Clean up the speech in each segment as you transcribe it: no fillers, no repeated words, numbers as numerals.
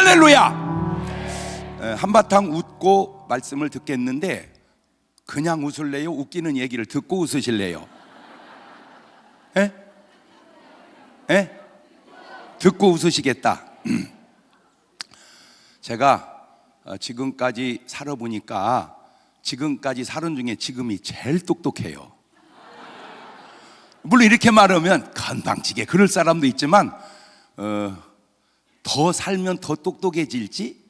할렐루야. 한바탕 웃고 말씀을 듣겠는데 그냥 웃을래요? 웃기는 얘기를 듣고 웃으실래요? 에? 에? 듣고 웃으시겠다. 제가 지금까지 살아보니까 지금까지 살은 중에 지금이 제일 똑똑해요. 물론 이렇게 말하면 건방지게 그럴 사람도 있지만 더 살면 더 똑똑해질지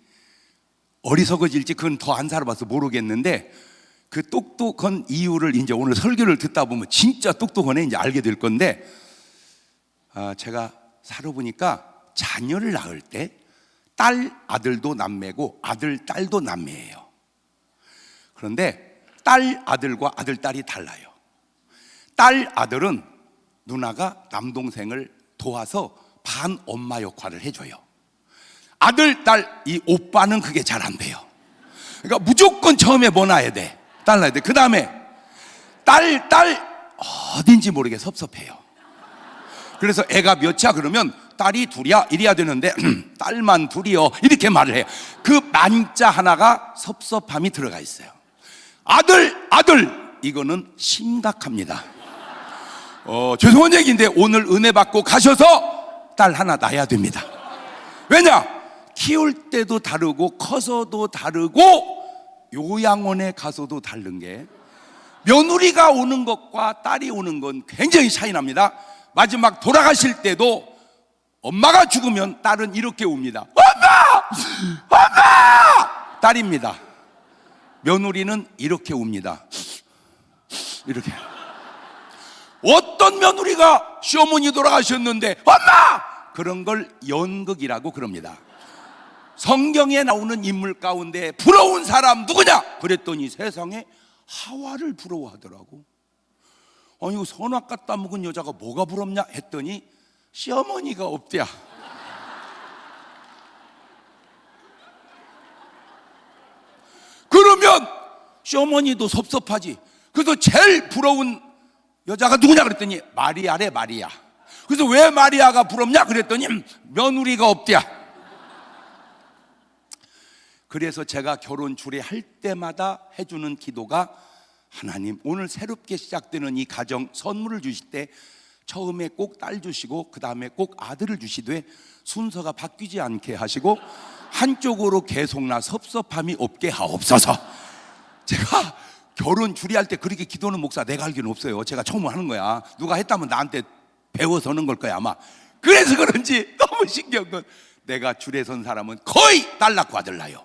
어리석어질지 그건 더 안 살아봐서 모르겠는데 그 똑똑한 이유를 이제 오늘 설교를 듣다 보면 진짜 똑똑하네 이제 알게 될 건데, 제가 살아보니까 자녀를 낳을 때 딸 아들도 남매고 아들 딸도 남매예요. 그런데 딸 아들과 아들 딸이 달라요. 딸 아들은 누나가 남동생을 도와서 반 엄마 역할을 해줘요. 아들 딸 이 오빠는 그게 잘 안 돼요. 그러니까 무조건 처음에 뭐 낳아야 돼? 딸 낳아야 돼. 그 다음에 딸 어딘지 모르게 섭섭해요. 그래서 애가 몇이야 그러면 딸이 둘이야 이래야 되는데 딸만 둘이요 이렇게 말을 해요. 그 만자 하나가 섭섭함이 들어가 있어요. 아들 이거는 심각합니다. 죄송한 얘기인데 오늘 은혜 받고 가셔서 딸 하나 낳아야 됩니다. 왜냐? 키울 때도 다르고 커서도 다르고 요양원에 가서도 다른 게 며느리가 오는 것과 딸이 오는 건 굉장히 차이 납니다. 마지막 돌아가실 때도 엄마가 죽으면 딸은 이렇게 옵니다. 엄마! 딸입니다. 며느리는 이렇게 옵니다. 이렇게. 어떤 며느리가 시어머니 돌아가셨는데 엄마! 그런 걸 연극이라고 그럽니다. 성경에 나오는 인물 가운데 부러운 사람 누구냐? 그랬더니 세상에 하와를 부러워하더라고. 아니 이거 선악 갖다 먹은 여자가 뭐가 부럽냐 했더니 시어머니가 없대야. 그러면 시어머니도 섭섭하지. 그래서 제일 부러운 여자가 누구냐 그랬더니 마리아래 마리아. 그래서 왜 마리아가 부럽냐 그랬더니 며느리가 없대야. 그래서 제가 결혼 주례할 때마다 해주는 기도가 하나님 오늘 새롭게 시작되는 이 가정 선물을 주실 때 처음에 꼭 딸 주시고 그 다음에 꼭 아들을 주시되 순서가 바뀌지 않게 하시고 한쪽으로 계속 나 섭섭함이 없게 하옵소서. 제가 결혼 주례할 때 그렇게 기도하는 목사 내가 알기는 없어요. 제가 처음 하는 거야. 누가 했다면 나한테 배워서 하는 걸 거야 아마. 그래서 그런지 너무 신기한 건 내가 주례 선 사람은 거의 딸 낳고 아들 낳아요.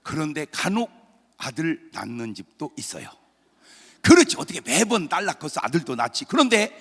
그런데 간혹 아들 낳는 집도 있어요. 그렇지 어떻게 매번 딸 낳고서 아들도 낳지. 그런데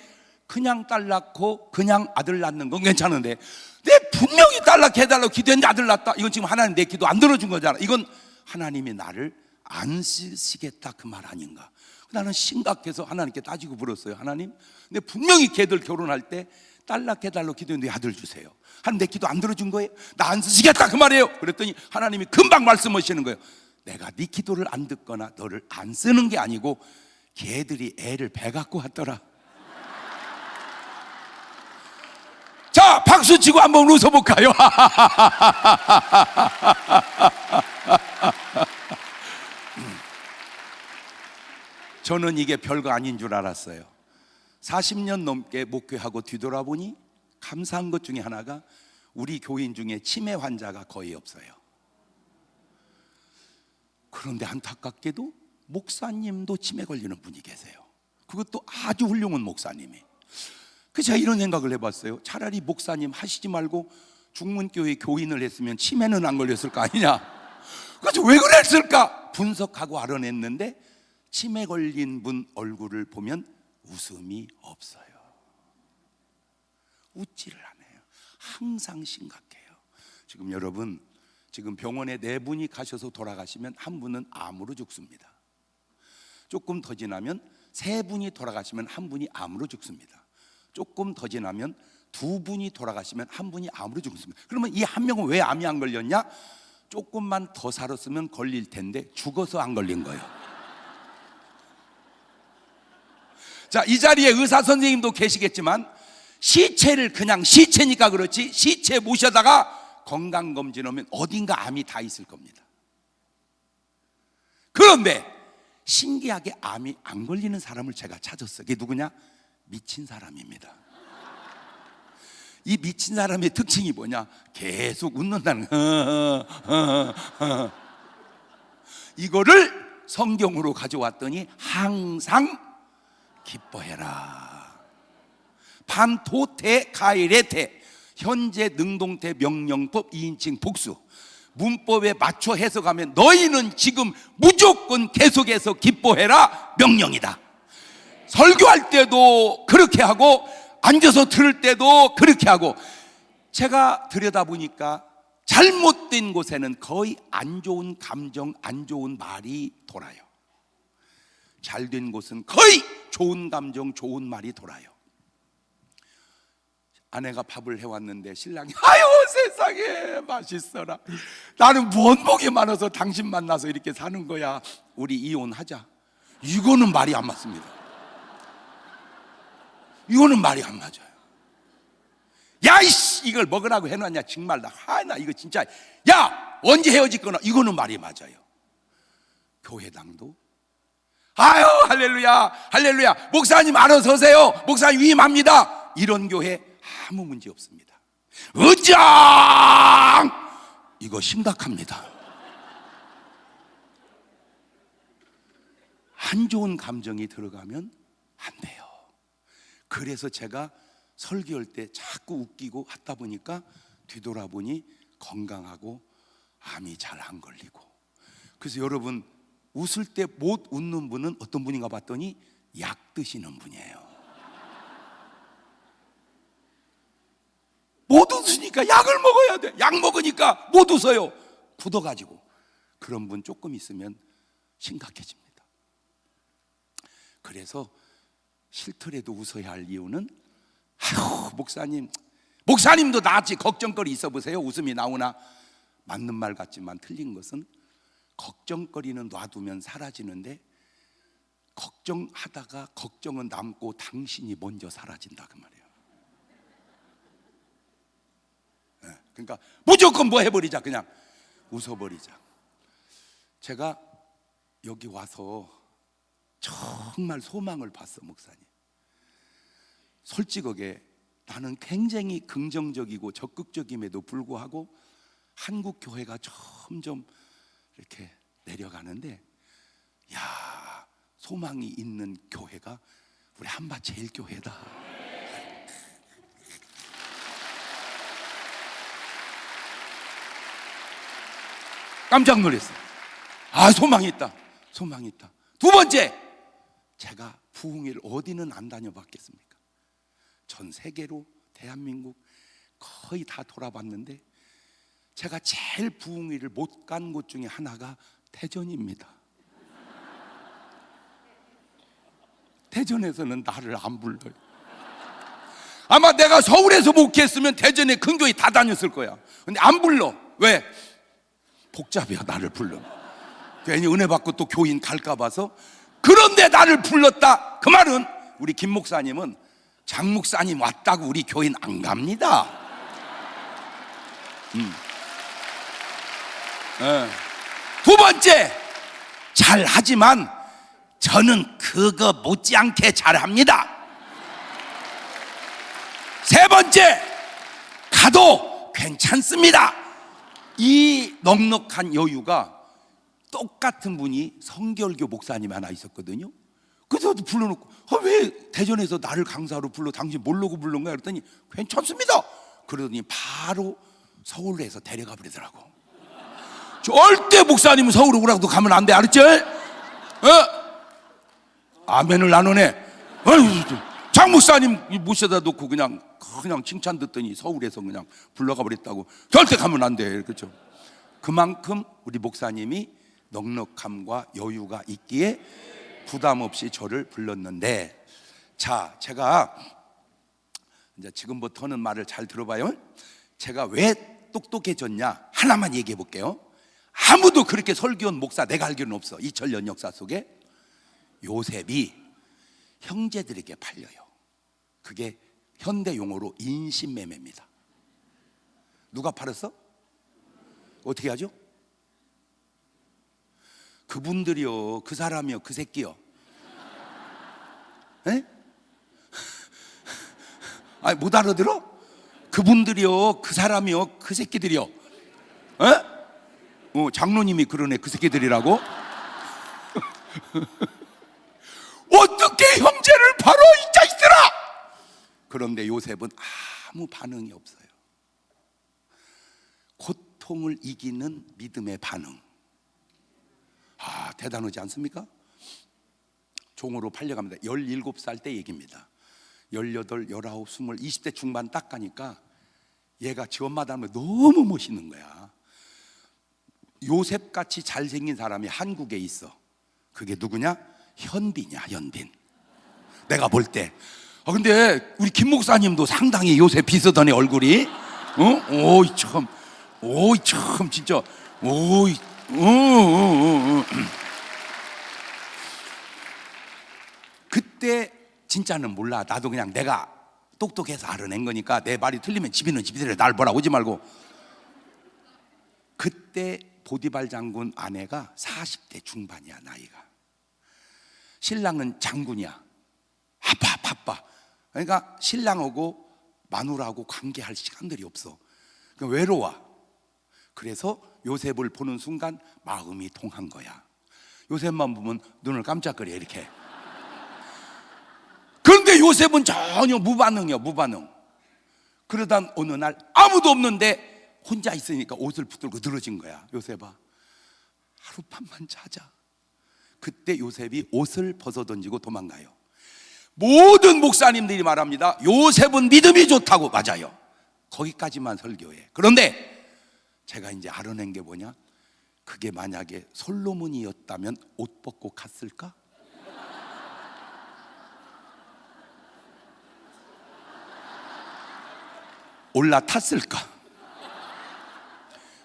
그냥 딸 낳고 그냥 아들 낳는 건 괜찮은데 내 분명히 딸 낳게 해달라고 기도했는데 아들 낳았다. 이건 지금 하나님 내 기도 안 들어준 거잖아. 이건 하나님이 나를 안 쓰시겠다 그 말 아닌가. 나는 심각해서 하나님께 따지고 물었어요. 하나님 근데 분명히 걔들 결혼할 때 딸 낳게 해달라고 기도했는데 아들 주세요. 하나님 내 기도 안 들어준 거예요? 나 안 쓰시겠다 그 말이에요. 그랬더니 하나님이 금방 말씀하시는 거예요. 내가 네 기도를 안 듣거나 너를 안 쓰는 게 아니고 걔들이 애를 배 갖고 왔더라. 자 박수 치고 한번 웃어볼까요? 저는 이게 별거 아닌 줄 알았어요. 40년 넘게 목회하고 뒤돌아보니 감사한 것 중에 하나가 우리 교인 중에 치매 환자가 거의 없어요. 그런데 안타깝게도 목사님도 치매 걸리는 분이 계세요. 그것도 아주 훌륭한 목사님이. 그래서 제가 이런 생각을 해봤어요. 차라리 목사님 하시지 말고 중문교회 교인을 했으면 치매는 안 걸렸을 거 아니냐. 그래서 왜 그랬을까 분석하고 알아냈는데 치매 걸린 분 얼굴을 보면 웃음이 없어요. 웃지를 않아요. 항상 심각해요. 지금 여러분 지금 병원에 4분이 가셔서 돌아가시면 한 분은 암으로 죽습니다. 조금 더 지나면 3분이 돌아가시면 한 분이 암으로 죽습니다. 조금 더 지나면 2분이 돌아가시면 한 분이 암으로 죽습니다. 그러면 이 한 명은 왜 암이 안 걸렸냐? 조금만 더 살았으면 걸릴 텐데 죽어서 안 걸린 거예요. 자, 이 자리에 의사 선생님도 계시겠지만 시체를 그냥 시체니까 그렇지 시체 모셔다가 건강검진하면 어딘가 암이 다 있을 겁니다. 그런데 신기하게 암이 안 걸리는 사람을 제가 찾았어요. 그게 누구냐? 미친 사람입니다. 이 미친 사람의 특징이 뭐냐? 계속 웃는다는 이거를 성경으로 가져왔더니 항상 기뻐해라. 반도태 가이레테, 현재 능동태 명령법 2인칭 복수 문법에 맞춰 해석하면 너희는 지금 무조건 계속해서 기뻐해라 명령이다. 설교할 때도 그렇게 하고 앉아서 들을 때도 그렇게 하고, 제가 들여다보니까 잘못된 곳에는 거의 안 좋은 감정, 안 좋은 말이 돌아요. 잘된 곳은 거의 좋은 감정, 좋은 말이 돌아요. 아내가 밥을 해왔는데 신랑이 아유 세상에 맛있어라, 나는 뭔 복이 많아서 당신 만나서 이렇게 사는 거야, 우리 이혼하자. 이거는 말이 안 맞습니다. 이거는 말이 안 맞아요. 야이씨 이걸 먹으라고 해놨냐, 정말 나 이거 진짜, 야 언제 헤어질 거나, 이거는 말이 맞아요. 교회당도 아유 할렐루야 할렐루야 목사님 알아서 서세요, 목사님 위임합니다, 이런 교회 아무 문제 없습니다. 의장 이거 심각합니다. 안 좋은 감정이 들어가면 안 돼요. 그래서 제가 설교할 때 자꾸 웃기고 하다 보니까 뒤돌아보니 건강하고 암이 잘 안 걸리고. 그래서 여러분 웃을 때 못 웃는 분은 어떤 분인가 봤더니 약 드시는 분이에요. 못 웃으니까 약을 먹어야 돼. 약 먹으니까 못 웃어요. 굳어가지고. 그런 분 조금 있으면 심각해집니다. 그래서 싫더라도 웃어야 할 이유는, 아유 목사님도 나같이 걱정거리 있어 보세요. 웃음이 나오나. 맞는 말 같지만 틀린 것은, 걱정거리는 놔두면 사라지는데 걱정하다가 걱정은 남고 당신이 먼저 사라진다 그 말이에요. 그러니까 무조건 뭐 해버리자, 그냥 웃어버리자. 제가 여기 와서 정말 소망을 봤어, 목사님. 솔직하게 나는 굉장히 긍정적이고 적극적임에도 불구하고 한국 교회가 점점 이렇게 내려가는데, 야 소망이 있는 교회가 우리 한밭제일교회다. 깜짝 놀랐어요. 아 소망이 있다, 소망이 있다. 두 번째, 제가 부흥회를 어디는 안 다녀봤겠습니까? 전 세계로 대한민국 거의 다 돌아봤는데 제가 제일 부흥회를 못 간 곳 중에 하나가 대전입니다. 대전에서는 나를 안 불러요. 아마 내가 서울에서 목회했으면 대전에 큰 교회 다 다녔을 거야. 근데 안 불러. 왜? 복잡해요, 나를 불러. 괜히 은혜 받고 또 교인 갈까 봐서. 그런데 나를 불렀다. 그 말은 우리 김 목사님은 장 목사님 왔다고 우리 교인 안 갑니다. 두 번째, 잘하지만 저는 그거 못지않게 잘합니다. 세 번째, 가도 괜찮습니다. 이 넉넉한 여유가 똑같은 분이 성결교 목사님 하나 있었거든요. 그래서 불러놓고 왜 대전에서 나를 강사로 불러, 당신 모르고 부른 거야? 그랬더니 괜찮습니다. 그러더니 바로 서울로 해서 데려가 버리더라고. 절대 목사님은 서울 오라고도 가면 안 돼, 알았지? 아멘을 안 하네. 장 목사님 모셔다 놓고 그냥 칭찬 듣더니 서울에서 그냥 불러가 버렸다고. 절대 가면 안 돼, 그렇죠? 그만큼 우리 목사님이 넉넉함과 여유가 있기에 부담 없이 저를 불렀는데, 자, 제가 이제 지금부터는 말을 잘 들어봐요. 제가 왜 똑똑해졌냐 하나만 얘기해 볼게요. 아무도 그렇게 설교한 목사 내가 알기로는 없어. 2000년 역사 속에. 요셉이 형제들에게 팔려요. 그게 현대 용어로 인신매매입니다. 누가 팔았어? 어떻게 하죠? 그분들이요, 그 사람이요, 그 새끼요. 에? 아니, 못 알아들어? 그분들이요, 그 사람이요, 그 새끼들이요. 에? 장로님이 그러네, 그 새끼들이라고. 어떻게 형제를 바로 이 자식들아! 그런데 요셉은 아무 반응이 없어요. 고통을 이기는 믿음의 반응. 대단하지 않습니까? 종으로 팔려갑니다. 17살 때 얘기입니다. 18, 19, 20, 20대 중반 딱 가니까 얘가 지 엄마 닮으면 너무 멋있는 거야. 요셉같이 잘생긴 사람이 한국에 있어. 그게 누구냐? 현빈이야, 현빈. 내가 볼 때. 근데 우리 김 목사님도 상당히 요셉 비슷하네, 얼굴이. 오이 참 진짜. 오이. 그때 진짜는 몰라. 나도 그냥 내가 똑똑해서 알아낸 거니까 내 말이 틀리면 집이는 집이래, 날 뭐라 오지 말고. 그때 보디발 장군 아내가 40대 중반이야, 나이가. 신랑은 장군이야. 바빠. 그러니까 신랑하고 마누라하고 관계할 시간들이 없어. 그러니까 외로워. 그래서 요셉을 보는 순간 마음이 통한 거야. 요셉만 보면 눈을 깜짝거려, 이렇게. 그런데 요셉은 전혀 무반응이야, 무반응. 그러다 어느 날 아무도 없는데 혼자 있으니까 옷을 붙들고 늘어진 거야. 요셉아, 하룻밤만 자자. 그때 요셉이 옷을 벗어던지고 도망가요. 모든 목사님들이 말합니다. 요셉은 믿음이 좋다고. 맞아요. 거기까지만 설교해. 그런데 제가 이제 알아낸 게 뭐냐? 그게 만약에 솔로몬이었다면 옷 벗고 갔을까? 올라탔을까?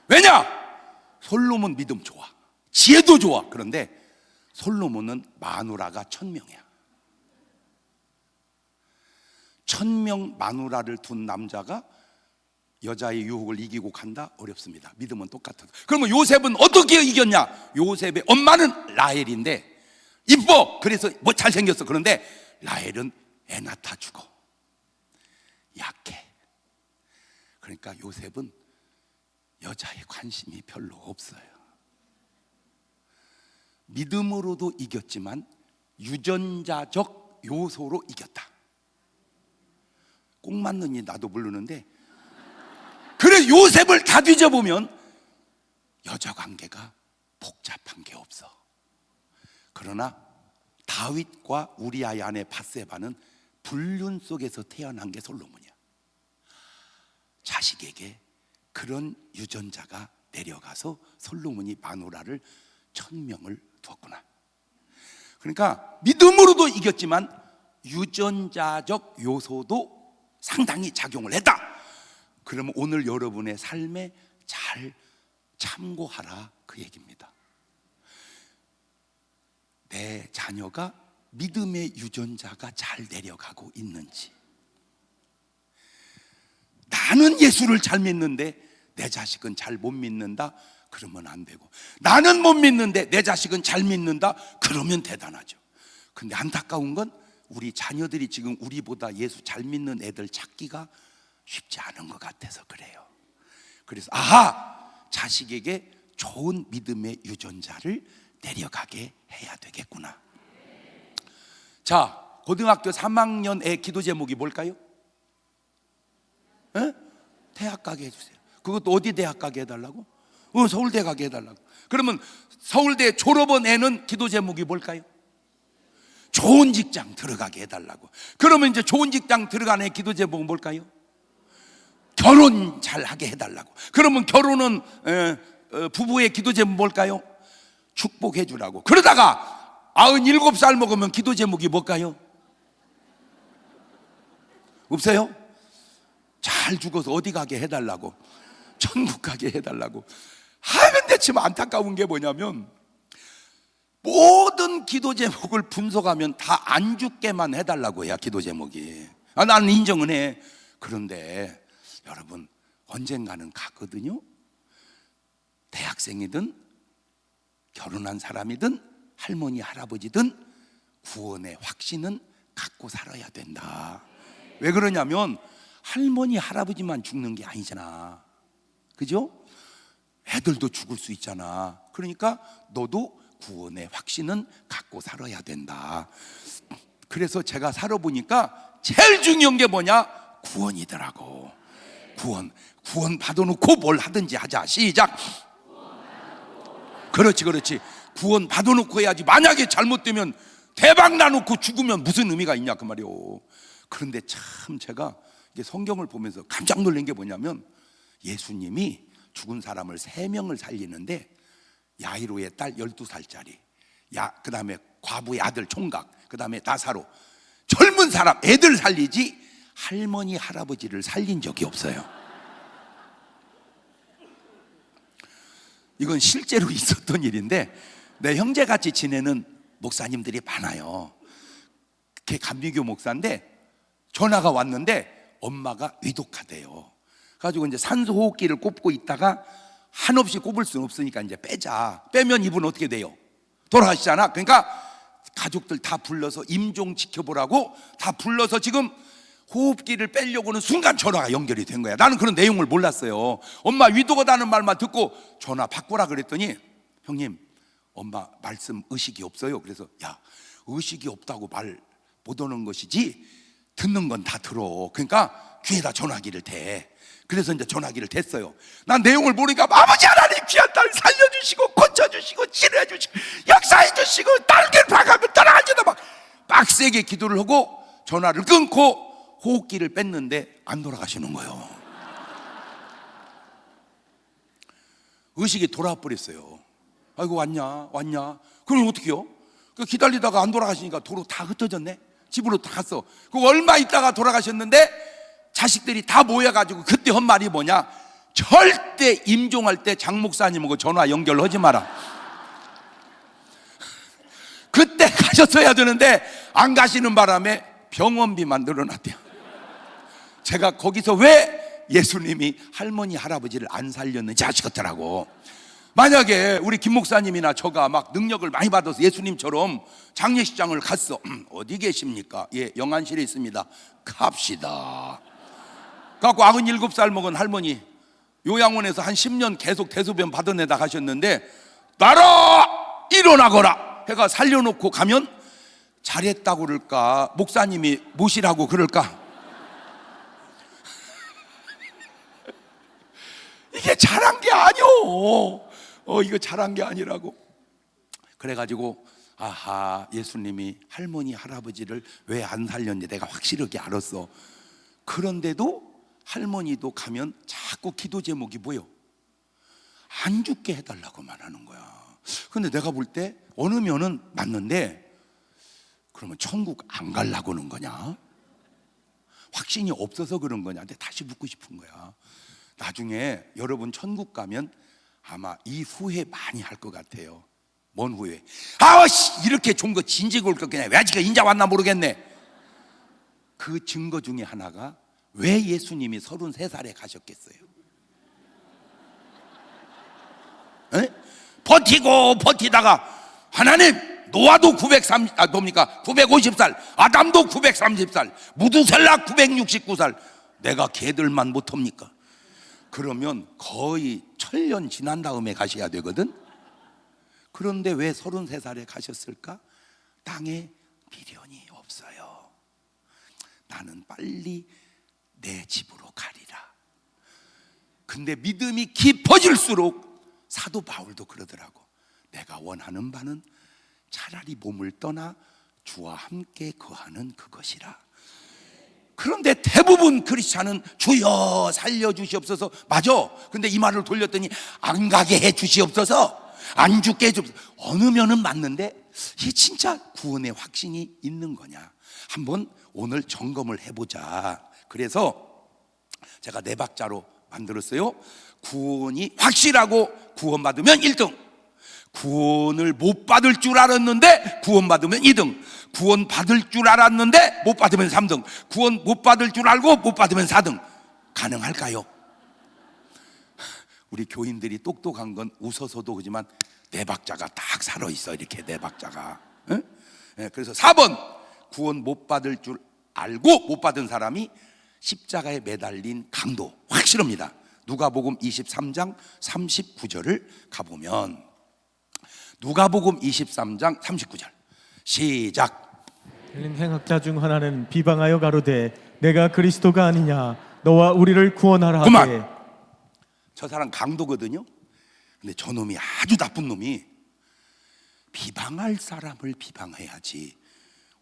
왜냐? 솔로몬 믿음 좋아, 지혜도 좋아. 그런데 솔로몬은 마누라가 1000명이야. 1000명 마누라를 둔 남자가 여자의 유혹을 이기고 간다? 어렵습니다. 믿음은 똑같아도. 그러면 요셉은 어떻게 이겼냐? 요셉의 엄마는 라헬인데 이뻐. 그래서 뭐 잘생겼어. 그런데 라헬은 애 낳다 죽어. 약해. 그러니까 요셉은 여자에 관심이 별로 없어요. 믿음으로도 이겼지만 유전자적 요소로 이겼다. 꼭 맞느니 나도 모르는데, 그래 요셉을 다 뒤져보면 여자 관계가 복잡한 게 없어. 그러나 다윗과 우리아의 아내 밧세바는 불륜 속에서 태어난 게 솔로몬이야. 자식에게 그런 유전자가 내려가서 솔로몬이 마누라를 1000명을 두었구나. 그러니까 믿음으로도 이겼지만 유전자적 요소도 상당히 작용을 했다. 그러면 오늘 여러분의 삶에 잘 참고하라, 그 얘기입니다. 내 자녀가 믿음의 유전자가 잘 내려가고 있는지. 나는 예수를 잘 믿는데 내 자식은 잘 못 믿는다? 그러면 안 되고, 나는 못 믿는데 내 자식은 잘 믿는다? 그러면 대단하죠. 근데 안타까운 건 우리 자녀들이 지금 우리보다 예수 잘 믿는 애들 찾기가 쉽지 않은 것 같아서 그래요. 그래서 자식에게 좋은 믿음의 유전자를 내려가게 해야 되겠구나. 자, 고등학교 3학년의 기도 제목이 뭘까요? 대학 가게 해주세요. 그것도 어디 대학 가게 해달라고? 서울대 가게 해달라고. 그러면 서울대 졸업한 애는 기도 제목이 뭘까요? 좋은 직장 들어가게 해달라고. 그러면 이제 좋은 직장 들어가는 기도 제목은 뭘까요? 결혼 잘하게 해달라고. 그러면 결혼은 부부의 기도 제목 뭘까요? 축복해 주라고. 그러다가 97살 먹으면 기도 제목이 뭘까요? 없어요? 잘 죽어서 어디 가게 해달라고, 천국 가게 해달라고. 근데 참 안타까운 게 뭐냐면 모든 기도 제목을 분석하면 다 안 죽게만 해달라고 해야 기도 제목이. 나는 인정은 해. 그런데 여러분 언젠가는 가거든요. 학생이든 결혼한 사람이든 할머니 할아버지든 구원의 확신은 갖고 살아야 된다. 왜 그러냐면 할머니 할아버지만 죽는 게 아니잖아, 그죠? 애들도 죽을 수 있잖아. 그러니까 너도 구원의 확신은 갖고 살아야 된다. 그래서 제가 살아보니까 제일 중요한 게 뭐냐? 구원이더라고. 구원 받아놓고 뭘 하든지 하자. 시작. 그렇지. 구원 받아놓고 해야지. 만약에 잘못되면 대박 나놓고 죽으면 무슨 의미가 있냐 그 말이요. 그런데 참 제가 이게 성경을 보면서 깜짝 놀란 게 뭐냐면 예수님이 죽은 사람을 3명을 살리는데 야이로의 딸 12살짜리, 그 다음에 과부의 아들 총각, 그 다음에 나사로, 젊은 사람 애들 살리지 할머니 할아버지를 살린 적이 없어요. 이건 실제로 있었던 일인데 내 형제같이 지내는 목사님들이 많아요. 걔 감리교 목사인데 전화가 왔는데 엄마가 위독하대요. 가지고 이제 산소호흡기를 꼽고 있다가 한없이 꼽을 수는 없으니까 이제 빼면 이분 어떻게 돼요? 돌아가시잖아. 그러니까 가족들 다 불러서 임종 지켜보라고 다 불러서 지금 호흡기를 빼려고는 순간 전화가 연결이 된 거야. 나는 그런 내용을 몰랐어요. 엄마 위독하다는 말만 듣고 전화 바꾸라 그랬더니 형님 엄마 말씀 의식이 없어요. 그래서 야, 의식이 없다고 말 못 오는 것이지 듣는 건 다 들어. 그러니까 귀에다 전화기를 대. 그래서 이제 전화기를 댔어요. 난 내용을 모르니까 아버지 하나님 귀한 딸 살려주시고 고쳐주시고 치료해주시고 역사해주시고 딸길 박하면 따라가지도 막 빡세게 기도를 하고 전화를 끊고 호흡기를 뺐는데 안 돌아가시는 거예요. 의식이 돌아버렸어요. 아이고 왔냐. 그럼 어떻게 해요? 기다리다가 안 돌아가시니까 도로 다 흩어졌네. 집으로 다 갔어. 그 얼마 있다가 돌아가셨는데 자식들이 다 모여가지고 그때 한 말이 뭐냐? 절대 임종할 때 장 목사님하고 전화 연결하지 마라. 그때 가셨어야 되는데 안 가시는 바람에 병원비만 늘어났대요. 제가 거기서 왜 예수님이 할머니 할아버지를 안 살렸는지 아시겠더라고. 만약에 우리 김 목사님이나 저가 막 능력을 많이 받아서 예수님처럼 장례식장을 갔어. 어디 계십니까? 예, 영안실에 있습니다. 갑시다. 갖고 97살 먹은 할머니 요양원에서 한 10년 계속 대소변 받아내다 가셨는데 나라 일어나거라 해가 살려놓고 가면 잘했다고 그럴까? 목사님이 모시라고 그럴까? 이게 잘한 게 아니오. 이거 잘한 게 아니라고. 그래가지고 아하, 예수님이 할머니 할아버지를 왜 안 살렸는지 내가 확실하게 알았어. 그런데도 할머니도 가면 자꾸 기도 제목이 뭐요? 안 죽게 해달라고만 하는 거야. 근데 내가 볼 때 어느 면은 맞는데 그러면 천국 안 가려고 하는 거냐? 확신이 없어서 그런 거냐? 근데 다시 묻고 싶은 거야. 나중에 여러분 천국 가면 아마 이 후회 많이 할 것 같아요. 뭔 후회? 아씨 이렇게 좋은 거 진즉 올 것 그냥 왜 아직 인자 왔나 모르겠네. 그 증거 중에 하나가 왜 예수님이 33살에 가셨겠어요? 에? 버티다가 하나님 노아도 950살, 아담도 930살, 무두셀라 969살, 내가 걔들만 못합니까? 그러면 거의 1000년 지난 다음에 가셔야 되거든. 그런데 왜 33살에 가셨을까? 땅에 미련이 없어요. 나는 빨리 내 집으로 가리라. 근데 믿음이 깊어질수록 사도 바울도 그러더라고. 내가 원하는 바는 차라리 몸을 떠나 주와 함께 거하는 그것이라. 그런데 대부분 크리스찬은 주여 살려주시옵소서. 맞아. 근데 이 말을 돌렸더니 안 가게 해 주시옵소서, 안 죽게 해 주옵소서. 어느 면은 맞는데 이게 진짜 구원의 확신이 있는 거냐? 한번 오늘 점검을 해보자. 그래서 제가 4박자로 만들었어요. 구원이 확실하고 구원받으면 1등, 구원을 못 받을 줄 알았는데 구원받으면 2등, 구원 받을 줄 알았는데 못 받으면 3등, 구원 못 받을 줄 알고 못 받으면 4등. 가능할까요? 우리 교인들이 똑똑한 건 웃어서도 그러지만 네 박자가 딱 살아있어. 이렇게 네 박자가. 응? 네, 그래서 4번 구원 못 받을 줄 알고 못 받은 사람이 십자가에 매달린 강도 확실합니다. 누가복음 23장 39절을 가보면, 누가복음 23장 39절 시작. 행학자 중 하나는 비방하여 가로되 내가 그리스도가 아니냐 너와 우리를 구원하라 하되. 그만. 저 사람 강도거든요. 근데 저 놈이 아주 나쁜 놈이 비방할 사람을 비방해야지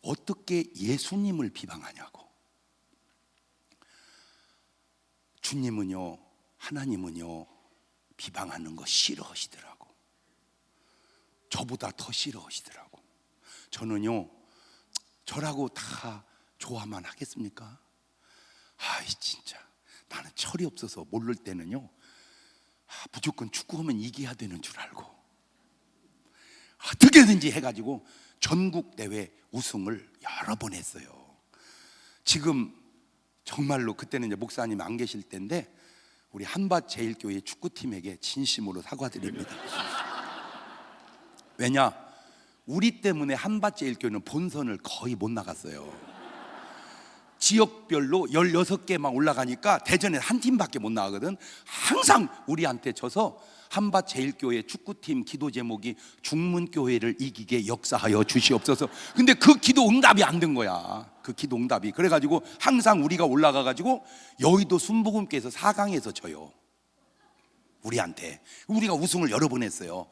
어떻게 예수님을 비방하냐고. 주님은요, 하나님은요 비방하는 거 싫어하시더라고. 저보다 더 싫어하시더라고. 저는요 저라고 다 좋아만 하겠습니까? 아이 진짜 나는 철이 없어서 모를 때는요 무조건 축구하면 이겨야 되는 줄 알고 어떻게든지 해가지고 전국 대회 우승을 여러 번 했어요. 지금 정말로 그때는 이제 목사님 안 계실 때인데 우리 한밭제일교회 축구팀에게 진심으로 사과드립니다. 왜냐? 우리 때문에 한밭제일교회는 본선을 거의 못 나갔어요. 지역별로 16개만 올라가니까 대전에 한 팀밖에 못 나가거든. 항상 우리한테 져서 한밭제일교회 축구팀 기도 제목이 중문교회를 이기게 역사하여 주시옵소서. 근데 그 기도 응답이 안 된 거야. 그 기도 응답이. 그래가지고 항상 우리가 올라가가지고 여의도 순복음교회에서 4강에서 져요. 우리한테. 우리가 우승을 여러 번 했어요.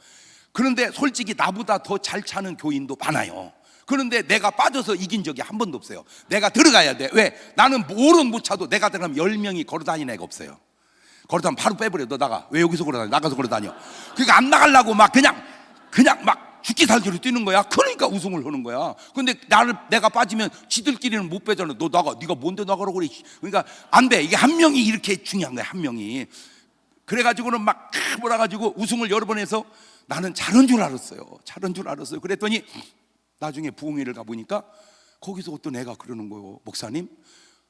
그런데 솔직히 나보다 더 잘 차는 교인도 많아요. 그런데 내가 빠져서 이긴 적이 한 번도 없어요. 내가 들어가야 돼. 왜? 나는 뭐는 못 차도 내가 들어가면 10명이 걸어다니는 애가 없어요. 걸어다니면 바로 빼버려. 너 나가. 왜 여기서 걸어다녀? 나가서 걸어다녀. 그러니까 안 나가려고 막 그냥 막 죽기 살기로 뛰는 거야. 그러니까 우승을 하는 거야. 근데 내가 빠지면 지들끼리는 못 빼잖아. 너 나가. 네가 뭔데 나가라고 그래. 그러니까 안 돼. 이게 한 명이 이렇게 중요한 거야. 한 명이. 그래가지고는 막 몰아가지고 우승을 여러 번 해서 나는 잘한 줄 알았어요. 잘한 줄 알았어요. 그랬더니 나중에 부흥회를 가보니까 거기서 어떤 애가 그러는 거예요.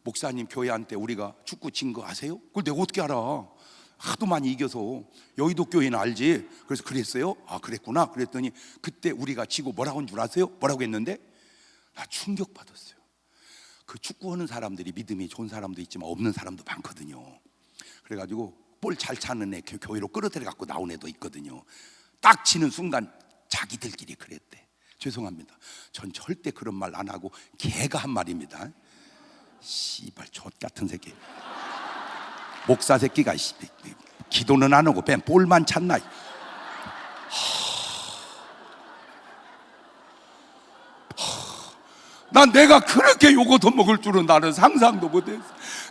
목사님 교회한테 우리가 축구 진 거 아세요? 그걸 내가 어떻게 알아? 하도 많이 이겨서. 여의도 교회는 알지. 그래서 그랬어요? 아 그랬구나. 그랬더니 그때 우리가 지고 뭐라고 한 줄 아세요? 뭐라고 했는데 나 충격받았어요. 그 축구하는 사람들이 믿음이 좋은 사람도 있지만 없는 사람도 많거든요. 그래가지고 볼 잘 차는 애 교회로 끌어들여 갖고 나온 애도 있거든요. 딱 치는 순간 자기들끼리 그랬대. 죄송합니다. 전 절대 그런 말 안 하고 걔가 한 말입니다. 씨발 젖 같은 새끼. 목사 새끼가 기도는 안 하고 뱀 볼만 찾나. 난 내가 그렇게 욕 얻어먹을 줄은 나는 상상도 못했어.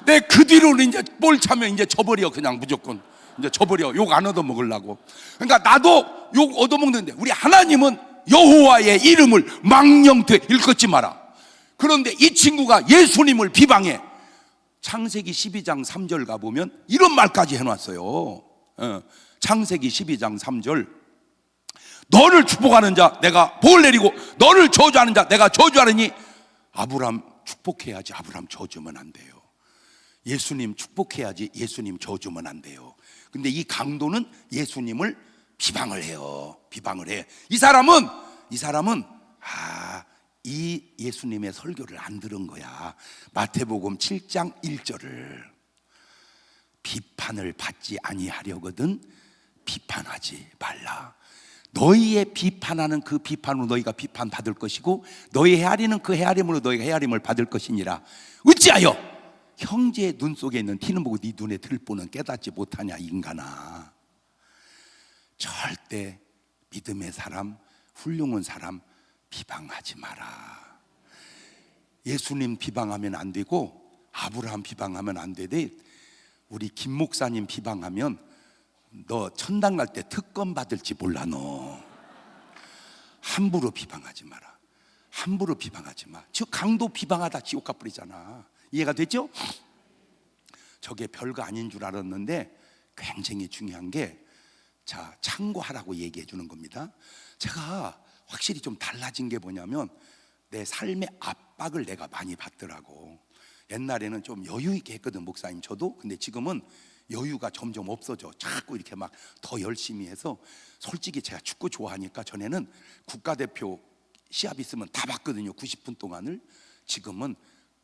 내 그 뒤로는 이제 볼 차면 이제 져버려. 그냥 무조건 이제 져버려. 욕 안 얻어먹으려고. 그러니까 나도 욕 얻어먹는데 우리 하나님은 여호와의 이름을 망령되 일컫지 마라. 그런데 이 친구가 예수님을 비방해. 창세기 12장 3절 가보면 이런 말까지 해놨어요. 창세기 12장 3절 너를 축복하는 자 내가 복을 내리고 너를 저주하는 자 내가 저주하느니. 아브람 축복해야지 아브람 저주면 안 돼요. 예수님 축복해야지 예수님 저주면 안 돼요. 근데 이 강도는 예수님을 비방을 해요. 비방을 해. 이 사람은 이 예수님의 설교를 안 들은 거야. 마태복음 7장 1절을 비판을 받지 아니하려거든 비판하지 말라. 너희의 비판하는 그 비판으로 너희가 비판받을 것이고 너희 헤아리는 그 헤아림으로 너희가 헤아림을 받을 것이니라. 어찌하여 형제의 눈 속에 있는 티는 보고 네 눈에 들보는 깨닫지 못하냐 인간아. 절대 믿음의 사람, 훌륭한 사람 비방하지 마라. 예수님 비방하면 안 되고 아브라함 비방하면 안 되되 우리 김 목사님 비방하면 너 천당 갈 때 특권 받을지 몰라. 너 함부로 비방하지 마라. 함부로 비방하지 마. 즉 강도 비방하다 지옥 가버리잖아. 이해가 됐죠? 저게 별거 아닌 줄 알았는데 굉장히 중요한 게 자 참고하라고 얘기해 주는 겁니다. 제가 확실히 좀 달라진 게 뭐냐면 내 삶의 압박을 내가 많이 받더라고. 옛날에는 좀 여유 있게 했거든 목사님 저도. 근데 지금은 여유가 점점 없어져. 자꾸 이렇게 막 더 열심히 해서, 솔직히 제가 축구 좋아하니까 전에는 국가대표 시합 있으면 다 봤거든요. 90분 동안을. 지금은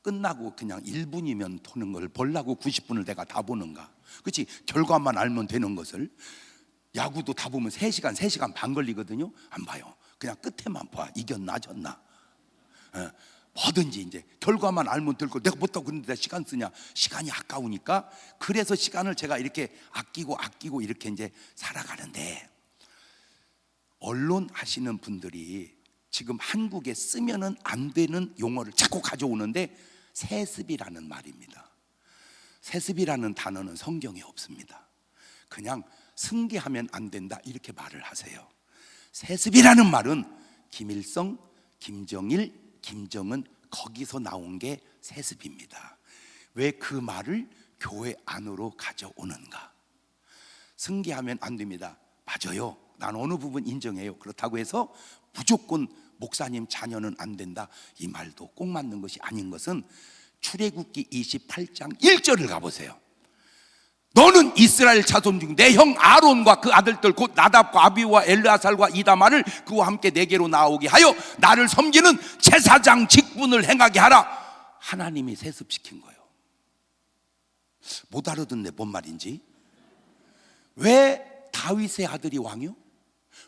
끝나고 그냥 1분이면 보는 걸 보려고 90분을 내가 다 보는가. 그렇지? 결과만 알면 되는 것을. 야구도 다 보면 3시간, 3시간 반 걸리거든요. 안 봐요. 그냥 끝에만 봐. 이겼나 졌나. 뭐든지 이제 결과만 알면 될 거. 내가 못하고 그런데 시간 쓰냐. 시간이 아까우니까. 그래서 시간을 제가 이렇게 아끼고 이렇게 이제 살아가는데, 언론 하시는 분들이 지금 한국에 쓰면은 안 되는 용어를 자꾸 가져오는데, 세습이라는 말입니다. 세습이라는 단어는 성경에 없습니다. 그냥 승계하면 안 된다 이렇게 말을 하세요. 세습이라는 말은 김일성, 김정일, 김정은 거기서 나온 게 세습입니다. 왜 그 말을 교회 안으로 가져오는가? 승계하면 안 됩니다. 맞아요. 난 어느 부분 인정해요. 그렇다고 해서 무조건 목사님 자녀는 안 된다, 이 말도 꼭 맞는 것이 아닌 것은, 출애굽기 28장 1절을 가보세요. 너는 이스라엘 자손 중 내 형 아론과 그 아들들 곧 나답과 아비와 엘르아살과 이다말을 그와 함께 내게로 나오게 하여 나를 섬기는 제사장 직분을 행하게 하라. 하나님이 세습시킨 거예요. 못 알아듣네 뭔 말인지. 왜 다윗의 아들이 왕이요?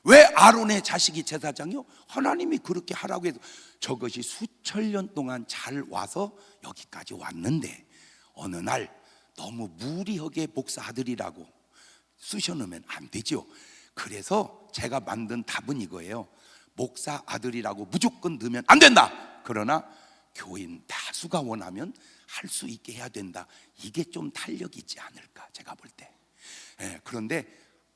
왜 아론의 자식이 제사장이요? 하나님이 그렇게 하라고 해서 저것이 수천 년 동안 잘 와서 여기까지 왔는데, 어느 날 너무 무리하게 목사 아들이라고 쑤셔넣으면 안 되죠. 그래서 제가 만든 답은 이거예요. 목사 아들이라고 무조건 넣으면 안 된다. 그러나 교인 다수가 원하면 할 수 있게 해야 된다. 이게 좀 탄력이 있지 않을까 제가 볼 때. 그런데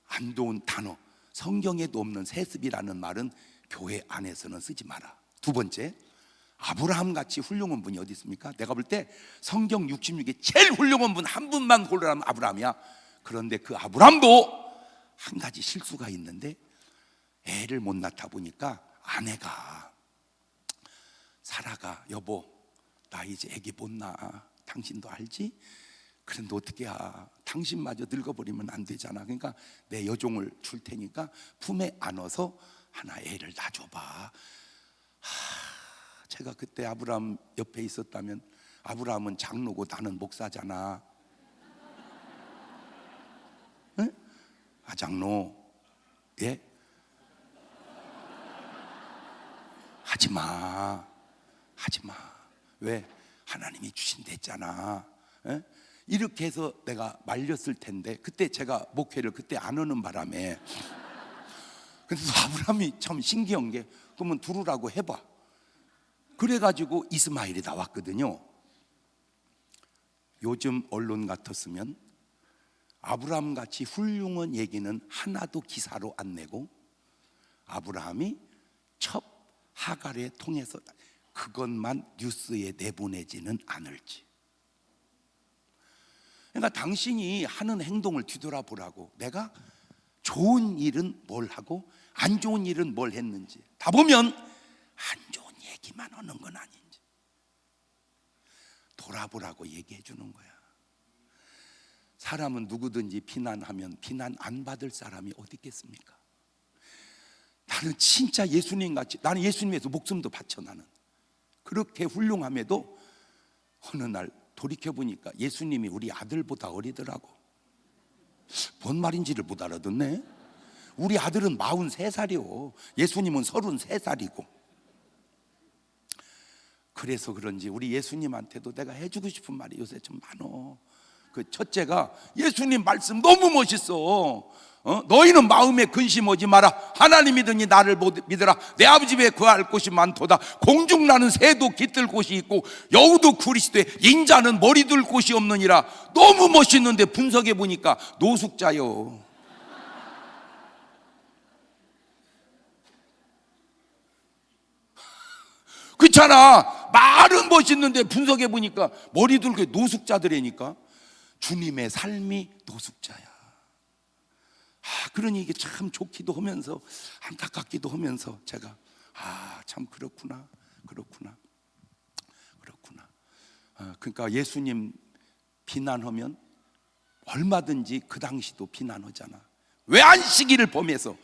안 좋은 단어, 성경에도 없는 세습이라는 말은 교회 안에서는 쓰지 마라. 두 번째, 아브라함 같이 훌륭한 분이 어디 있습니까? 내가 볼 때 성경 66에 제일 훌륭한 분 한 분만 고르라면 아브라함이야. 그런데 그 아브라함도 한 가지 실수가 있는데, 애를 못 낳다 보니까 아내가, 사라가, 여보 나 이제 애기 못 낳아. 당신도 알지? 그런데 어떻게 해? 당신마저 늙어버리면 안 되잖아. 그러니까 내 여종을 줄 테니까 품에 안아서 하나 애를 낳아줘봐. 제가 그때 아브라함 옆에 있었다면, 아브라함은 장로고 나는 목사잖아. 응? 아, 장로, 예? 하지마. 왜? 하나님이 주신댔잖아. 예? 이렇게 해서 내가 말렸을 텐데, 그때 제가 목회를 그때 안 하는 바람에. 그래서 아브라함이 참 신기한 게, 그러면 두루라고 해봐. 그래가지고 이스마엘이 나왔거든요. 요즘 언론 같았으면 아브라함 같이 훌륭한 얘기는 하나도 기사로 안 내고, 아브라함이 첩 하갈에 통해서 그것만 뉴스에 내보내지는 않을지. 그러니까 당신이 하는 행동을 뒤돌아보라고. 내가 좋은 일은 뭘 하고 안 좋은 일은 뭘 했는지 다 보면 안 좋은 얘기만 하는 건 아닌지 돌아보라고 얘기해 주는 거야. 사람은 누구든지 비난하면 비난 안 받을 사람이 어디 있겠습니까? 나는 진짜 예수님 같이, 나는 예수님에서 목숨도 바쳐. 나는 그렇게 훌륭함에도 어느 날 돌이켜보니까 예수님이 우리 아들보다 어리더라고. 뭔 말인지를 못 알아듣네. 우리 아들은 43살이요 예수님은 33살이고. 그래서 그런지 우리 예수님한테도 내가 해주고 싶은 말이 요새 좀 많어. 그 첫째가, 예수님 말씀 너무 멋있어. 너희는 마음에 근심하지 마라. 하나님 믿으니 나를 믿으라. 내 아버지 집에 거할 곳이 많도다. 공중 나는 새도 깃들 곳이 있고 여우도 그리스도의 인자는 머리 둘 곳이 없느니라. 너무 멋있는데 분석해 보니까 노숙자요. 그렇잖아. 말은 멋있는데 분석해 보니까 머리 둘게 노숙자들이니까 주님의 삶이 노숙자야. 그러니 이게 참 좋기도 하면서 안타깝기도 하면서 제가 참 그렇구나. 그러니까 예수님 비난하면 얼마든지 그 당시도 비난하잖아. 왜 안식일을 범해서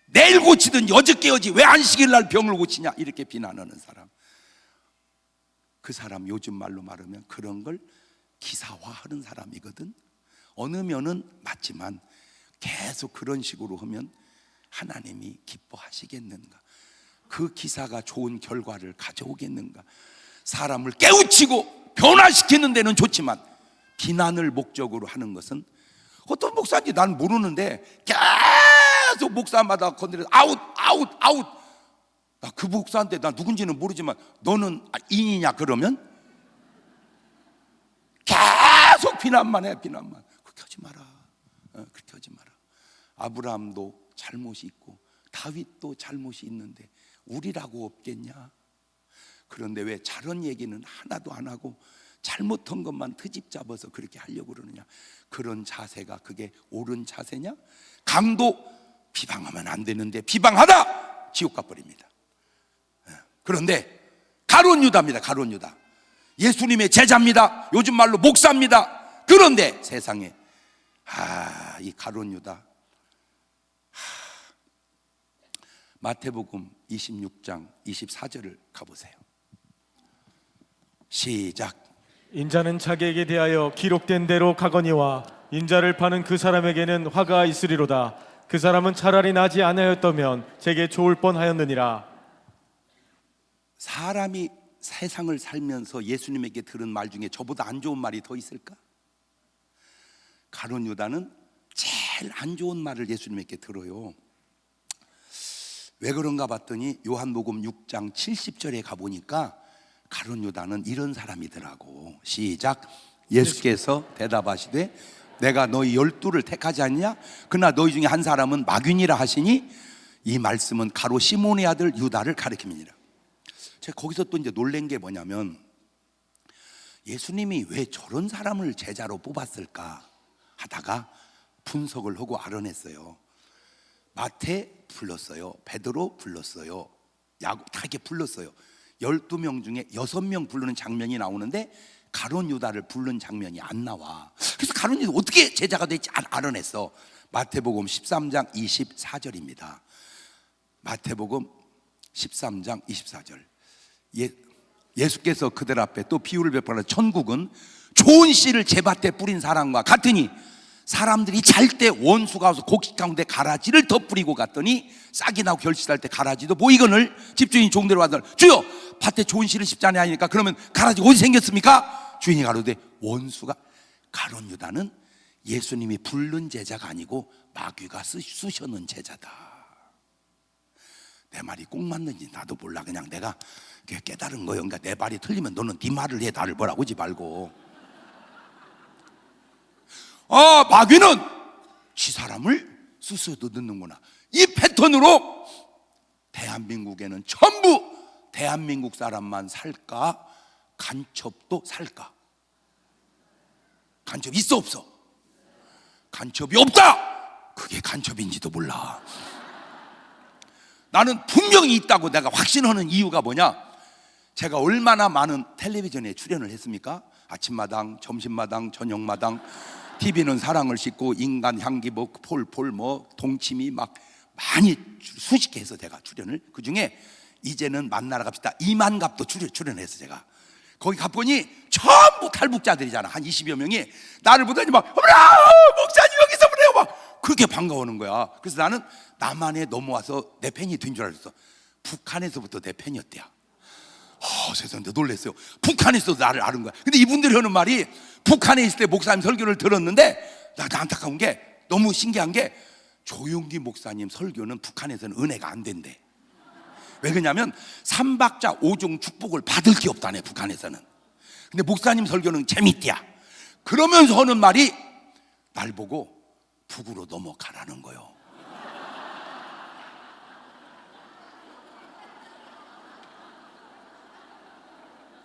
내일 고치든지 어저께 오지 왜 안식일 날 병을 고치냐 이렇게 비난하는 사람. 그 사람 요즘 말로 말하면 그런 걸 기사화하는 사람이거든. 어느 면은 맞지만 계속 그런 식으로 하면 하나님이 기뻐하시겠는가? 그 기사가 좋은 결과를 가져오겠는가? 사람을 깨우치고 변화시키는 데는 좋지만 비난을 목적으로 하는 것은, 어떤 목사인지 난 모르는데 계속 목사마다 건드려서 아웃 아웃 아웃. 나 그 목사한테 나 누군지는 모르지만 너는 인이냐 그러면 계속 비난만 해. 비난만. 그렇게 하지 마라. 그렇게 하지 마라. 아브라함도 잘못이 있고 다윗도 잘못이 있는데 우리라고 없겠냐? 그런데 왜 잘한 얘기는 하나도 안 하고 잘못한 것만 트집 잡아서 그렇게 하려고 그러느냐? 그런 자세가 그게 옳은 자세냐? 강도 비방하면 안 되는데 비방하다 지옥 가버립니다. 그런데 가룟 유다입니다. 가룟 유다. 예수님의 제자입니다. 요즘 말로 목사입니다. 그런데 세상에 이 가룟 유다. 마태복음 26장 24절을 가보세요. 시작. 인자는 자기에게 대하여 기록된 대로 가거니와 인자를 파는 그 사람에게는 화가 있으리로다. 그 사람은 차라리 나지 아니하였다면 제게 좋을 뻔하였느니라. 사람이 세상을 살면서 예수님에게 들은 말 중에 저보다 안 좋은 말이 더 있을까? 가룟 유다는 제일 안 좋은 말을 예수님에게 들어요. 왜 그런가 봤더니 요한복음 6장 70절에 가보니까 가룟 유다는 이런 사람이더라고. 시작. 예수께서 대답하시되 내가 너희 12를 택하지 않냐? 그러나 너희 중에 한 사람은 마귀니라 하시니, 이 말씀은 가로 시몬의 아들 유다를 가리킵니다. 제가 거기서 또 이제 놀란 게 뭐냐면, 예수님이 왜 저런 사람을 제자로 뽑았을까 하다가 분석을 하고 알아냈어요. 마태 불렀어요. 베드로 불렀어요. 야곱 다 이렇게 불렀어요. 12명 중에 6명 부르는 장면이 나오는데 가룟 유다를 부른 장면이 안 나와. 그래서 가룟 유다 어떻게 제자가 될지 알아냈어. 마태복음 13장 24절입니다. 마태복음 13장 24절. 예수께서 그들 앞에 또 비유를 베풀어 천국은 좋은 씨를 제밭에 뿌린 사람과 같으니, 사람들이 잘 때 원수가 와서 곡식 가운데 가라지를 더 뿌리고 갔더니 싹이 나고 결실할 때 가라지도 보이거늘 집주인이 종대로 와서 주여 밭에 좋은 씨를 심지 아니하니까 그러면 가라지가 어디 생겼습니까? 주인이 가로되 원수가. 가룟 유다는 예수님이 부른 제자가 아니고 마귀가 쑤셔놓은 제자다. 내 말이 꼭 맞는지 나도 몰라. 그냥 내가 깨달은 거예요. 그러니까 내 말이 틀리면 너는 네 말을 해. 나를 뭐라고 하지 말고. 마귀는 지 사람을 쑤셔도 넣는구나. 이 패턴으로 대한민국에는 전부 대한민국 사람만 살까? 간첩도 살까? 간첩 있어 없어? 간첩이 없다. 그게 간첩인지도 몰라. 나는 분명히 있다고 내가 확신하는 이유가 뭐냐? 제가 얼마나 많은 텔레비전에 출연을 했습니까? 아침마당, 점심마당, 저녁마당, TV는 사랑을 싣고, 인간 향기, 폴폴, 동치미 막 많이 수십 개 해서 제가 출연을. 그 중에 이제는 만나러 갑시다 2만갑도 출연해서 제가 거기 가보니 전부 탈북자들이잖아. 한 20여 명이 나를 보더니 막 어머나 목사님 여기서 보내요 막 그렇게 반가워하는 거야. 그래서 나는 남한에 넘어와서 내 팬이 된 줄 알았어. 북한에서부터 내 팬이었대요. 세상에 놀랐어요. 북한에서도 나를 아는 거야. 근데 이분들이 하는 말이, 북한에 있을 때 목사님 설교를 들었는데 나 안타까운 게, 너무 신기한 게, 조용기 목사님 설교는 북한에서는 은혜가 안 된대. 왜 그러냐면 3박자 5종 축복을 받을 게 없다네 북한에서는. 근데 목사님 설교는 재밌대야. 그러면서 하는 말이 날 보고 북으로 넘어가라는 거요.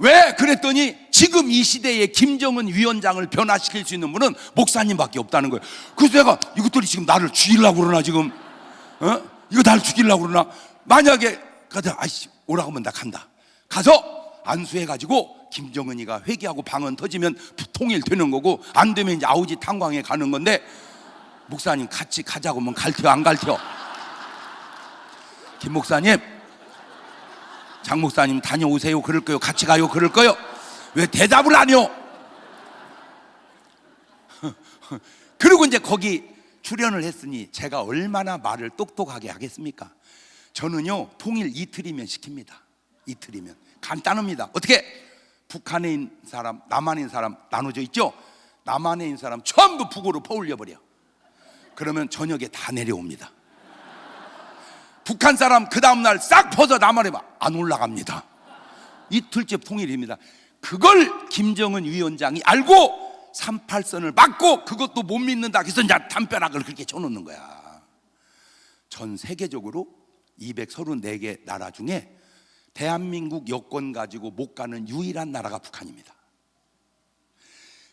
왜? 그랬더니 지금 이 시대에 김정은 위원장을 변화시킬 수 있는 분은 목사님밖에 없다는 거예요. 그래서 내가 이것들이 지금 나를 죽이려고 그러나 지금 이거 나를 죽이려고 그러나. 만약에 가자, 아이씨 오라고 하면 나 간다. 가서 안수해가지고 김정은이가 회개하고 방언 터지면 통일되는 거고, 안 되면 이제 아우지 탄광에 가는 건데, 목사님 같이 가자고 하면 갈테요 안 갈테요? 김 목사님, 장 목사님 다녀오세요 그럴 거요? 같이 가요 그럴 거요? 왜 대답을 안 해요? 그리고 이제 거기 출연을 했으니 제가 얼마나 말을 똑똑하게 하겠습니까? 저는요, 통일 이틀이면 시킵니다. 이틀이면 간단합니다. 어떻게? 북한에 있는 사람, 남한에 있는 사람 나눠져 있죠? 남한에 있는 사람 전부 북으로 퍼올려 버려. 그러면 저녁에 다 내려옵니다. 북한 사람 그 다음날 싹 퍼서 남한에 안 올라갑니다. 이틀째 통일입니다. 그걸 김정은 위원장이 알고 38선을 막고, 그것도 못 믿는다 해서 이제 담벼락을 그렇게 쳐놓는 거야. 전 세계적으로 234개 나라 중에 대한민국 여권 가지고 못 가는 유일한 나라가 북한입니다.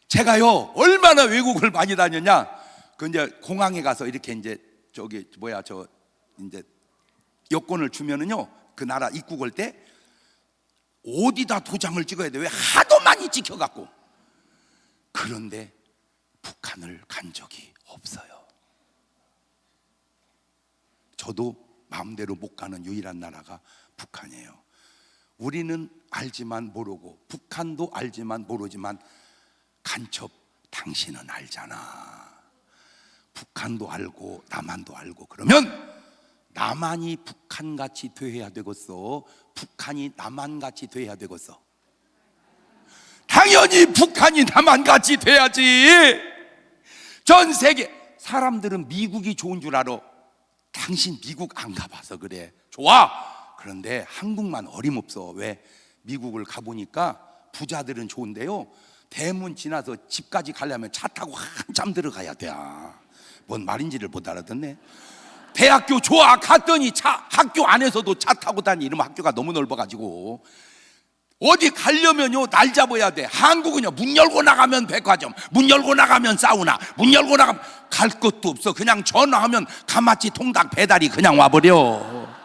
제가요 얼마나 외국을 많이 다녔냐. 그 이제 공항에 가서 이렇게 이제 저기 뭐야 저 이제 여권을 주면은요, 그 나라 입국할 때 어디다 도장을 찍어야 돼? 왜 하도 많이 찍혀갖고. 그런데 북한을 간 적이 없어요. 저도 마음대로 못 가는 유일한 나라가 북한이에요. 우리는 알지만 모르고, 북한도 알지만 모르지만 간첩 당신은 알잖아. 북한도 알고 남한도 알고. 그러면 남한이 북한같이 돼야 되겠어? 북한이 남한같이 돼야 되겠어? 당연히 북한이 남한같이 돼야지. 전 세계 사람들은 미국이 좋은 줄 알아. 당신 미국 안 가봐서 그래. 좋아. 그런데 한국만 어림없어. 왜? 미국을 가보니까 부자들은 좋은데요, 대문 지나서 집까지 가려면 차 타고 한참 들어가야 돼. 뭔 말인지를 못 알아듣네. 대학교 좋아 갔더니 학교 안에서도 차 타고 다니면 학교가 너무 넓어가지고 어디 가려면요 날 잡아야 돼. 한국은요, 문 열고 나가면 백화점, 문 열고 나가면 사우나, 문 열고 나가면 갈 것도 없어. 그냥 전화하면 가마치 통닭 배달이 그냥 와버려.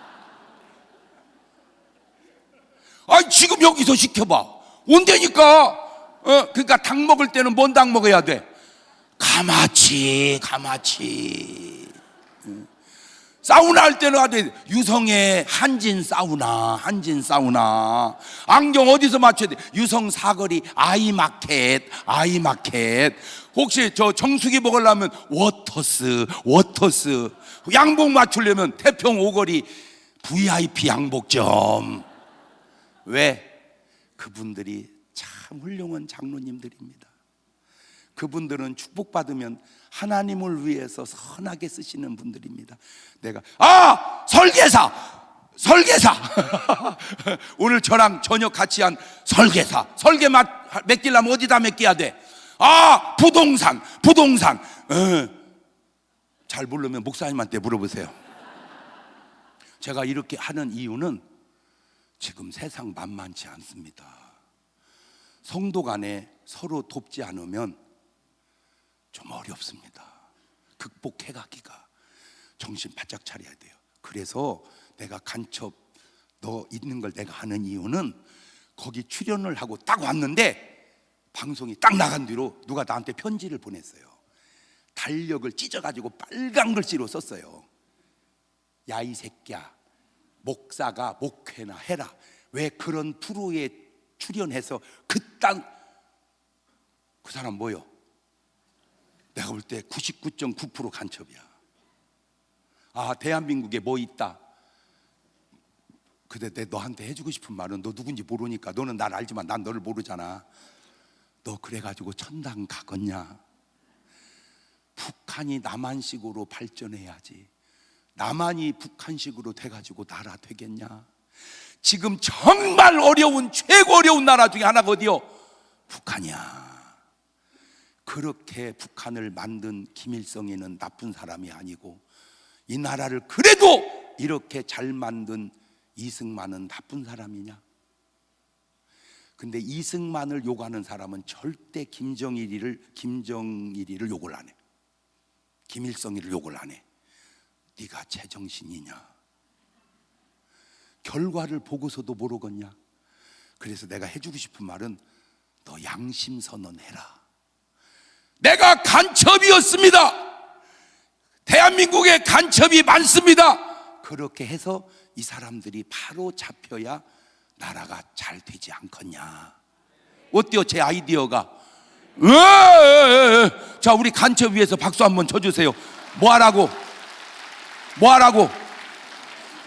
지금 여기서 시켜봐. 온다니까. 그러니까 닭 먹을 때는 뭔 닭 먹어야 돼? 가마치. 사우나 할 때는 아주 유성의 한진 사우나. 안경 어디서 맞춰야 돼? 유성 사거리 아이마켓. 혹시 저 정수기 먹으려면 워터스. 양복 맞추려면 태평 오거리 VIP 양복점. 왜? 그분들이 참 훌륭한 장로님들입니다. 그분들은 축복받으면 하나님을 위해서 선하게 쓰시는 분들입니다. 내가 설계사 오늘 저랑 저녁 같이 한 설계사, 설계 맡기려면 어디다 맡겨야 돼? 부동산. 잘 모르면 목사님한테 물어보세요. 제가 이렇게 하는 이유는 지금 세상 만만치 않습니다. 성도 간에 서로 돕지 않으면 좀 어렵습니다. 극복해가기가. 정신 바짝 차려야 돼요. 그래서 내가 간첩 너 있는 걸 내가 하는 이유는, 거기 출연을 하고 딱 왔는데 방송이 딱 나간 뒤로 누가 나한테 편지를 보냈어요. 달력을 찢어가지고 빨간 글씨로 썼어요. 야 이 새끼야, 목사가 목회나 해라. 왜 그런 프로에 출연해서 그 사람 뭐요? 내가 볼 때 99.9% 간첩이야. 대한민국에 뭐 있다. 근데 내 너한테 해주고 싶은 말은, 너 누군지 모르니까. 너는 날 알지만 난 너를 모르잖아. 너 그래가지고 천당 가겠냐? 북한이 남한식으로 발전해야지. 남한이 북한식으로 돼가지고 나라 되겠냐? 지금 정말 어려운, 최고 어려운 나라 중에 하나가 어디요? 북한이야. 그렇게 북한을 만든 김일성이는 나쁜 사람이 아니고, 이 나라를 그래도 이렇게 잘 만든 이승만은 나쁜 사람이냐? 근데 이승만을 욕하는 사람은 절대 김정일이를 욕을 안 해. 김일성이를 욕을 안 해. 네가 제정신이냐? 결과를 보고서도 모르겠냐? 그래서 내가 해주고 싶은 말은 너 양심 선언해라. 내가 간첩이었습니다. 대한민국에 간첩이 많습니다. 그렇게 해서 이 사람들이 바로 잡혀야 나라가 잘 되지 않겠냐. 어때요 제 아이디어가? 자, 우리 간첩 위해서 박수 한번 쳐주세요. 뭐하라고?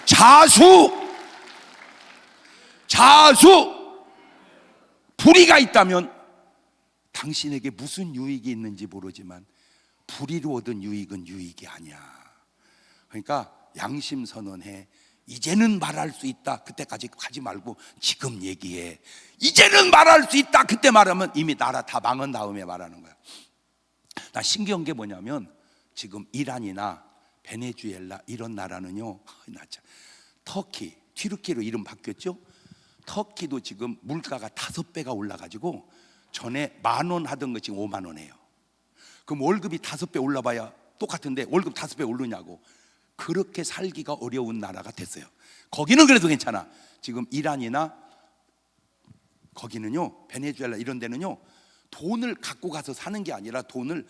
자수 불의가 있다면 당신에게 무슨 유익이 있는지 모르지만 불의로 얻은 유익은 유익이 아니야. 그러니까 양심 선언해. 이제는 말할 수 있다. 그때까지 가지 말고 지금 얘기해. 이제는 말할 수 있다. 그때 말하면 이미 나라 다 망한 다음에 말하는 거야. 나 신기한 게 뭐냐면 지금 이란이나 베네수엘라 이런 나라는요, 터키, 튀르키로 이름 바뀌었죠. 터키도 지금 물가가 5배가 올라가지고 전에 10,000원 하던 거 지금 50,000원 해요. 그럼 월급이 5배 올라봐야 똑같은데 월급 5배 오르냐고. 그렇게 살기가 어려운 나라가 됐어요. 거기는 그래도 괜찮아. 지금 이란이나 거기는요, 베네수엘라 이런 데는요, 돈을 갖고 가서 사는 게 아니라 돈을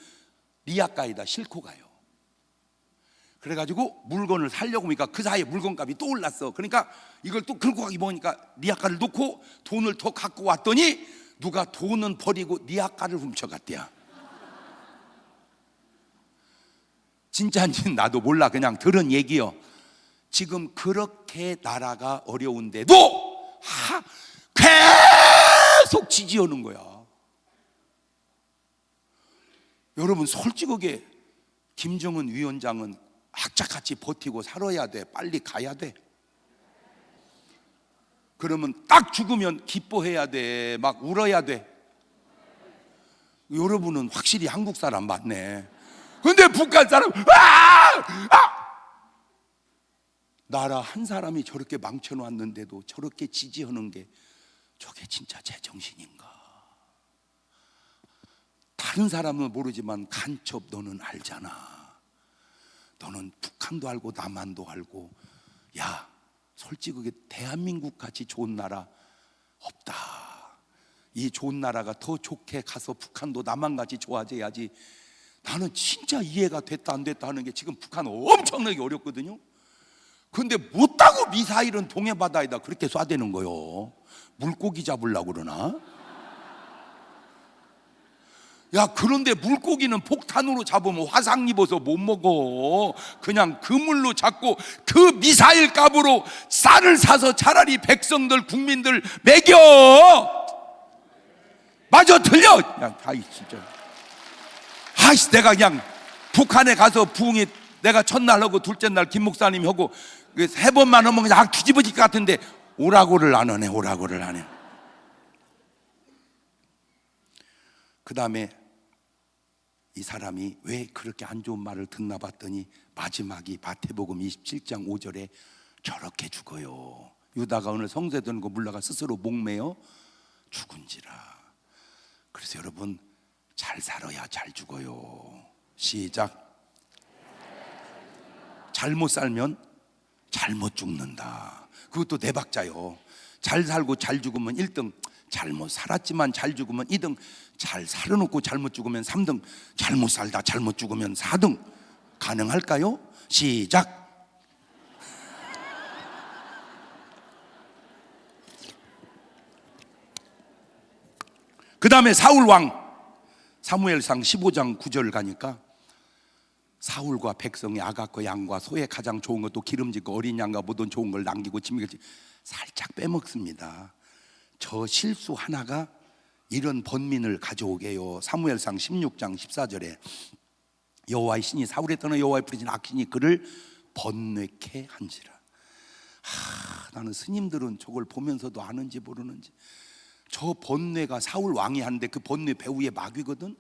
리야카에다 싣고 가요. 그래가지고 물건을 사려고 하니까 그 사이에 물건값이 또 올랐어. 그러니까 이걸 또 긁고 가기 보니까 리야카를 놓고 돈을 더 갖고 왔더니 누가 돈은 버리고 리야카를 훔쳐갔대야. 진짜인지는 나도 몰라. 그냥 들은 얘기요. 지금 그렇게 나라가 어려운데도 계속 지지하는 거야. 여러분 솔직하게 김정은 위원장은 악착같이 버티고 살아야 돼. 빨리 가야 돼. 그러면 딱 죽으면 기뻐해야 돼. 막 울어야 돼. 여러분은 확실히 한국 사람 맞네. 근데 북한 사람 나라 한 사람이 저렇게 망쳐놨는데도 저렇게 지지하는 게 저게 진짜 제정신인가? 다른 사람은 모르지만 간첩 너는 알잖아. 너는 북한도 알고 남한도 알고. 야, 솔직하게 대한민국 같이 좋은 나라 없다. 이 좋은 나라가 더 좋게 가서 북한도 남한같이 좋아져야지. 나는 진짜 이해가 됐다 안 됐다 하는 게 지금 북한 엄청나게 어렵거든요. 근데 못하고 미사일은 동해바다에다 그렇게 쏴대는 거요. 물고기 잡으려고 그러나? 야, 그런데 물고기는 폭탄으로 잡으면 화상 입어서 못 먹어. 그냥 그물로 잡고 그 미사일 값으로 쌀을 사서 차라리 백성들 국민들 먹여. 맞아 틀려. 야, 아이 진짜. 아이씨, 내가 그냥 북한에 가서 부흥이 내가 첫날 하고 둘째 날 김 목사님 하고 3번만 하면 그냥 뒤집어질 것 같은데 오라고를 안 하네. 오라고를 안 해. 그 다음에 이 사람이 왜 그렇게 안 좋은 말을 듣나 봤더니 마지막이 마태복음 27장 5절에 저렇게 죽어요. 유다가 오늘 성소에 드는 거 몰라가 스스로 목매어 죽은지라. 그래서 여러분 잘 살아야 잘 죽어요. 시작. 잘못 살면 잘못 죽는다. 그것도 네 박자요. 잘 살고 잘 죽으면 1등, 잘못 살았지만 잘 죽으면 2등, 잘 살아놓고 잘못 죽으면 3등, 잘못 살다 잘못 죽으면 4등. 가능할까요? 시작. 그 다음에 사울 왕, 사무엘상 15장 9절 가니까 사울과 백성이 아가과 양과 소의 가장 좋은 것도 기름지고 어린 양과 모든 좋은 걸 남기고 짐이겠지 살짝 빼먹습니다. 저 실수 하나가 이런 번민을 가져오게요. 사무엘상 16장 14절에 여호와의 신이 사울에 떠나 여호와의 부르신 악신이 그를 번뇌케 한지라. 나는 스님들은 저걸 보면서도 아는지 모르는지 저 번뇌가 사울 왕이 하는데 그 번뇌 배후에 마귀거든.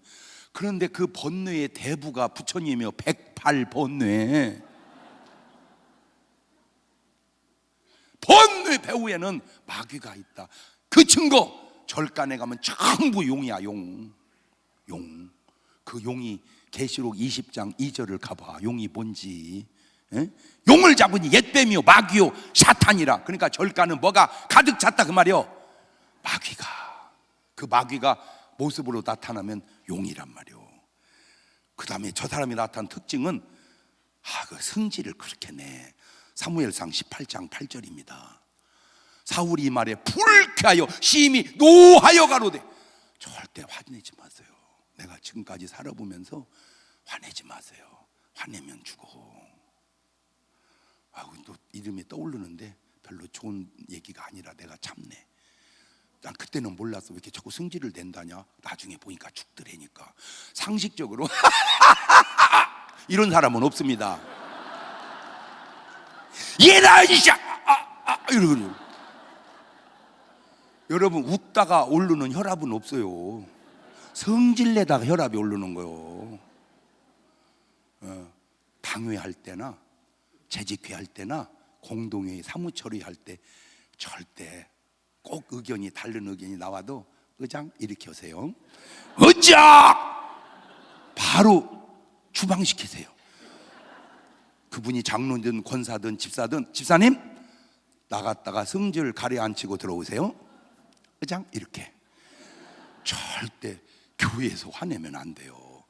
그런데 그 번뇌의 대부가 부처님이요 108번뇌. 번뇌 배후에는 마귀가 있다. 그 증거 절간에 가면 전부 용이야. 용. 그 용이 계시록 20장 2절을 가봐. 용이 뭔지. 에? 용을 잡으니 옛뱀이요 마귀요 사탄이라. 그러니까 절간은 뭐가 가득 찼다 그 말이요. 그 마귀가 모습으로 나타나면 용이란 말이요. 그 다음에 저 사람이 나타난 특징은 그 성질을 그렇게 내. 사무엘상 18장 8절입니다. 사울이 이 말에 불쾌하여 심히 노하여 가로되 절대 화내지 마세요. 내가 지금까지 살아보면서 화내지 마세요. 화내면 죽어. 또 이름이 떠오르는데 별로 좋은 얘기가 아니라 내가 참네. 난 그때는 몰랐어. 왜 이렇게 자꾸 승질을 낸다냐. 나중에 보니까 죽더라니까. 상식적으로 이런 사람은 없습니다. 얘라 이샤 이러거든요. 여러분, 웃다가 오르는 혈압은 없어요. 성질내다가 혈압이 오르는 거요. 당회할 때나 재직회할 때나 공동회의 사무처리할 때 절대 꼭 의견이 다른 의견이 나와도 의장 이렇게 하세요. 의장! 바로 추방시키세요. 그분이 장로든 권사든 집사든, 집사님 나갔다가 성질 가려앉히고 들어오세요. 의장 이렇게. 절대 교회에서 화내면 안 돼요.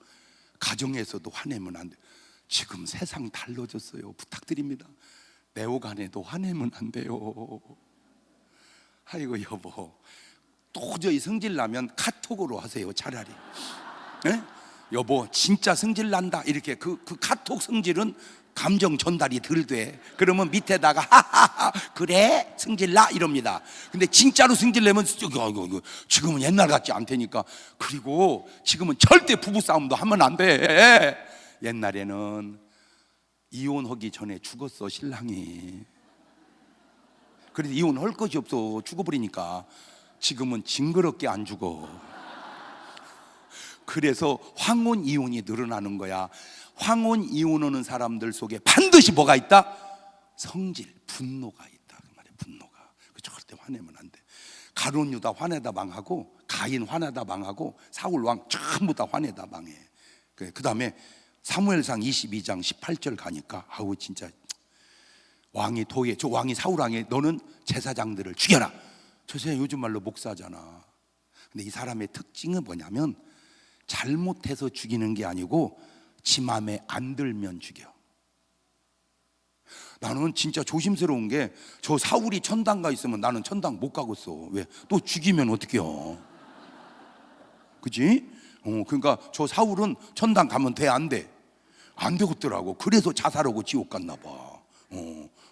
가정에서도 화내면 안 돼요. 지금 세상 달라졌어요. 부탁드립니다. 내 오간에도 화내면 안 돼요. 아이고 여보, 도저히 성질 나면 카톡으로 하세요. 차라리. 네? 여보 진짜 성질 난다. 이렇게 그 카톡 성질은 감정 전달이 덜 돼. 그러면 밑에다가 하하하 그래 성질나 이럽니다. 근데 진짜로 성질 내면 지금은 옛날 같지 않다니까. 그리고 지금은 절대 부부싸움도 하면 안 돼. 옛날에는 이혼하기 전에 죽었어 신랑이. 그래서 이혼할 것이 없어. 죽어버리니까. 지금은 징그럽게 안 죽어. 그래서 황혼 이혼이 늘어나는 거야. 황혼 이혼하는 사람들 속에 반드시 뭐가 있다? 성질, 분노가 있다. 그 말이야, 분노가. 그 절대 화내면 안 돼. 가룟 유다 화내다 망하고, 가인 화내다 망하고, 사울 왕 전부 다 화내다 망해. 그 다음에 사무엘상 22장 18절 가니까 아우 진짜 왕이 도에, 저 왕이 사울 왕이 너는 제사장들을 죽여라. 저 사람 요즘 말로 목사잖아. 근데 이 사람의 특징은 뭐냐면 잘못해서 죽이는 게 아니고 지 맘에 안 들면 죽여. 나는 진짜 조심스러운 게 저 사울이 천당 가 있으면 나는 천당 못 가겠어. 왜? 또 죽이면 어떡해요? 그치? 그러니까 저 사울은 천당 가면 돼, 안 돼? 안 되겠더라고. 그래서 자살하고 지옥 갔나 봐.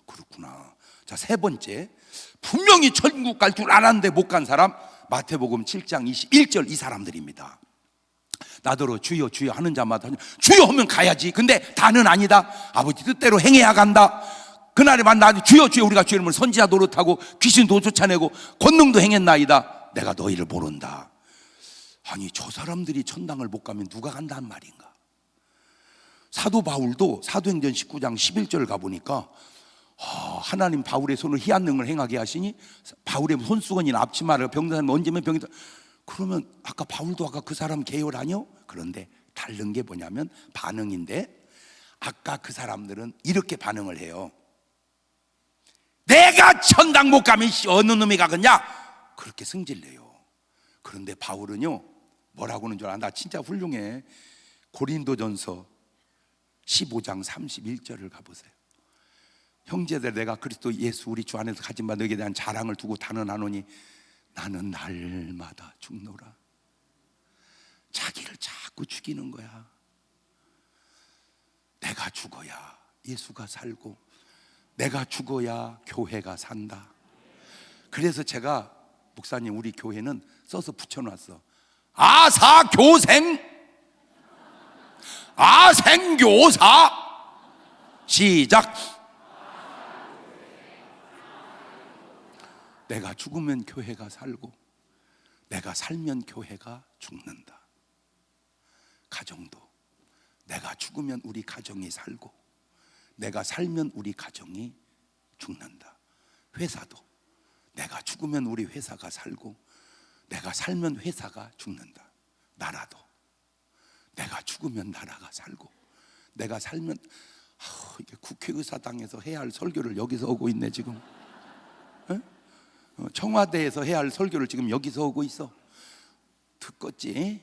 그렇구나. 자, 세 번째, 분명히 천국 갈 줄 알았는데 못 간 사람, 마태복음 7장 21절 이 사람들입니다. 나더러 주여 주여 하는 자마다 주여 하면 가야지. 근데 다는 아니다. 아버지 뜻대로 행해야 간다. 그날에 만나 주여 주여 우리가 주의 이름을 선지자 노릇하고 귀신도 쫓아내고 권능도 행했나이다. 내가 너희를 모른다. 아니 저 사람들이 천당을 못 가면 누가 간다는 말인가? 사도 바울도 사도행전 19장 11절 가보니까 하나님 바울의 손을 희한 능을 행하게 하시니 바울의 손수건이나 앞치마를 병든 언제면 병이. 그러면 아까 바울도 아까 그 사람 계열 아니요? 그런데 다른 게 뭐냐면 반응인데, 아까 그 사람들은 이렇게 반응을 해요. 내가 천당 못 가면 어느 놈이 가겠냐? 그렇게 승질내요. 그런데 바울은요 뭐라고 하는 줄 알아? 나 진짜 훌륭해. 고린도전서 15장 31절을 가보세요. 형제들, 내가 그리스도 예수 우리 주 안에서 가진 바 너에게 대한 자랑을 두고 단언하노니 나는 날마다 죽노라. 자기를 자꾸 죽이는 거야. 내가 죽어야 예수가 살고 내가 죽어야 교회가 산다. 그래서 제가 목사님 우리 교회는 써서 붙여놨어. 아사교생 아생교사. 시작. 내가 죽으면 교회가 살고 내가 살면 교회가 죽는다. 가정도 내가 죽으면 우리 가정이 살고 내가 살면 우리 가정이 죽는다. 회사도 내가 죽으면 우리 회사가 살고 내가 살면 회사가 죽는다. 나라도 내가 죽으면 나라가 살고 내가 살면 이게 국회의사당에서 해야 할 설교를 여기서 하고 있네 지금. 청와대에서 해야 할 설교를 지금 여기서 하고 있어. 듣겄지?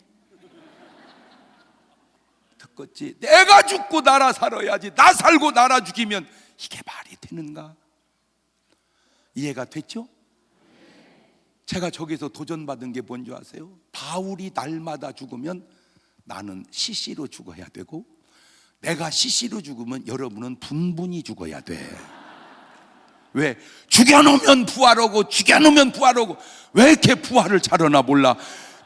듣겄지? 내가 죽고 나라 살아야지. 나 살고 나라 죽이면 이게 말이 되는가? 이해가 됐죠? 제가 저기서 도전받은 게 뭔지 아세요? 바울이 날마다 죽으면 나는 시시로 죽어야 되고, 내가 시시로 죽으면 여러분은 분분히 죽어야 돼. 왜? 죽여놓으면 부활하고 죽여놓으면 부활하고, 왜 이렇게 부활을 잘하나 몰라.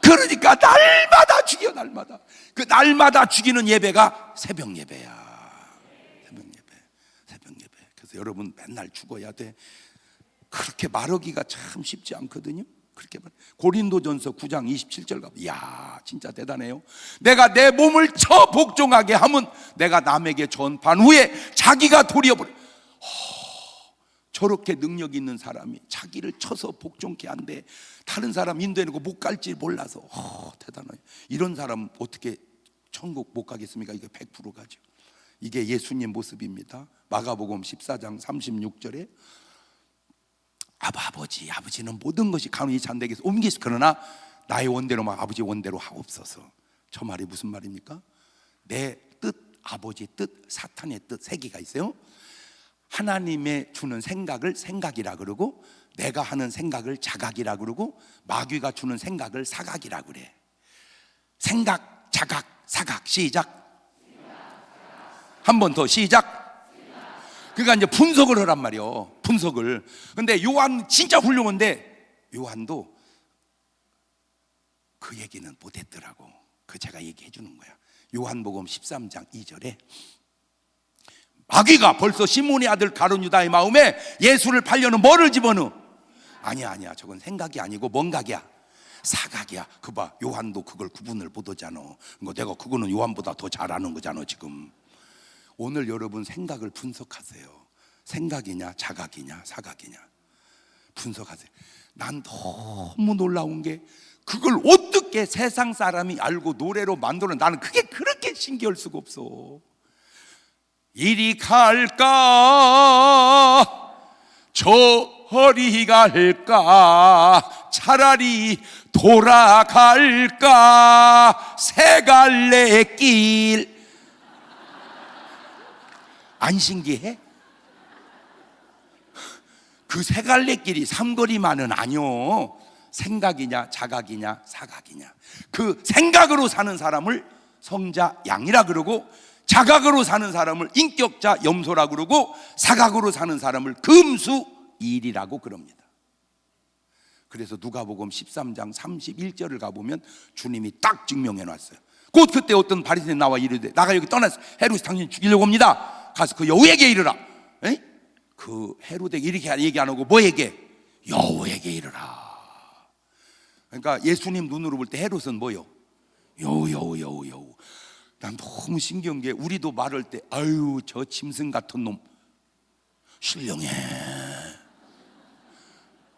그러니까 날마다 죽여. 날마다. 그 날마다 죽이는 예배가 새벽 예배야. 새벽 예배. 그래서 여러분 맨날 죽어야 돼. 그렇게 말하기가 참 쉽지 않거든요. 그렇게 말. 고린도전서 9장 27절 가면, 이야 진짜 대단해요. 내가 내 몸을 쳐 복종하게 하면 내가 남에게 전파한 후에 자기가 도리어버려. 저렇게 능력 있는 사람이 자기를 쳐서 복종케 한데 다른 사람 인도해놓고 못 갈지 몰라서 대단해요. 이런 사람 어떻게 천국 못 가겠습니까? 이게 100% 가죠. 이게 예수님 모습입니다. 마가복음 14장 36절에 아버지는 모든 것이 가능히 잔대에게서 옮기시, 그러나 나의 원대로 막 아버지 원대로 하옵소서. 저 말이 무슨 말입니까? 내 뜻, 아버지 뜻, 사탄의 뜻 세 개가 있어요. 하나님의 주는 생각을 생각이라 그러고, 내가 하는 생각을 자각이라 그러고, 마귀가 주는 생각을 사각이라 그래. 생각, 자각, 사각. 시작. 한 번 더 시작. 그러니까 이제 분석을 하란 말이요. 분석을. 근데 요한 진짜 훌륭한데, 요한도 그 얘기는 못했더라고. 그 제가 얘기해 주는 거야. 요한복음 13장 2절에 마귀가 벌써 시몬의 아들 가룟 유다의 마음에 예수를 팔려는 뭐를 집어넣어? 아니야. 저건 생각이 아니고 뭔 각이야? 사각이야. 그 봐, 요한도 그걸 구분을 못하잖아. 그러니까 내가 그거는 요한보다 더 잘하는 거잖아 지금. 오늘 여러분 생각을 분석하세요. 생각이냐 자각이냐 사각이냐 분석하세요. 난 너무 놀라운 게, 그걸 어떻게 세상 사람이 알고 노래로 만들어. 나는 그게 그렇게 신기할 수가 없어. 이리 갈까 저리 갈까 차라리 돌아갈까 세 갈래 길. 안 신기해? 그 세 갈래 길이 삼거리만은 아니요. 생각이냐 자각이냐 사각이냐. 그 생각으로 사는 사람을 성자 양이라 그러고, 자각으로 사는 사람을 인격자 염소라 그러고, 사각으로 사는 사람을 금수일이라고 그럽니다. 그래서 누가복음 13장 31절을 가보면 주님이 딱 증명해 놨어요. 곧 그때 어떤 바리새인 나와 이르되, 나가 여기 떠나서 헤롯이 당신 죽이려고 합니다. 가서 그 여우에게 이르라. 에? 그 헤롯에게 이렇게 얘기 안 하고 뭐에게? 여우에게 이르라. 그러니까 예수님 눈으로 볼 때 헤롯은 뭐요? 여우. 난 너무 신기한 게, 우리도 말할 때 아유 저 짐승 같은 놈 신령해.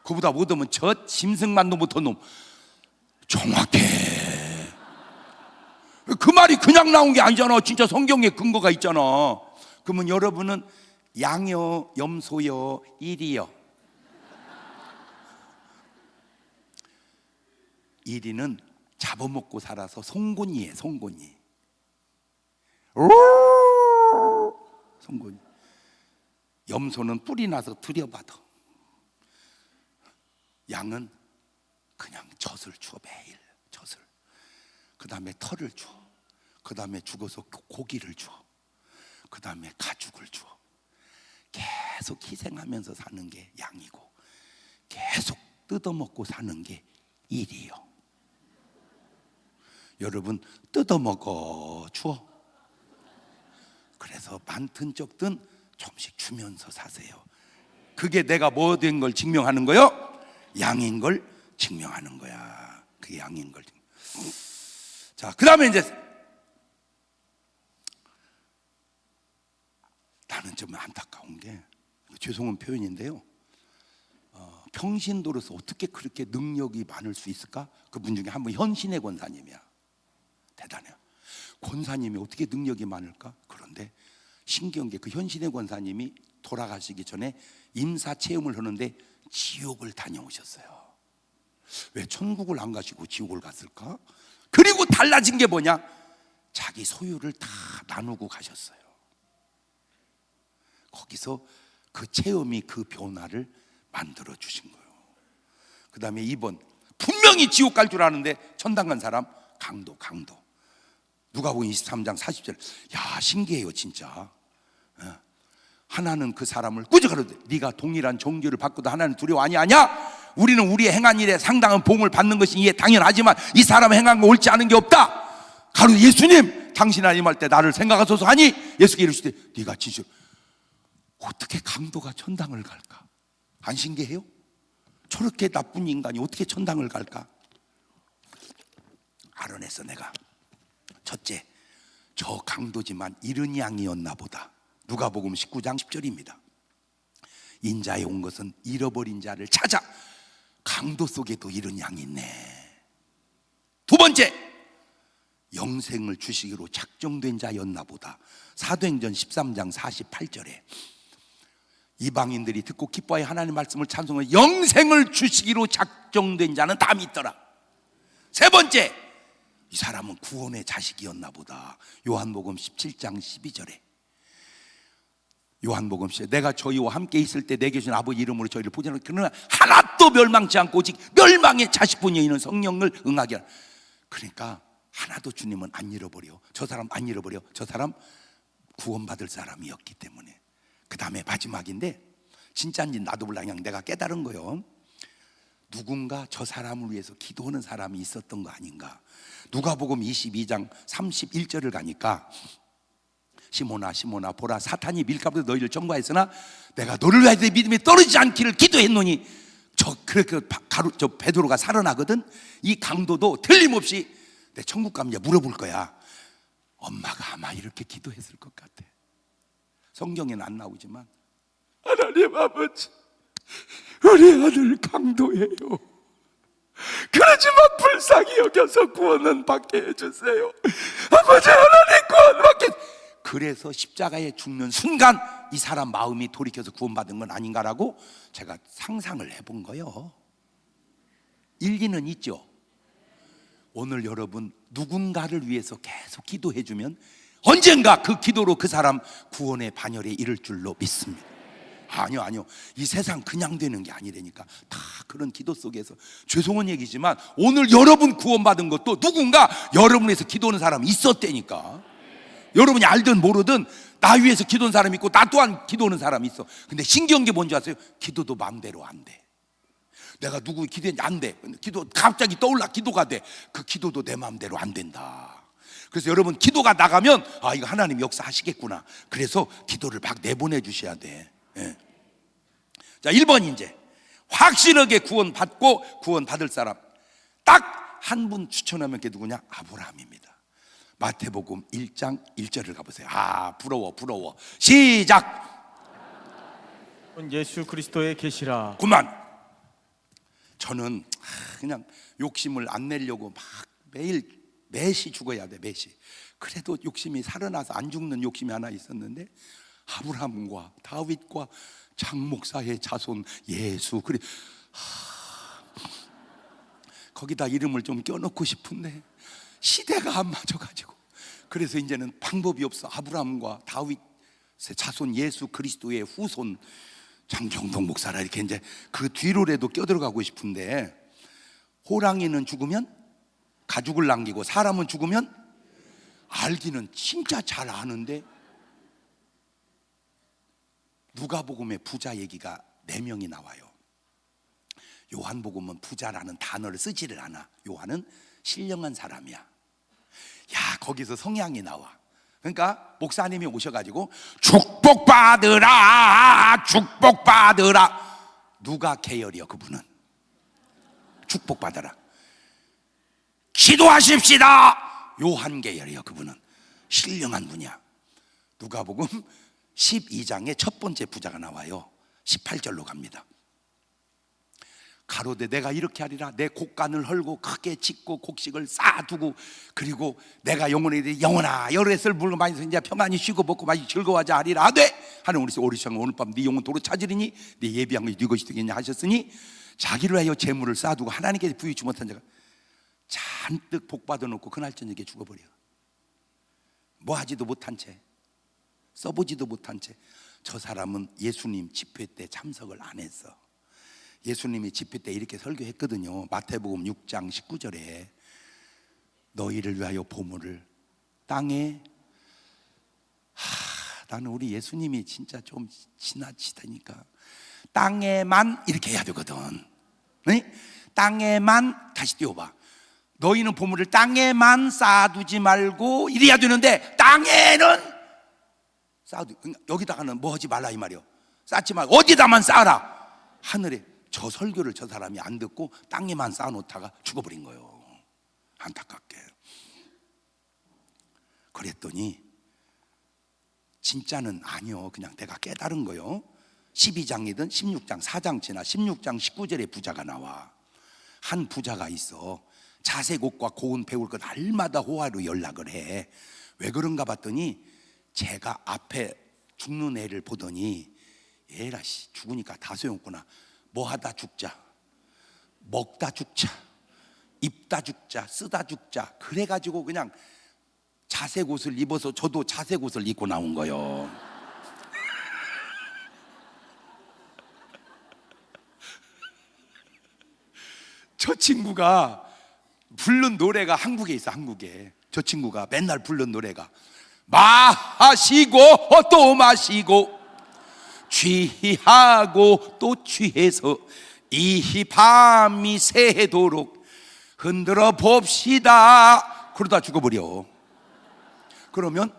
그보다 못하면 저 짐승만도 못한 놈 정확해. 그 말이 그냥 나온 게 아니잖아. 진짜 성경에 근거가 있잖아. 그러면 여러분은 양여 염소여 일이여. 일이는 잡아먹고 살아서 송곳니에 송곳니. 송곳니. 염소는 뿔이 나서 들여받아. 양은 그냥 젖을 줘. 매일 젖을. 그 다음에 털을 줘. 그 다음에 죽어서 고기를 줘. 그 다음에 가죽을 줘. 계속 희생하면서 사는 게 양이고, 계속 뜯어먹고 사는 게 일이요. 여러분 뜯어먹어 줘. 그래서 많든 적든 조금씩 주면서 사세요. 그게 내가 뭐 된 걸 증명하는 거요? 양인 걸 증명하는 거야. 그게 양인 걸. 자, 그 다음에 이제 나는 좀 안타까운 게, 죄송한 표현인데요, 평신도로서 어떻게 그렇게 능력이 많을 수 있을까? 그분 중에 한 분 현신의 권사님이야. 대단해요. 권사님이 어떻게 능력이 많을까? 그런데 신기한 게 그 현신의 권사님이 돌아가시기 전에 임사 체험을 하는데 지옥을 다녀오셨어요. 왜 천국을 안 가시고 지옥을 갔을까? 그리고 달라진 게 뭐냐? 자기 소유를 다 나누고 가셨어요. 거기서 그 체험이 그 변화를 만들어 주신 거예요. 그 다음에 2번, 분명히 지옥 갈 줄 아는데 천당 간 사람, 강도. 누가복음 23장 40절. 야, 신기해요 진짜. 하나는 그 사람을 꾸짖어 가로되 네가 동일한 종교를 받고도 하나는 두려워 아니하냐? 우리는 우리의 행한 일에 상당한 보응을 받는 것이 이에 당연하지만 이 사람의 행한 거 옳지 않은 게 없다. 가로되 예수님, 당신 하나님 때 나를 생각하소서 하니 예수께 이르시되 네가 진실. 어떻게 강도가 천당을 갈까? 안 신기해요? 저렇게 나쁜 인간이 어떻게 천당을 갈까? 알아냈어 내가. 첫째, 저 강도지만 이른 양이었나 보다. 누가복음 19장 10절입니다. 인자에 온 것은 잃어버린 자를 찾아. 강도 속에도 이른 양이 있네. 두 번째, 영생을 주시기로 작정된 자였나 보다. 사도행전 13장 48절에 이방인들이 듣고 기뻐하여 하나님 말씀을 찬송하여 영생을 주시기로 작정된 자는 다 믿더라. 세 번째, 이 사람은 구원의 자식이었나 보다. 요한복음 17장 12절에 요한복음 17절 내가 저희와 함께 있을 때 내게 주신 아버지 이름으로 저희를 보존하고 그러나 하나도 멸망치 않고 오직 멸망의 자식뿐이 있는 성령을 응하게 하라. 그러니까 하나도 주님은 안 잃어버려. 저 사람 안 잃어버려. 저 사람 구원받을 사람이었기 때문에. 그 다음에 마지막인데 진짜인지 나도 몰라. 그냥 내가 깨달은 거예요. 누군가 저 사람을 위해서 기도하는 사람이 있었던 거 아닌가. 누가복음 22장 31절을 가니까 시몬아 보라 사탄이 밀가루로 너희를 점거했으나 내가 너를 위하여 내 믿음이 떨어지지 않기를 기도했노니 저 베드로가 살아나거든. 이 강도도 틀림없이 내 천국 가면 이제 물어볼 거야. 엄마가 아마 이렇게 기도했을 것 같아. 성경에는 안 나오지만 하나님 아버지, 우리 아들 강도예요. 그러지만 불쌍히 여겨서 구원은 받게 해주세요. 아버지, 하나님 구원 받게. 그래서 십자가에 죽는 순간 이 사람 마음이 돌이켜서 구원받은 건 아닌가라고 제가 상상을 해본 거예요. 일리는 있죠. 오늘 여러분 누군가를 위해서 계속 기도해주면 언젠가 그 기도로 그 사람 구원의 반열에 이를 줄로 믿습니다. 아니요. 이 세상 그냥 되는 게 아니라니까. 다 그런 기도 속에서. 죄송한 얘기지만 오늘 여러분 구원받은 것도 누군가 여러분을 위해서 기도하는 사람이 있었다니까. 여러분이 알든 모르든 나 위해서 기도하는 사람이 있고 나 또한 기도하는 사람이 있어. 근데 신기한 게 뭔지 아세요? 기도도 마음대로 안 돼. 내가 누구 기도했는지 안 돼. 기도 갑자기 떠올라 기도가 돼. 그 기도도 내 마음대로 안 된다. 그래서 여러분 기도가 나가면 아, 이거 하나님 역사하시겠구나. 그래서 기도를 막 내보내 주셔야 돼. 예. 자, 1번 이제 확실하게 구원받고 구원받을 사람 딱 한 분 추천하면 그게 누구냐? 아브라함입니다. 마태복음 1장 1절을 가보세요. 아, 부러워. 시작. 예수 그리스도의 계시라. 그만. 저는 그냥 욕심을 안 내려고 막 매시 죽어야 돼. 매시. 그래도 욕심이 살아나서 안 죽는 욕심이 하나 있었는데 아브라함과 다윗과 장 목사의 자손 예수 그래. 거기다 이름을 좀 껴넣고 싶은데 시대가 안 맞아가지고. 그래서 이제는 방법이 없어. 아브라함과 다윗의 자손 예수 그리스도의 후손 장정동 목사라 이렇게 이제 그 뒤로라도 껴들어가고 싶은데 호랑이는 죽으면 가죽을 남기고 사람은 죽으면 알기는 진짜 잘 아는데 누가복음에 부자 얘기가 4명이 나와요. 요한복음은 부자라는 단어를 쓰지를 않아. 요한은 신령한 사람이야. 야, 거기서 성향이 나와. 그러니까 목사님이 오셔가지고 축복받으라. 누가 계열이요? 그분은 축복받아라. 기도하십시다. 요한 계열이요. 그분은 신령한 분이야. 누가복음 12장의 첫 번째 부자가 나와요. 18절로 갑니다. 가로되 내가 이렇게 하리라. 내 곡간을 헐고 크게 짓고 곡식을 쌓아두고, 그리고 내가 영혼에게 영혼아 여럿을 물고 많이 이제 평안히 쉬고 먹고 마시 즐거워하자 하리라 하되, 하는 우리 오리시장 오늘 밤 네 영혼 도로 찾으리니 네 예비한 것이 네 것이 되겠냐 하셨으니, 자기를 위하여 재물을 쌓아두고 하나님께서 부여주지 못한 자가 잔뜩 복 받아놓고 그날 저녁에 죽어버려. 뭐 하지도 못한 채, 써보지도 못한 채. 저 사람은 예수님 집회 때 참석을 안 했어. 예수님이 집회 때 이렇게 설교했거든요. 마태복음 6장 19절에 너희를 위하여 보물을 땅에, 나는 우리 예수님이 진짜 좀 지나치다니까. 땅에만 이렇게 해야 되거든. 네? 땅에만, 다시 띄워봐. 너희는 보물을 땅에만 쌓아두지 말고 이래야 되는데, 땅에는 쌓아두, 여기다가는 뭐 하지 말라 이 말이요. 쌓지 말고 어디다만 쌓아라. 하늘에. 저 설교를 저 사람이 안 듣고 땅에만 쌓아놓다가 죽어버린 거예요. 안타깝게. 그랬더니 진짜는 아니요, 그냥 내가 깨달은 거요. 12장이든 16장 4장 지나 16장 19절에 부자가 나와. 한 부자가 있어. 자색옷과 고운 배울 것 날마다 호화로 연락을 해. 왜 그런가 봤더니 제가 앞에 죽는 애를 보더니, 얘라 씨 죽으니까 다 소용없구나. 뭐 하다 죽자, 먹다 죽자, 입다 죽자, 쓰다 죽자. 그래가지고 그냥 자색 옷을 입어서, 저도 자색 옷을 입고 나온 거요. 저 친구가 부른 노래가 한국에 있어. 한국에 저 친구가 맨날 부른 노래가 마시고 또 마시고 취하고 또 취해서 이 밤이 새도록 흔들어 봅시다. 그러다 죽어버려. 그러면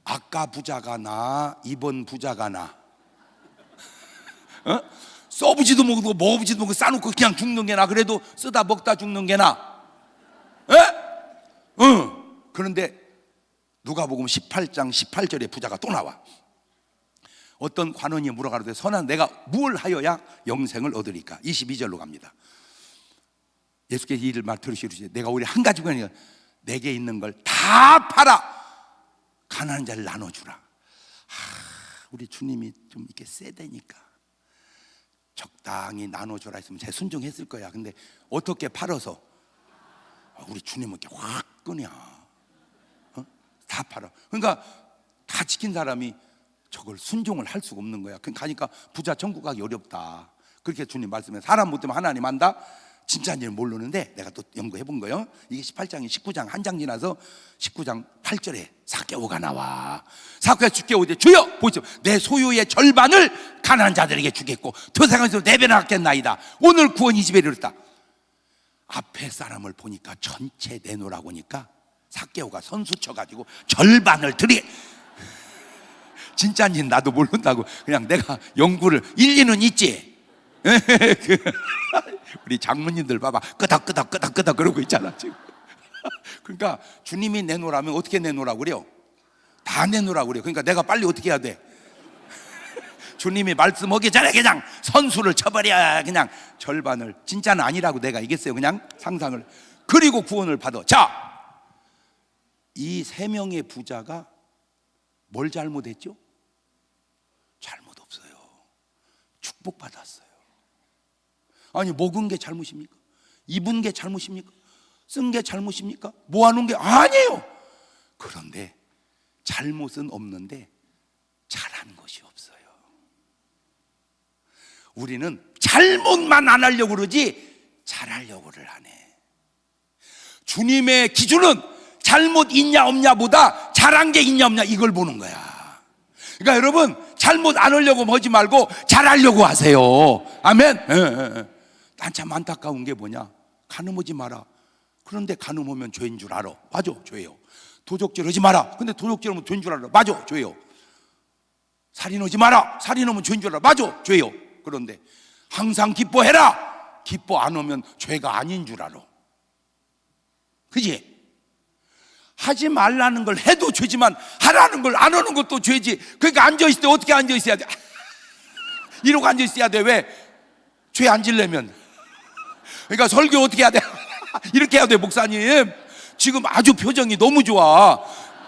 아까 부자가 나, 이번 부자가 나. 써보지도 못하고 먹어보지도 못하고 싸놓고 그냥 죽는 게 나. 그래도 쓰다 먹다 죽는 게 나. 그런데 누가복음 18장 18절에 부자가 또 나와. 어떤 관원이 물어가로되 선한 내가 뭘 하여야 영생을 얻으리까. 22절로 갑니다. 예수께서 이를 말 들으시되 내가 오히려 한 가지가 아니라 내게 있는 걸 다 팔아 가난한 자를 나눠주라. 우리 주님이 좀 이렇게 세대니까 적당히 나눠주라 했으면 제가 순종했을 거야. 근데 어떻게 팔아서 우리 주님은 이렇게 확 끄냐. 다 팔아. 그러니까 다 지킨 사람이 저걸 순종을 할 수가 없는 거야. 그러니까 부자 천국 가기 어렵다. 그렇게 주님 말씀해. 사람 못 되면 하나님 한다. 진짜인지는 모르는데 내가 또 연구해 본 거예요. 이게 18장이 19장 한 장 지나서 19장 8절에 삭개오가 나와. 삭개오가 주께 오되 주여 보시오, 내 소유의 절반을 가난한 자들에게 주겠고 토생에서 네 배나 갚겠나이다. 오늘 구원이 집에 이르렀다. 앞에 사람을 보니까 전체 내놓으라고 하니까 삭개오가 선수 쳐가지고 절반을 드리. 진짜인지 나도 모른다고. 그냥 내가 연구를, 일리는 있지. 우리 장모님들 봐봐, 끄덕끄덕 그러고 있잖아 지금. 그러니까 주님이 내놓으라면 어떻게 내놓으라고 그래요? 다 내놓으라고 그래요. 그러니까 내가 빨리 어떻게 해야 돼? 주님이 말씀하기 전에 그냥 선수를 쳐버려. 그냥 절반을. 진짜는 아니라고 내가 얘기했어요. 그냥 상상을. 그리고 구원을 받아. 자, 이 세 명의 부자가 뭘 잘못했죠? 잘못 없어요. 축복받았어요. 아니, 먹은 게 잘못입니까? 입은 게 잘못입니까? 쓴 게 잘못입니까? 모아놓은 게 아니에요. 그런데 잘못은 없는데 잘한 것이 없어요. 우리는 잘못만 안 하려고 그러지 잘하려고를 안 해. 주님의 기준은 잘못 있냐 없냐 보다 잘한 게 있냐 없냐 이걸 보는 거야. 그러니까 여러분, 잘못 안 하려고 하지 말고 잘하려고 하세요. 아멘. 난 참 안타까운 게 뭐냐, 간음하지 마라. 그런데 간음하면 죄인 줄 알아. 맞아, 죄예요. 도적질 하지 마라. 근데 도적질하면 죄인 줄 알아. 맞아, 죄예요. 살인하지 마라. 살인하면 죄인 줄 알아. 맞아, 죄예요. 그런데 항상 기뻐해라. 기뻐 안 하면 죄가 아닌 줄 알아. 그지? 하지 말라는 걸 해도 죄지만 하라는 걸 안 하는 것도 죄지. 그러니까 앉아있을 때 어떻게 앉아있어야 돼? 이러고 앉아있어야 돼. 왜? 죄 안 지려면. 그러니까 설교 어떻게 해야 돼? 이렇게 해야 돼, 목사님. 지금 아주 표정이 너무 좋아.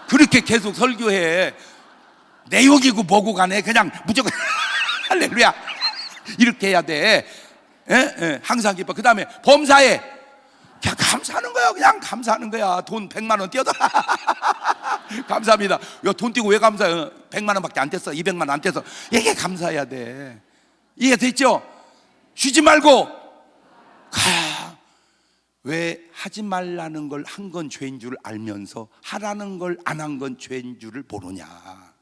그렇게 계속 설교해. 내욕이고 뭐고 간에 그냥 무조건 할렐루야 이렇게 해야 돼. 항상 기뻐. 그 다음에 범사에 그냥 감사하는 거야. 그냥 감사하는 거야. 돈 100만 원 떼어도 감사합니다. 야, 돈 떼고 왜 감사해? 100만 원밖에 안 뗐어. 200만 원 안 뗐어. 이게 감사해야 돼. 이해됐죠? 쉬지 말고 가. 왜 하지 말라는 걸 한 건 죄인 줄 알면서 하라는 걸 안 한 건 죄인 줄을 모르냐.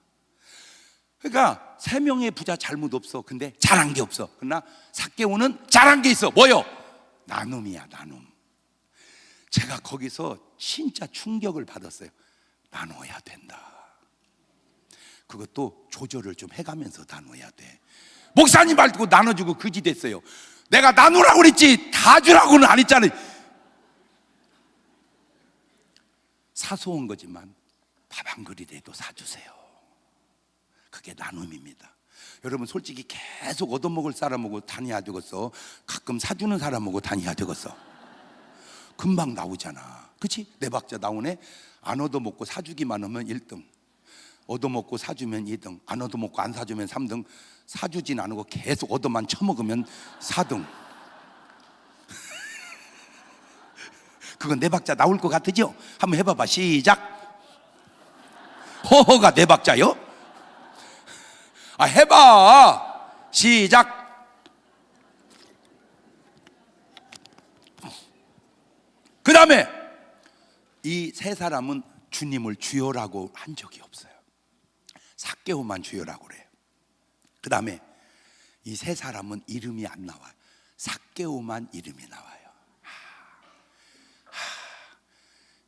그러니까 3명의 부자 잘못 없어. 근데 잘한 게 없어. 그러나 삭개오는 잘한 게 있어. 뭐요? 나눔이야, 나눔. 제가 거기서 진짜 충격을 받았어요. 나눠야 된다. 그것도 조절을 좀 해가면서 나눠야 돼. 목사님 말고 나눠주고 그지 됐어요. 내가 나누라고 그랬지 다 주라고는 안 했잖아요. 사소한 거지만 밥 한 그릇이라도 사주세요. 그게 나눔입니다. 여러분 솔직히 계속 얻어먹을 사람하고 다녀야 되겠어. 가끔 사주는 사람하고 다녀야 되겠어. 금방 나오잖아. 그치? 네 박자 나오네. 안 얻어먹고 사주기만 하면 1등, 얻어먹고 사주면 2등, 안 얻어먹고 안 사주면 3등, 사주진 않고 계속 얻어만 처먹으면 4등. 그건 네 박자 나올 것 같으죠? 한번 해봐봐. 시작. 허허가 네 박자요? 해봐. 시작. 그 다음에 이 세 사람은 주님을 주여라고 한 적이 없어요. 삭개오만 주여라고 그래요. 그 다음에 이 세 사람은 이름이 안 나와요. 삭개오만 이름이 나와요.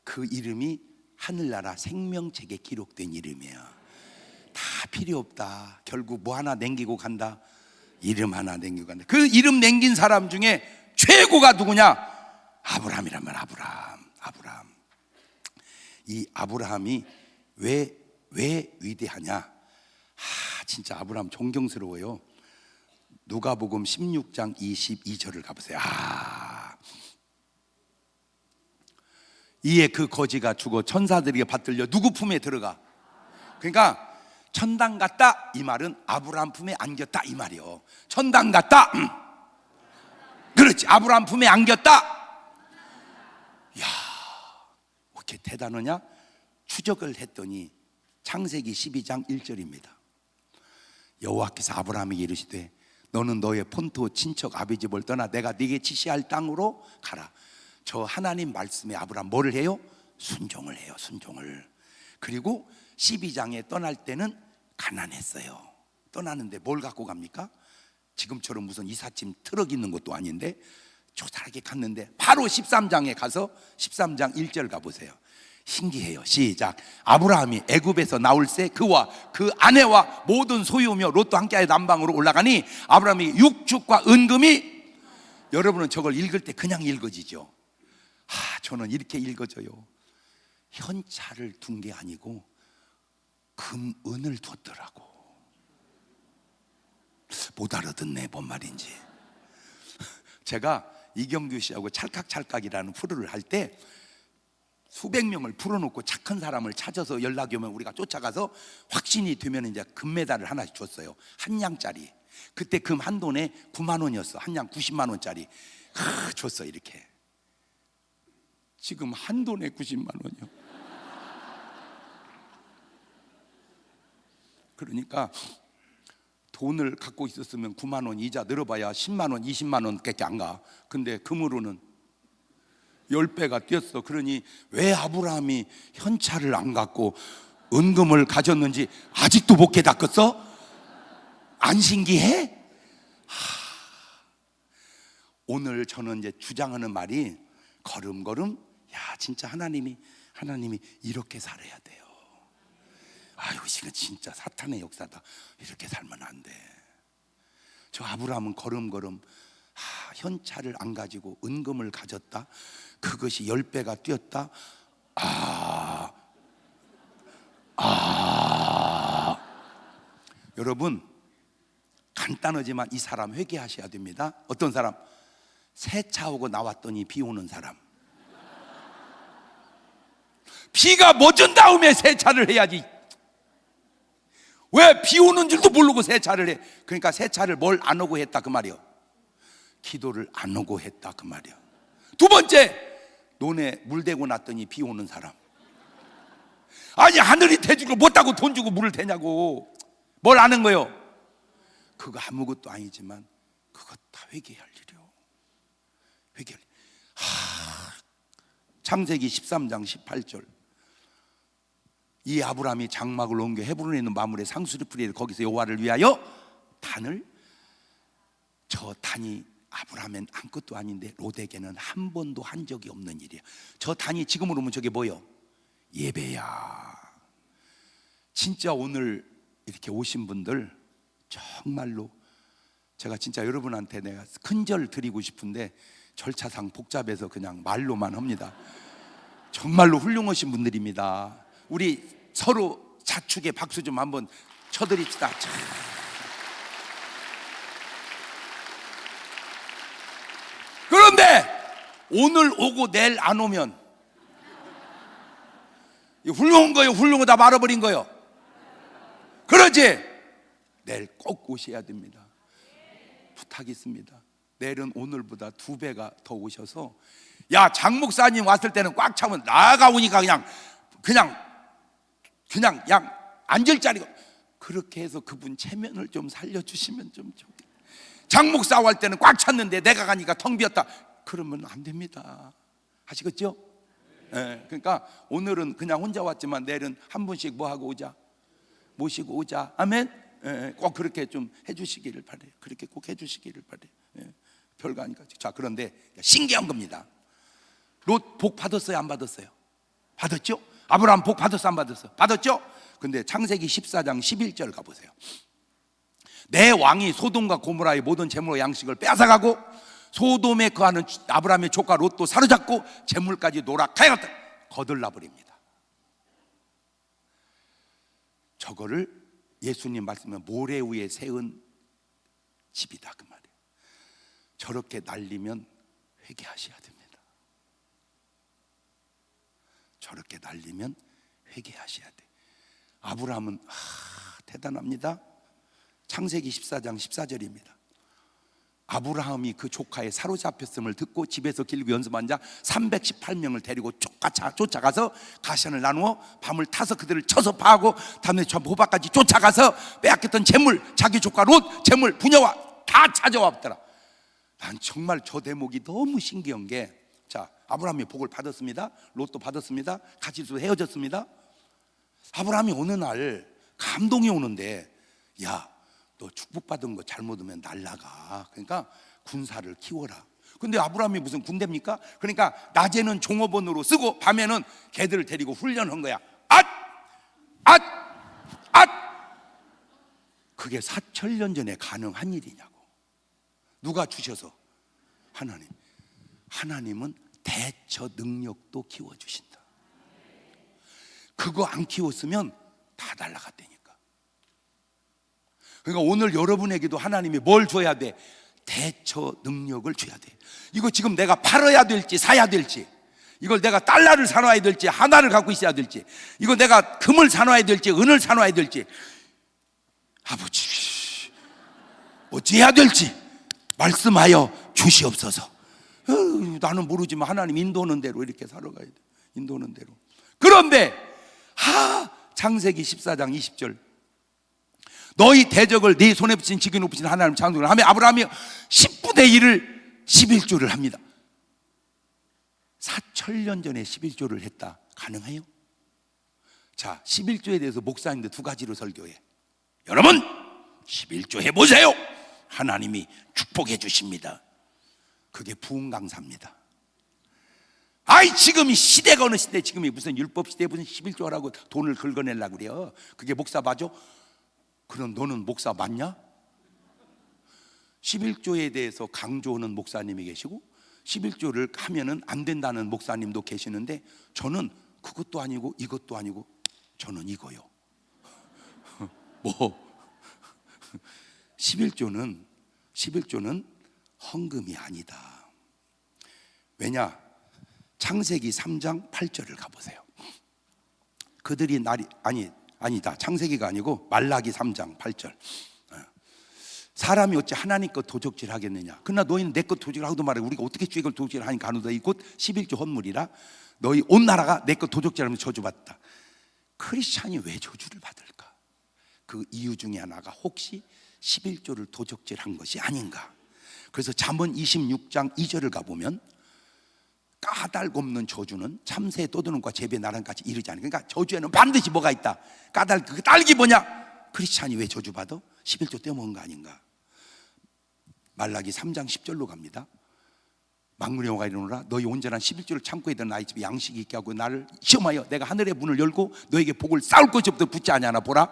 그 이름이 하늘나라 생명책에 기록된 이름이에요. 다 필요 없다. 결국 뭐 하나 남기고 간다. 이름 하나 남기고 간다. 그 이름 남긴 사람 중에 최고가 누구냐? 아브라함이라면 아브라함. 이 아브라함이 왜 위대하냐? 진짜 아브라함 존경스러워요. 누가복음 16장 22절을 가보세요. 이에 그 거지가 죽어 천사들에게 받들려 누구 품에 들어가? 그러니까 천당 갔다 이 말은 아브라함 품에 안겼다 이 말이요. 천당 갔다. 그렇지. 아브라함 품에 안겼다. 야, 어떻게 대단하냐? 추적을 했더니 창세기 12장 1절입니다. 여호와께서 아브라함에게 이르시되 너는 너의 본토 친척 아비 집을 떠나 내가 네게 지시할 땅으로 가라. 저 하나님 말씀에 아브라함 뭐를 해요? 순종을 해요. 순종을. 그리고 12장에 떠날 때는 가난했어요. 떠나는데 뭘 갖고 갑니까? 지금처럼 무슨 이삿짐 트럭 있는 것도 아닌데 조잘하게 갔는데 바로 13장에 가서 13장 1절 가보세요. 신기해요. 시작. 아브라함이 애굽에서 나올 새 그와 그 아내와 모든 소유며 롯도 함께하여 남방으로 올라가니 아브라함이 육축과 은금이. 여러분은 저걸 읽을 때 그냥 읽어지죠. 저는 이렇게 읽어져요. 현찰을 둔 게 아니고 금은을 뒀더라고. 못 알아듣네 뭔 말인지. 제가 이경규 씨하고 찰칵찰칵이라는 프로를 할 때 수백 명을 풀어놓고 착한 사람을 찾아서 연락이 오면 우리가 쫓아가서 확신이 되면 이제 금메달을 하나씩 줬어요. 한 양짜리. 그때 금 한 돈에 9만 원이었어. 한 양 90만 원짜리 줬어. 이렇게. 지금 한 돈에 90만 원이요. 그러니까 돈을 갖고 있었으면 9만 원 이자 늘어봐야 10만 원, 20만 원밖에 안 가. 근데 금으로는 10배가 뛰었어. 그러니 왜 아브라함이 현찰을 안 갖고 은금을 가졌는지 아직도 못 깨닫겠어? 안 신기해? 오늘 저는 이제 주장하는 말이 걸음걸음 진짜 하나님이 이렇게 살아야 돼요. 이거 진짜 사탄의 역사다. 이렇게 살면 안 돼. 저 아브라함은 걸음걸음 현찰을 안 가지고 은금을 가졌다. 그것이 10배가 뛰었다. 여러분 간단하지만 이 사람 회개하셔야 됩니다. 어떤 사람? 세차하고 나왔더니 비 오는 사람. 비가 멎은 다음에 세차를 해야지. 왜 비 오는 줄도 모르고 세차를 해? 그러니까 세차를 뭘 안 오고 했다 그 말이요. 기도를 안 오고 했다 그 말이요. 두 번째, 논에 물 대고 났더니 비 오는 사람. 아니 하늘이 대주고 못하고 돈 주고 물을 대냐고. 뭘 아는 거요? 그거 아무것도 아니지만 그거 다 회개할 일이요. 회개할 일. 창세기 13장 18절. 이 아브라함이 장막을 옮겨 헤브론에 있는 마물의 상수리 풀이에 거기서 여호와를 위하여 단을, 저 단이 아브라함엔 아무것도 아닌데 롯에게는 한 번도 한 적이 없는 일이야. 저 단이 지금으로 보면 저게 뭐요? 예배야. 진짜 오늘 이렇게 오신 분들 정말로 제가 진짜 여러분한테 내가 큰절 드리고 싶은데 절차상 복잡해서 그냥 말로만 합니다. 정말로 훌륭하신 분들입니다. 우리 서로 자축에 박수 좀 한번 쳐드립시다. 그런데 오늘 오고 내일 안 오면 훌륭한 거요, 훌륭하다 말아버린 거요. 그러지? 내일 꼭 오셔야 됩니다. 부탁이 있습니다. 내일은 오늘보다 2배가 더 오셔서, 야, 장 목사님 왔을 때는 꽉 차면 나가 오니까 그냥 앉을 자리가, 그렇게 해서 그분 체면을 좀 살려주시면 좀 좋겠다. 장 목사 할 때는 꽉 찼는데 내가 가니까 텅 비었다. 그러면 안 됩니다. 아시겠죠? 네, 그러니까 오늘은 그냥 혼자 왔지만 내일은 한 분씩 뭐 하고 오자? 모시고 오자. 아멘. 네, 꼭 그렇게 좀 해주시기를 바래요. 그렇게 꼭 해주시기를 바래요. 네, 별거 아니까. 자, 그런데 신기한 겁니다. 롯 복 받았어요, 안 받았어요? 받았죠? 아브라함 복 받았어, 안 받았어? 받았죠? 근데 창세기 14장 11절 가보세요. 내 왕이 소돔과 고모라의 모든 재물과 양식을 빼앗아가고 소돔에 거하는 아브라함의 조카 롯도 사로잡고 재물까지 노락하였다. 거들나 버립니다. 저거를 예수님 말씀에 모래 위에 세운 집이다 그 말이에요. 저렇게 날리면 회개하셔야 됩니다. 저렇게 날리면 회개하셔야 돼. 아브라함은 대단합니다. 창세기 14장 14절입니다. 아브라함이 그 조카의 사로잡혔음을 듣고 집에서 길고 연습한 자 318명을 데리고 쫓아가서 가시안을 나누어 밤을 타서 그들을 쳐서 파하고 다음에 저 호박까지 쫓아가서 빼앗겼던 재물, 자기 조카 롯 재물 부녀와 다 찾아왔더라. 난 정말 저 대목이 너무 신기한 게, 자, 아브라함이 복을 받았습니다. 롯도 받았습니다. 같이 헤어졌습니다. 아브라함이 어느 날 감동이 오는데, 야, 너 축복받은 거 잘못하면 날라가. 그러니까 군사를 키워라. 근데 아브라함이 무슨 군대입니까? 그러니까 낮에는 종업원으로 쓰고 밤에는 개들을 데리고 훈련한 거야. 그게 4,000년 전에 가능한 일이냐고. 누가 주셔서? 하나님. 하나님은 대처 능력도 키워주신다. 그거 안 키웠으면 다 날아갔다니까. 그러니까 오늘 여러분에게도 하나님이 뭘 줘야 돼? 대처 능력을 줘야 돼. 이거 지금 내가 팔아야 될지 사야 될지, 이걸 내가 달러를 사놔야 될지 하나를 갖고 있어야 될지, 이거 내가 금을 사놔야 될지 은을 사놔야 될지, 아버지 어찌해야 될지 말씀하여 주시옵소서. 나는 모르지만 하나님 인도하는 대로 이렇게 살아가야 돼. 인도하는 대로. 그런데 창세기 14장 20절, 너희 대적을 네 손에 붙인 지기 높으신 하나님 창조를 하며 아브라함이 10분의 1을 11조를 합니다. 4,000년 전에 11조를 했다. 가능해요? 자, 11조에 대해서 목사님들 2가지로 설교해. 여러분 11조 해보세요. 하나님이 축복해 주십니다. 그게 부흥 강사입니다. 아이, 지금이 시대가 어느 시대, 지금이 무슨 율법 시대에 무슨 11조라고 돈을 긁어내려고 그래요. 그게 목사 맞아? 그럼 너는 목사 맞냐? 11조에 대해서 강조하는 목사님이 계시고 11조를 하면은 안 된다는 목사님도 계시는데, 저는 그것도 아니고 이것도 아니고 저는 이거요. 11조는 헌금이 아니다. 왜냐? 창세기 3장 8절을 가보세요. 그들이 날이 아니다. 창세기가 아니고 말라기 3장 8절. 사람이 어찌 하나님 것 도적질 하겠느냐? 그러나 너희는 내 것 도적질하고도 말해. 우리가 어떻게 주의 것 도적질하니 가누다. 이곧 11조 헌물이라. 너희 온 나라가 내 것 도적질하면 저주받다. 크리스찬이 왜 저주를 받을까? 그 이유 중에 하나가 혹시 11조를 도적질한 것이 아닌가? 그래서 잠언 26장 2절을 가보면 까닭 없는 저주는 참새의 떠드는과 제비의 나랑까지 이르지 않으니까, 그러니까 저주에는 반드시 뭐가 있다. 까닭, 그 딸기 뭐냐? 크리스찬이 왜 저주받아? 11조 떼먹은 거 아닌가? 말라기 3장 10절로 갑니다. 만군의 여호와가 이르노라 너희 온전한 11조를 창고에 든 나의 집에 양식이 있게 하고 나를 시험하여 내가 하늘의 문을 열고 너에게 복을 쌓을 것이 없도록 붙지 아니하나 보라.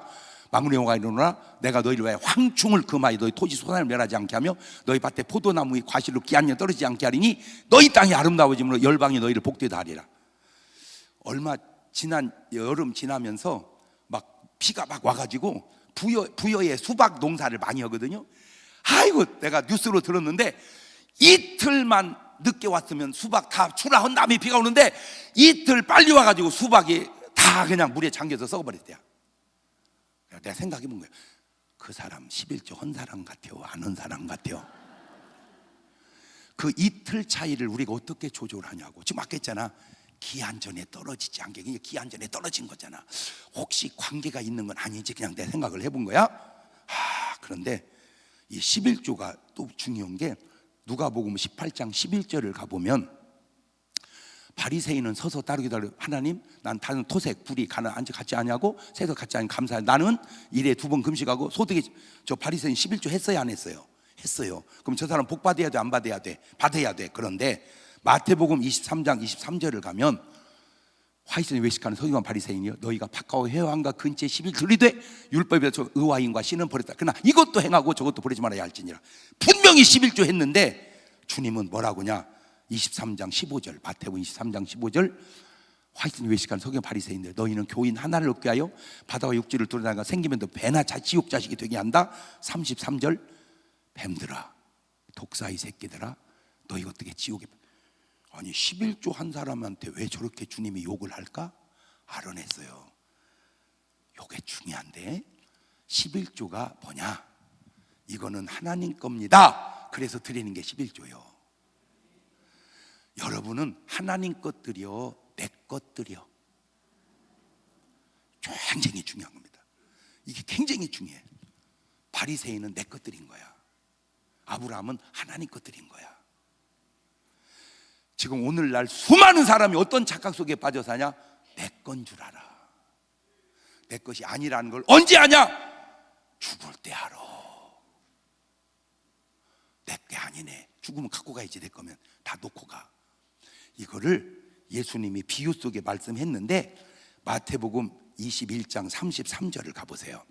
만군의 여호와가 이르노라 내가 너희를 위하여 황충을 금하여 너희 토지 소산을 멸하지 않게 하며 너희 밭에 포도나무의 과실로 기한년 떨어지지 않게 하리니 너희 땅이 아름다워짐으로 열방이 너희를 복되다 하리라. 얼마 지난 여름 지나면서 막 비가 막 와가지고 부여에 수박 농사를 많이 하거든요. 아이고 내가 뉴스로 들었는데 이틀만 늦게 왔으면 수박 다 출하한 다음에 비가 오는데 이틀 빨리 와가지고 수박이 다 그냥 물에 잠겨서 썩어버렸대요. 내가 생각해 본 거예요. 그 사람 11조 한 사람 같아요? 안 한 사람 같아요? 그 이틀 차이를 우리가 어떻게 조절하냐고. 지금 아까 했잖아. 기한 전에 떨어지지 않게. 그냥 기한 전에 떨어진 거잖아. 혹시 관계가 있는 건 아니지. 그냥 내 생각을 해본 거야. 그런데 이 11조가 또 중요한 게 누가복음 18장 11절을 가보면 바리새인은 서서 따르기도 하고 하나님 난 다른 토색 불이 가는 안지 같지 않냐고 새도 같지 않니 감사해. 나는 일에 2번 금식하고 소득이 저 바리새인 11조 했어요 안 했어요? 했어요. 그럼 저 사람 복 받아야 돼 안 받아야 돼? 받아야 돼. 그런데 마태복음 23장 23절을 가면 화이선이 외식하는 서기관 바리새인이여 너희가 박하고 회왕과 근처에 11 들이되 율법에서 의와인과 신은 버렸다. 그러나 이것도 행하고 저것도 버리지 말아야 할지니라. 분명히 11조 했는데 주님은 뭐라고냐? 23장 15절 마태복음 23장 15절 화이선이 외식하는 서기관 바리새인들 너희는 교인 하나를 얻게 하여 바다와 육지를 돌아다니가 생기면 더 배나 지옥 자식이 되게 한다. 33절 뱀들아 독사의 새끼들아 너희가 어떻게 지옥에. 아니 11조 한 사람한테 왜 저렇게 주님이 욕을 할까? 알아냈어요. 요게 중요한데 11조가 뭐냐? 이거는 하나님 겁니다. 그래서 드리는 게 11조요. 여러분은 하나님 것들이요 내 것들이요 굉장히 중요한 겁니다. 이게 굉장히 중요해. 바리새인은 내 것들인 거야. 아브라함은 하나님 것들인 거야. 지금 오늘날 수많은 사람이 어떤 착각 속에 빠져 사냐? 내 건 줄 알아. 내 것이 아니라는 걸 언제 아냐? 죽을 때 알아. 내 게 아니네. 죽으면 갖고 가야지. 내 거면 다 놓고 가. 이거를 예수님이 비유 속에 말씀했는데 마태복음 21장 33절을 가보세요.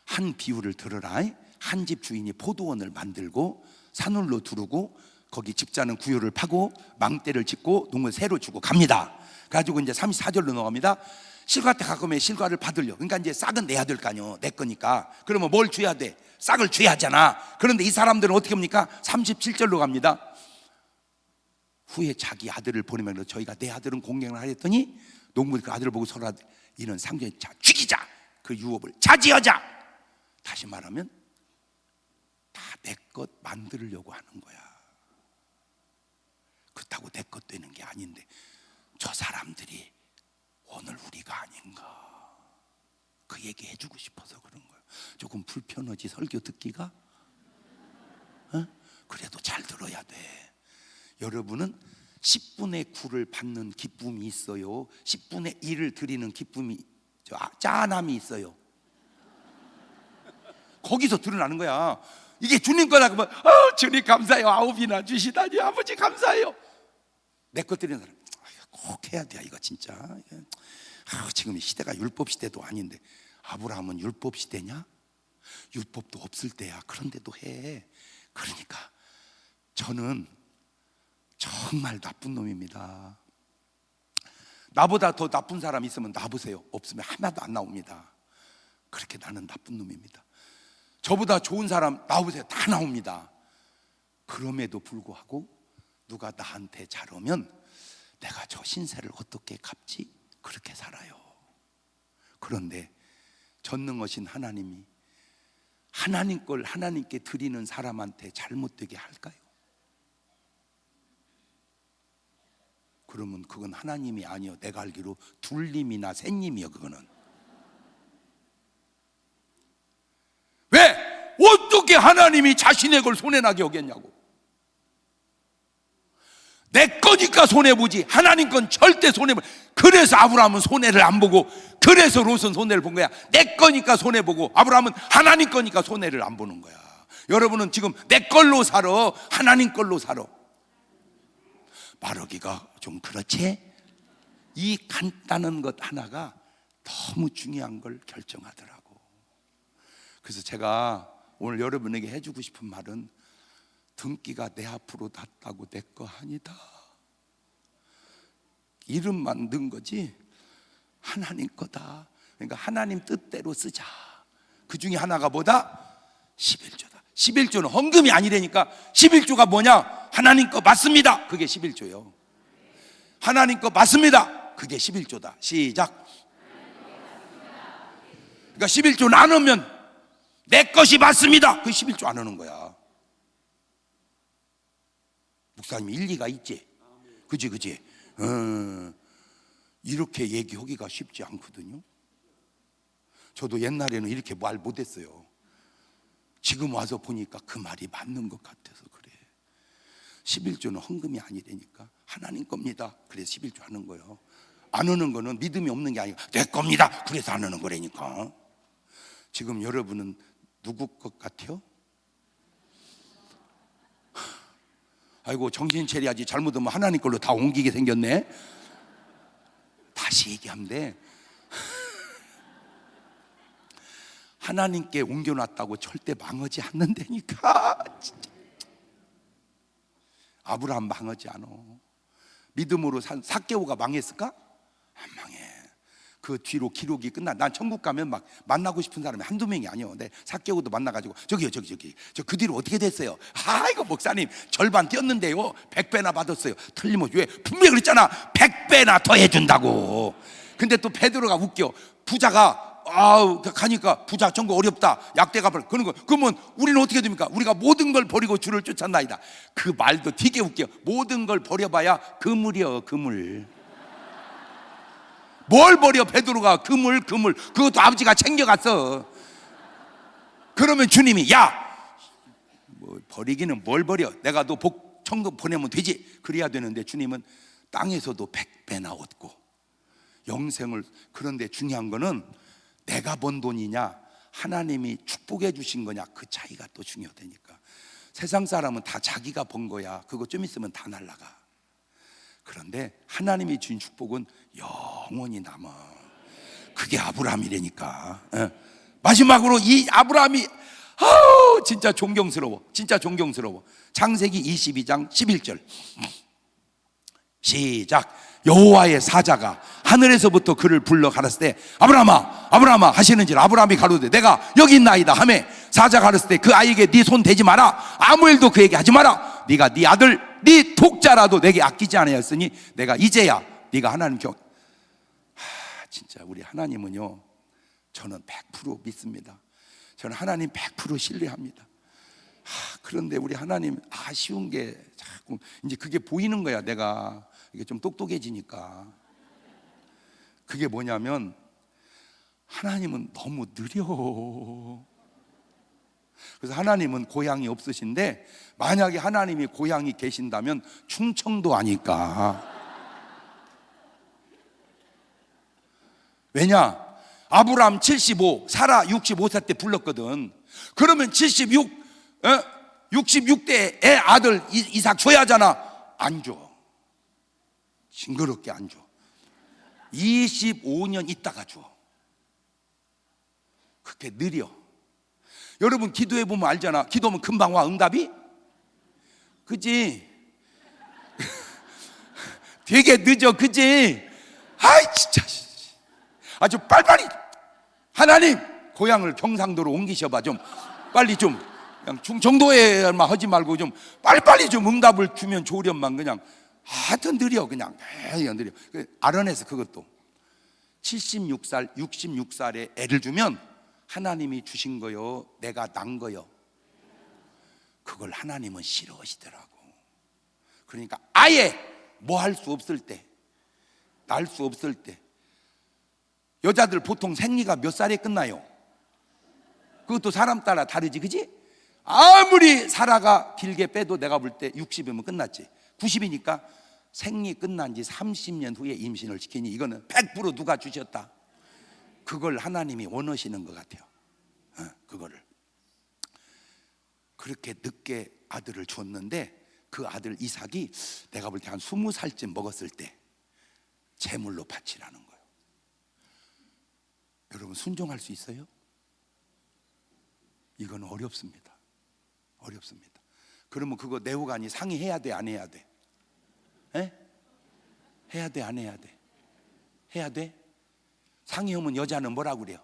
한 비유를 들으라. 한 집 주인이 포도원을 만들고 산울로 두르고 거기 집자는 구유를 파고 망대를 짓고 농을 새로 주고 갑니다. 그래가지고 이제 34절로 넘어갑니다. 실과때 가까우면 실과를 받으려. 그러니까 이제 싹은 내야 될 거 아니요. 내 거니까. 그러면 뭘 줘야 돼? 싹을 줘야 하잖아. 그런데 이 사람들은 어떻게 합니까? 37절로 갑니다. 후에 자기 아들을 보내면 저희가 내 아들은 공경을 하랬더니 농부들이 그 아들을 보고 서로 이는 상전이 자 죽이자. 그 유업을 자제하자. 다시 말하면 다 내 것 만들려고 하는 거야. 그렇다고 내 것 되는 게 아닌데 저 사람들이 오늘 우리가 아닌가 그 얘기 해주고 싶어서 그런 거야. 조금 불편하지 설교 듣기가? 그래도 잘 들어야 돼. 여러분은 10분의 9를 받는 기쁨이 있어요? 10분의 1을 드리는 기쁨이 짠함이 있어요? 거기서 드러나는 거야. 이게 주님 거다 그러면 주님 감사해요. 9이나 주시다니 아버지 감사해요. 내 것 드리는 사람 꼭 해야 돼. 이거 진짜 지금 시대가 율법 시대도 아닌데 아브라함은 율법 시대냐? 율법도 없을 때야. 그런데도 해. 그러니까 저는 정말 나쁜 놈입니다. 나보다 더 나쁜 사람 있으면 놔보세요. 없으면 하나도 안 나옵니다. 그렇게 나는 나쁜 놈입니다. 저보다 좋은 사람 나오세요. 다 나옵니다. 그럼에도 불구하고 누가 나한테 잘 오면 내가 저 신세를 어떻게 갚지? 그렇게 살아요. 그런데 전능하신 하나님이 하나님 걸 하나님께 드리는 사람한테 잘못되게 할까요? 그러면 그건 하나님이 아니요, 내가 알기로 둘님이나 셋님이요. 그거는 왜? 어떻게 하나님이 자신의 걸 손해나게 여겼냐고. 내 거니까 손해보지 하나님 건 절대 손해보지. 그래서 아브라함은 손해를 안 보고, 그래서 롯은 손해를 본 거야. 내 거니까 손해보고, 아브라함은 하나님 거니까 손해를 안 보는 거야. 여러분은 지금 내 걸로 살아, 하나님 걸로 살아. 말하기가 좀 그렇지? 이 간단한 것 하나가 너무 중요한 걸 결정하더라고. 그래서 제가 오늘 여러분에게 해주고 싶은 말은, 등기가 내 앞으로 닿다고 내 거 아니다. 이름만 넣은 거지 하나님 거다. 그러니까 하나님 뜻대로 쓰자. 그 중에 하나가 뭐다? 11조다. 11조는 헌금이 아니라니까. 11조가 뭐냐? 하나님 거 맞습니다. 그게 11조요. 하나님 거 맞습니다. 그게 11조다. 시작. 그러니까 11조 나누면 내 것이 맞습니다. 그 11조 안 하는 거야. 목사님 일리가 있지? 그지? 이렇게 얘기하기가 쉽지 않거든요. 저도 옛날에는 이렇게 말 못했어요. 지금 와서 보니까 그 말이 맞는 것 같아서 그래. 11조는 헌금이 아니라니까. 하나님 겁니다. 그래서 11조 하는 거예요. 안 하는 거는 믿음이 없는 게 아니고 내 겁니다. 그래서 안 하는 거라니까. 지금 여러분은 누구 것 같아요? 아이고 정신 차려야지. 잘못하면 하나님 걸로 다 옮기게 생겼네. 다시 얘기하면 돼. 하나님께 옮겨놨다고 절대 망하지 않는다니까. 진짜. 아브라함 망하지 않아. 믿음으로 산 삭개오가 망했을까? 안 망해. 그 뒤로 기록이 끝나. 난 천국 가면 막 만나고 싶은 사람이 한두 명이 아니요. 근데 삭개오도 만나가지고 저기요 저 그 뒤로 어떻게 됐어요? 아이고 목사님 절반 뛰었는데요 100배나 받았어요. 틀림없이. 왜? 분명히 그랬잖아 100배나 더 해준다고. 근데 또 베드로가 웃겨. 부자가 가니까 부자 정거 어렵다. 약대가 벌 그런 거. 그러면 우리는 어떻게 됩니까? 우리가 모든 걸 버리고 주를 쫓았나이다. 그 말도 되게 웃겨. 모든 걸 버려봐야 그물이여 그물. 뭘 버려? 베드로가 그물. 그것도 아버지가 챙겨갔어. 그러면 주님이 뭐 버리기는 뭘 버려? 내가 너 천국 보내면 되지. 그래야 되는데 주님은 땅에서도 100배나 얻고 영생을. 그런데 중요한 거는 내가 번 돈이냐 하나님이 축복해 주신 거냐, 그 차이가 또 중요하다니까. 세상 사람은 다 자기가 번 거야. 그거 좀 있으면 다 날라가. 그런데 하나님이 주신 축복은 영원히 남아. 그게 아브라함이라니까. 마지막으로 이 아브라함이 진짜 존경스러워. 진짜 존경스러워. 창세기 22장 11절 시작. 여호와의 사자가 하늘에서부터 그를 불러 가라사대 때 아브라함아 하시는지라. 아브라함이 가로되 내가 여기 있나이다 하매 사자가 가라사대 때 그 아이에게 네 손 대지 마라. 아무 일도 그에게 하지 마라. 네가 네 아들 네 독자라도 내게 아끼지 아니하였으니 내가 이제야 네가 하나님 진짜 우리 하나님은요, 저는 100% 믿습니다. 저는 하나님 100% 신뢰합니다. 그런데 우리 하나님 아쉬운 게 자꾸 이제 그게 보이는 거야. 내가 이게 좀 똑똑해지니까. 그게 뭐냐면 하나님은 너무 느려. 그래서 하나님은 고향이 없으신데, 만약에 하나님이 고향이 계신다면 충청도 아닐까. 왜냐? 아브라함 75, 사라 65세 때 불렀거든. 그러면 66대의 아들 이삭 줘야 하잖아. 안 줘. 징그럽게 안 줘. 25년 있다가 줘. 그렇게 느려. 여러분 기도해 보면 알잖아. 기도하면 금방 와, 응답이. 그지? 되게 늦어, 그지? 아이 진짜 아주 빨리빨리. 하나님 고향을 경상도로 옮기셔봐. 좀 빨리 좀. 그냥 정도에만 하지 말고 좀 빨리빨리 좀 응답을 주면 좋으련만 그냥 하여튼 느려 그냥 느려. 알아내서 그것도 76살 66살에 애를 주면 하나님이 주신 거요 내가 난 거요 그걸 하나님은 싫어하시더라고. 그러니까 아예 뭐 할 수 없을 때, 날 수 없을 때, 여자들 보통 생리가 몇 살에 끝나요? 그것도 사람 따라 다르지, 그지? 아무리 살아가 길게 빼도 내가 볼 때 60이면 끝났지. 90이니까 생리 끝난 지 30년 후에 임신을 시키니 이거는 100% 누가 주셨다. 그걸 하나님이 원하시는 것 같아요. 그거를 그렇게 늦게 아들을 줬는데 그 아들 이삭이 내가 볼 때 한 20살쯤 먹었을 때 제물로 바치라는 거예요. 여러분 순종할 수 있어요? 이건 어렵습니다. 어렵습니다. 그러면 그거 내후관이 상의해야 돼, 안 해야 돼? 에? 해야 돼, 안 해야 돼? 해야 돼? 상의하면 여자는 뭐라고 그래요?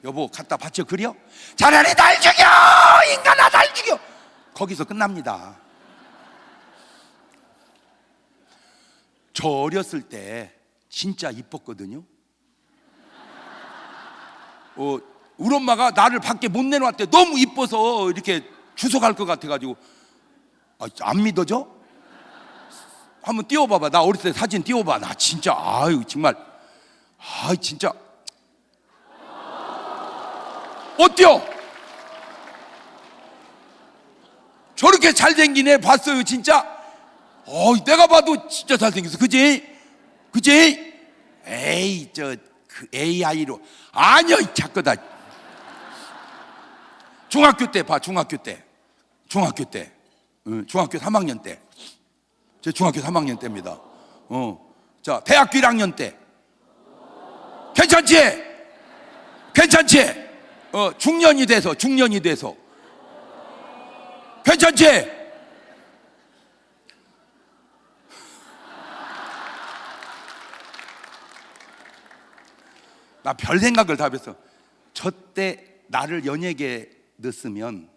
여보 갖다 바쳐 그려? 차라리 날 죽여! 인간아 날 죽여! 거기서 끝납니다. 저 어렸을 때 진짜 이뻤거든요. 우리 엄마가 나를 밖에 못 내놓았대. 너무 이뻐서 이렇게 주워갈 것 같아가지고. 안 믿어져? 한번 띄워봐봐. 나 어렸을 때 사진 띄워봐. 나 진짜 아유 정말 진짜 어때요? 저렇게 잘생긴 애 봤어요 진짜? 내가 봐도 진짜 잘생겼어. 그지? 그지? 에이 그 AI로 아니야 자꾸다. 중학교 때 봐. 중학교 3학년 때. 제 중학교 3학년 때입니다. 자 대학교 1학년 때. 괜찮지? 괜찮지? 중년이 돼서 괜찮지? 나 별 생각을 다 했어. 저때 나를 연예계에 넣었으면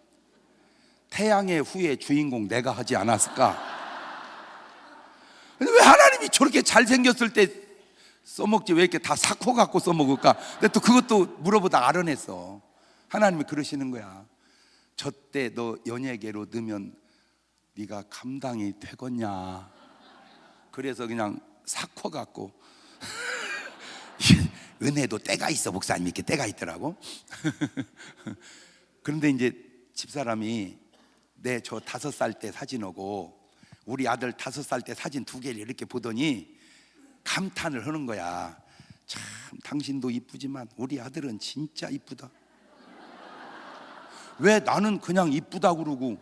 태양의 후예 주인공 내가 하지 않았을까? 근데 왜 하나님이 저렇게 잘생겼을 때 써먹지 왜 이렇게 다 사코 갖고 써먹을까? 근데 또 그것도 물어보다 알아냈어. 하나님이 그러시는 거야. 저때 너 연예계로 넣으면 네가 감당이 되겠냐? 그래서 그냥 사코 갖고 은혜도 때가 있어. 목사님 이렇게 때가 있더라고. 그런데 이제 집사람이 내 저 5살 때 사진하고 우리 아들 5살 때 사진 2개를 이렇게 보더니 감탄을 하는 거야. 참 당신도 이쁘지만 우리 아들은 진짜 이쁘다. 왜 나는 그냥 이쁘다 그러고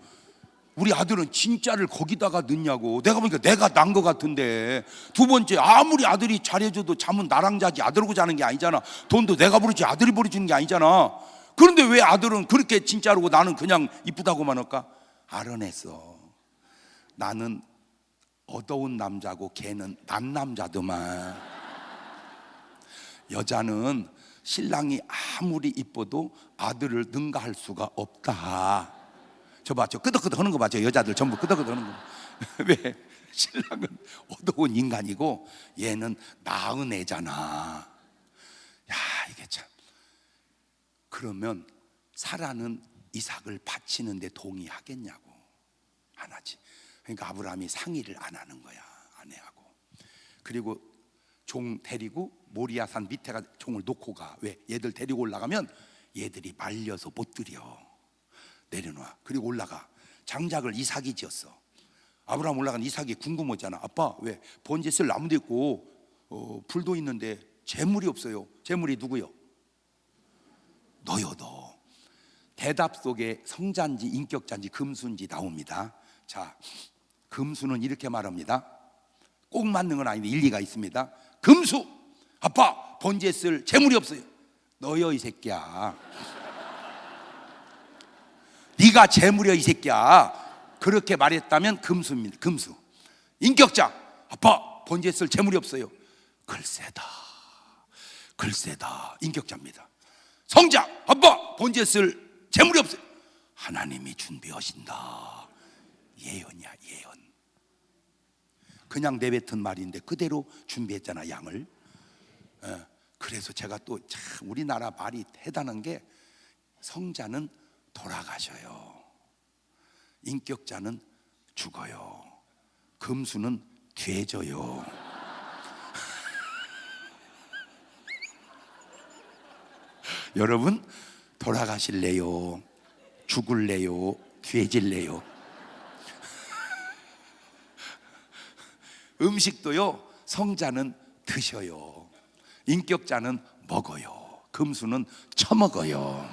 우리 아들은 진짜를 거기다가 넣냐고. 내가 보니까 내가 난 것 같은데. 두 번째, 아무리 아들이 잘해줘도 잠은 나랑 자지 아들하고 자는 게 아니잖아. 돈도 내가 부르지 아들이 벌어주는 게 아니잖아. 그런데 왜 아들은 그렇게 진짜로고 나는 그냥 이쁘다고만 할까? 알아냈어. 나는 어두운 남자고 걔는 난 남자더만. 여자는 신랑이 아무리 이뻐도 아들을 능가할 수가 없다. 저 봐, 저 끄덕끄덕 하는 거 봐. 저 여자들 전부 끄덕끄덕 하는 거. 왜? 신랑은 어두운 인간이고 얘는 나은 애잖아. 야, 이게 참. 그러면 사라는 이삭을 바치는데 동의하겠냐고. 안 하지. 그러니까 아브라함이 상의를 안 하는 거야, 아내하고. 그리고 종 데리고 모리아산 밑에가 종을 놓고 가. 왜? 얘들 데리고 올라가면 얘들이 말려서 못 들여. 내려놔. 그리고 올라가. 장작을 이삭이 지었어. 아브라함 올라간 이삭이 궁금하잖아. 아빠 왜 번제 쓸 나무도 있고 불도 있는데 재물이 없어요. 재물이 누구요? 너요 너. 대답 속에 성자인지 인격자인지 금수인지 나옵니다. 자, 금수는 이렇게 말합니다. 꼭 맞는 건 아닌데 일리가 있습니다. 금수, 아빠 번제 쓸 재물이 없어요. 너요 이 새끼야. 네가 재물이야 이 새끼야. 그렇게 말했다면 금수입니다. 금수. 인격자, 아빠 번제 쓸 재물이 없어요. 글쎄다. 인격자입니다. 성자, 아빠 번제 쓸 재물이 없어요. 하나님이 준비하신다. 예언이야, 예언. 그냥 내뱉은 말인데 그대로 준비했잖아, 양을. 그래서 제가 또 참 우리나라 말이 대단한 게, 성자는 돌아가셔요, 인격자는 죽어요, 금수는 돼져요. 여러분, 돌아가실래요? 죽을래요? 돼질래요? 음식도요, 성자는 드셔요, 인격자는 먹어요, 금수는 처먹어요.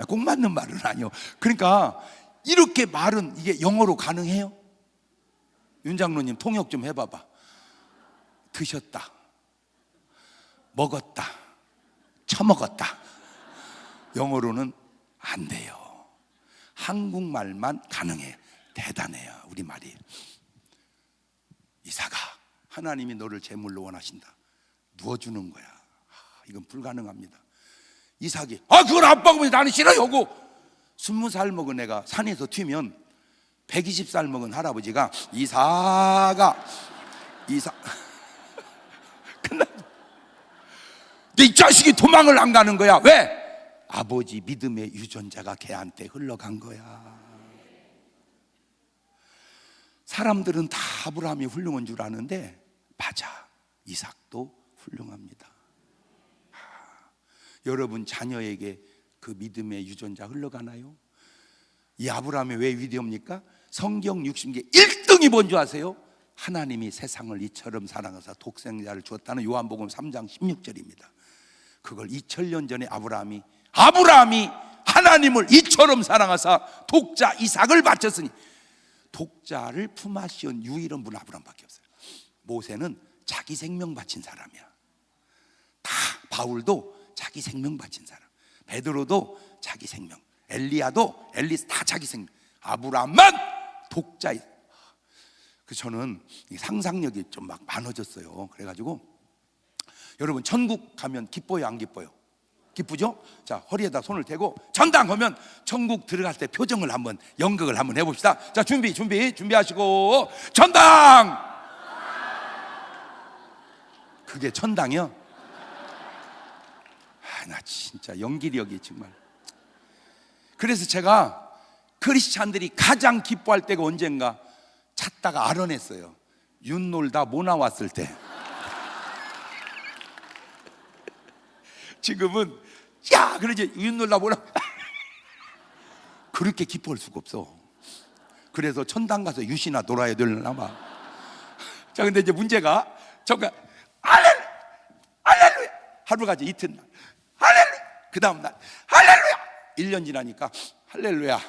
꼭 맞는 말은 아니요. 그러니까 이렇게 말은 이게 영어로 가능해요? 윤 장로님 통역 좀 해봐봐. 드셨다, 먹었다, 처먹었다. 영어로는 안 돼요. 한국말만 가능해. 대단해요, 우리 말이. 이삭아, 하나님이 너를 제물로 원하신다. 누워주는 거야. 이건 불가능합니다. 이삭이 그걸 아빠가 보면 나는 싫어요 하고, 20살 먹은 애가 산에서 튀면 120살 먹은 할아버지가 이삭아 근데 이 자식이 도망을 안 가는 거야. 왜? 아버지 믿음의 유전자가 걔한테 흘러간 거야. 사람들은 다 아브라함이 훌륭한 줄 아는데, 맞아, 이삭도 훌륭합니다. 여러분 자녀에게 그 믿음의 유전자 흘러가나요? 이 아브라함이 왜 위대합니까? 성경 60개 1등이 뭔지 아세요? 하나님이 세상을 이처럼 사랑하사 독생자를 주었다는 요한복음 3장 16절입니다. 그걸 2000년 전에 아브라함이 하나님을 이처럼 사랑하사 독자 이삭을 바쳤으니, 독자를 품앗이온 유일한 분 아브라함밖에 없어요. 모세는 자기 생명 바친 사람이야. 다 바울도 자기 생명 바친 사람, 베드로도 자기 생명, 엘리야도 다 자기 생명. 아브라함만 독자. 저는 상상력이 좀 막 많아졌어요. 그래가지고 여러분, 천국 가면 기뻐요, 안 기뻐요? 기쁘죠? 자, 허리에다 손을 대고 전당 하면 천국 들어갈 때 표정을 한번 연극을 한번 해봅시다. 자, 준비하시고 전당. 그게 천당이요? 나 진짜 연기력이 정말. 그래서 제가 크리스찬들이 가장 기뻐할 때가 언젠가 찾다가 알아냈어요. 윤놀다 뭐 나왔을 때. 지금은 그러지, 윤놀다 뭐 그렇게 기뻐할 수가 없어. 그래서 천당 가서 유시나 놀아야 되려나 봐. 자, 근데 이제 문제가, 잠깐, 할렐루야 하루 가지, 이튿날 할렐루야, 그 다음날 할렐루야, 1년 지나니까 할렐루야,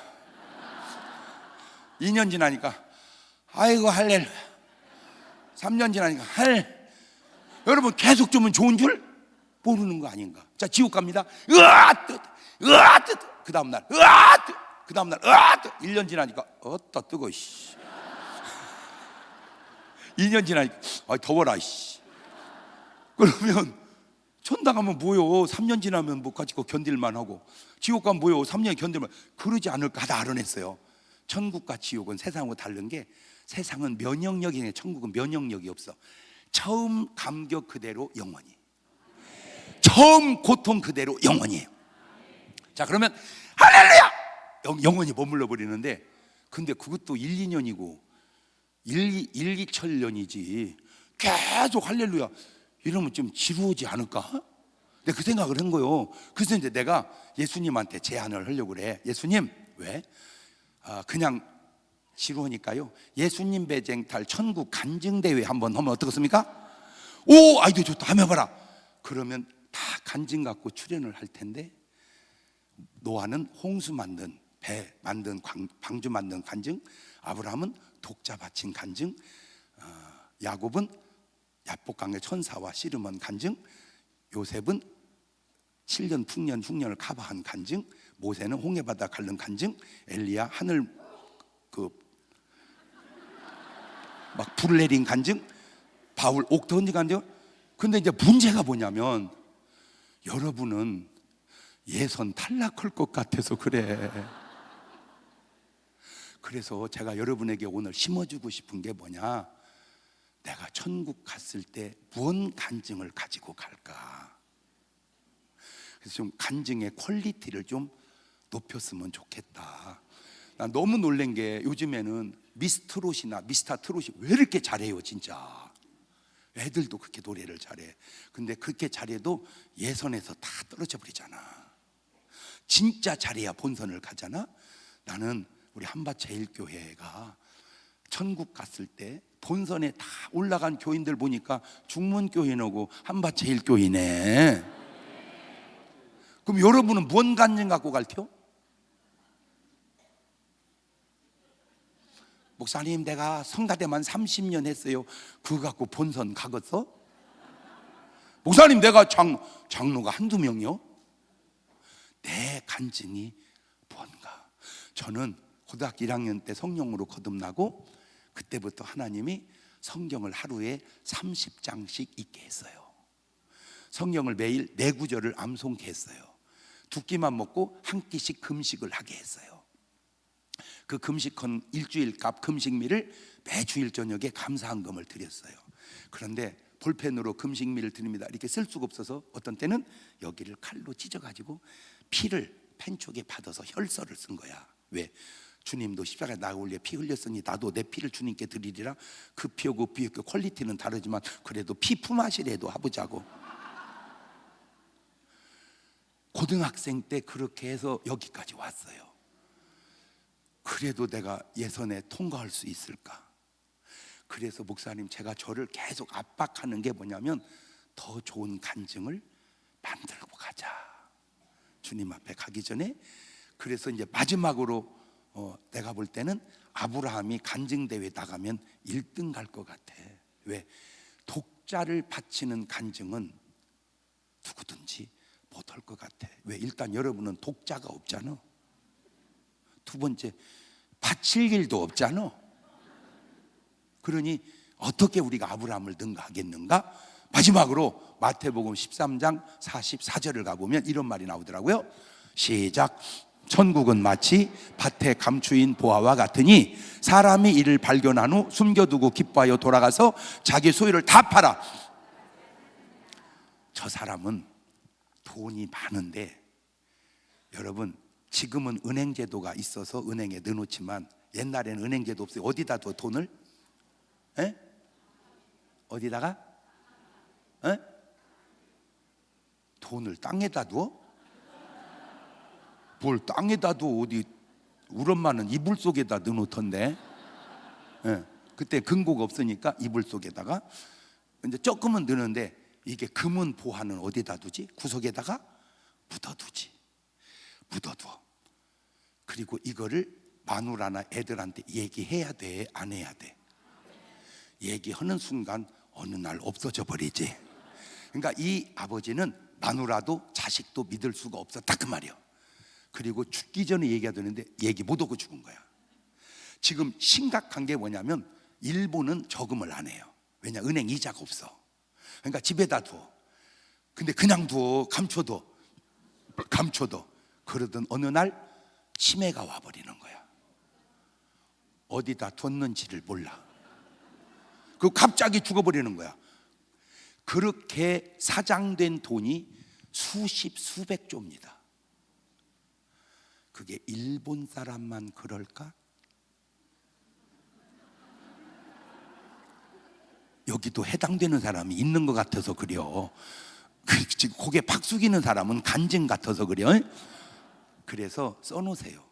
2년 지나니까 아이고 할렐루야, 3년 지나니까 여러분, 계속 주면 좋은 줄 모르는 거 아닌가? 자, 지옥 갑니다. 그 다음날 그 다음날 1년 지나니까 어따 뜨거, 2년 지나니까 더워라, 그러면 천당 가면 뭐요? 3년 지나면 뭐 가지고 견딜만 하고, 지옥 가면 뭐요? 3년 견딜만. 그러지 않을까 하다 알아냈어요. 천국과 지옥은 세상하고 다른 게, 세상은 면역력이 있는데 천국은 면역력이 없어. 처음 감격 그대로 영원히, 처음 고통 그대로 영원히에요. 자, 그러면 할렐루야 영원히 머물러 버리는데, 근데 그것도 1, 2년이고 1, 2천년이지 계속 할렐루야 이러면 좀 지루하지 않을까? 내가 그 생각을 한 거예요. 그래서 이제 내가 예수님한테 제안을 하려고 그래. 예수님, 왜? 그냥 지루하니까요, 예수님 배쟁탈 천국 간증대회 한번 하면 어떻겠습니까? 오, 아이디어 좋다, 한번 해봐라. 그러면 다 간증 갖고 출연을 할 텐데, 노아는 홍수 만든, 배 만든, 방주 만든 간증, 아브라함은 독자 바친 간증, 야곱은 야복강의 천사와 씨름한 간증, 요셉은 7년 풍년 흉년을 커버한 간증, 모세는 홍해바다 갈른 간증, 엘리야 하늘 막 불을 내린 간증, 바울 옥 던진 간증. 근데 이제 문제가 뭐냐면, 여러분은 예선 탈락할 것 같아서 그래. 그래서 제가 여러분에게 오늘 심어주고 싶은 게 뭐냐, 내가 천국 갔을 때 무언 간증을 가지고 갈까. 그래서 좀 간증의 퀄리티를 좀 높였으면 좋겠다. 난 너무 놀란 게 요즘에는 미스트롯이나 미스터트롯이 왜 이렇게 잘해요 진짜. 애들도 그렇게 노래를 잘해. 근데 그렇게 잘해도 예선에서 다 떨어져 버리잖아. 진짜 잘해야 본선을 가잖아. 나는 우리 한밭제일교회가 천국 갔을 때 본선에 다 올라간 교인들 보니까 중문교인하고 한밭제일교회네. 그럼 여러분은 뭔 간증 갖고 갈게요? 목사님 내가 성가대만 30년 했어요. 그거 갖고 본선 가겠어? 목사님 내가 장로가 한두 명이요? 내 간증이 뭔가. 저는 고등학교 1학년 때 성령으로 거듭나고 그때부터 하나님이 성경을 하루에 30장씩 읽게 했어요. 성경을 매일 4구절을 암송케 했어요. 2끼만 먹고 한 끼씩 금식을 하게 했어요. 그 금식한 일주일 값 금식미를 매주일 저녁에 감사한금을 드렸어요. 그런데 볼펜으로 금식미를 드립니다 이렇게 쓸 수가 없어서 어떤 때는 여기를 칼로 찢어가지고 피를 펜촉에 받아서 혈서를 쓴 거야. 왜? 주님도 십자가에 나올 때 피 흘렸으니 나도 내 피를 주님께 드리리라. 그 피하고 그 퀄리티는 다르지만 그래도 피 품앗이라도 해보자고. 고등학생 때 그렇게 해서 여기까지 왔어요. 그래도 내가 예선에 통과할 수 있을까? 그래서 목사님 제가 저를 계속 압박하는 게 뭐냐면 더 좋은 간증을 만들고 가자. 주님 앞에 가기 전에. 그래서 이제 마지막으로 내가 볼 때는 아브라함이 간증대회 나가면 1등 갈 것 같아. 왜? 독자를 바치는 간증은 누구든지 못할 것 같아. 왜? 일단 여러분은 독자가 없잖아. 두 번째, 바칠 일도 없잖아. 그러니 어떻게 우리가 아브라함을 능가하겠는가? 마지막으로 마태복음 13장 44절을 가보면 이런 말이 나오더라고요. 시작. 천국은 마치 밭에 감추인 보화와 같으니 사람이 이를 발견한 후 숨겨두고 기뻐하여 돌아가서 자기 소유를 다 팔아. 저 사람은 돈이 많은데, 여러분 지금은 은행제도가 있어서 은행에 넣어놓지만 옛날에는 은행제도 없어요. 어디다 둬 돈을? 에? 어디다가? 에? 돈을 땅에다 둬? 뭘 땅에다 둬? 어디? 우리 엄마는 이불 속에다 넣어놓던데. 예, 그때 금고가 없으니까 이불 속에다가 이제 조금은 넣는데, 이게 금은 보화는 어디다 두지? 구석에다가 묻어두지. 묻어둬. 그리고 이거를 마누라나 애들한테 얘기해야 돼, 안 해야 돼? 얘기하는 순간 어느 날 없어져 버리지. 그러니까 이 아버지는 마누라도 자식도 믿을 수가 없었다 그 말이야. 그리고 죽기 전에 얘기하더는데 얘기 못하고 죽은 거야. 지금 심각한 게 뭐냐면 일본은 저금을 안 해요. 왜냐? 은행 이자가 없어. 그러니까 집에다 둬. 근데 그냥 둬. 감춰둬. 그러던 어느 날 치매가 와버리는 거야. 어디다 뒀는지를 몰라. 그 갑자기 죽어버리는 거야. 그렇게 사장된 돈이 수십 수백 조입니다. 그게 일본 사람만 그럴까? 여기도 해당되는 사람이 있는 것 같아서 그래요. 지금 고개 팍 숙이는 사람은 간증 같아서 그래요. 그래서 써놓으세요.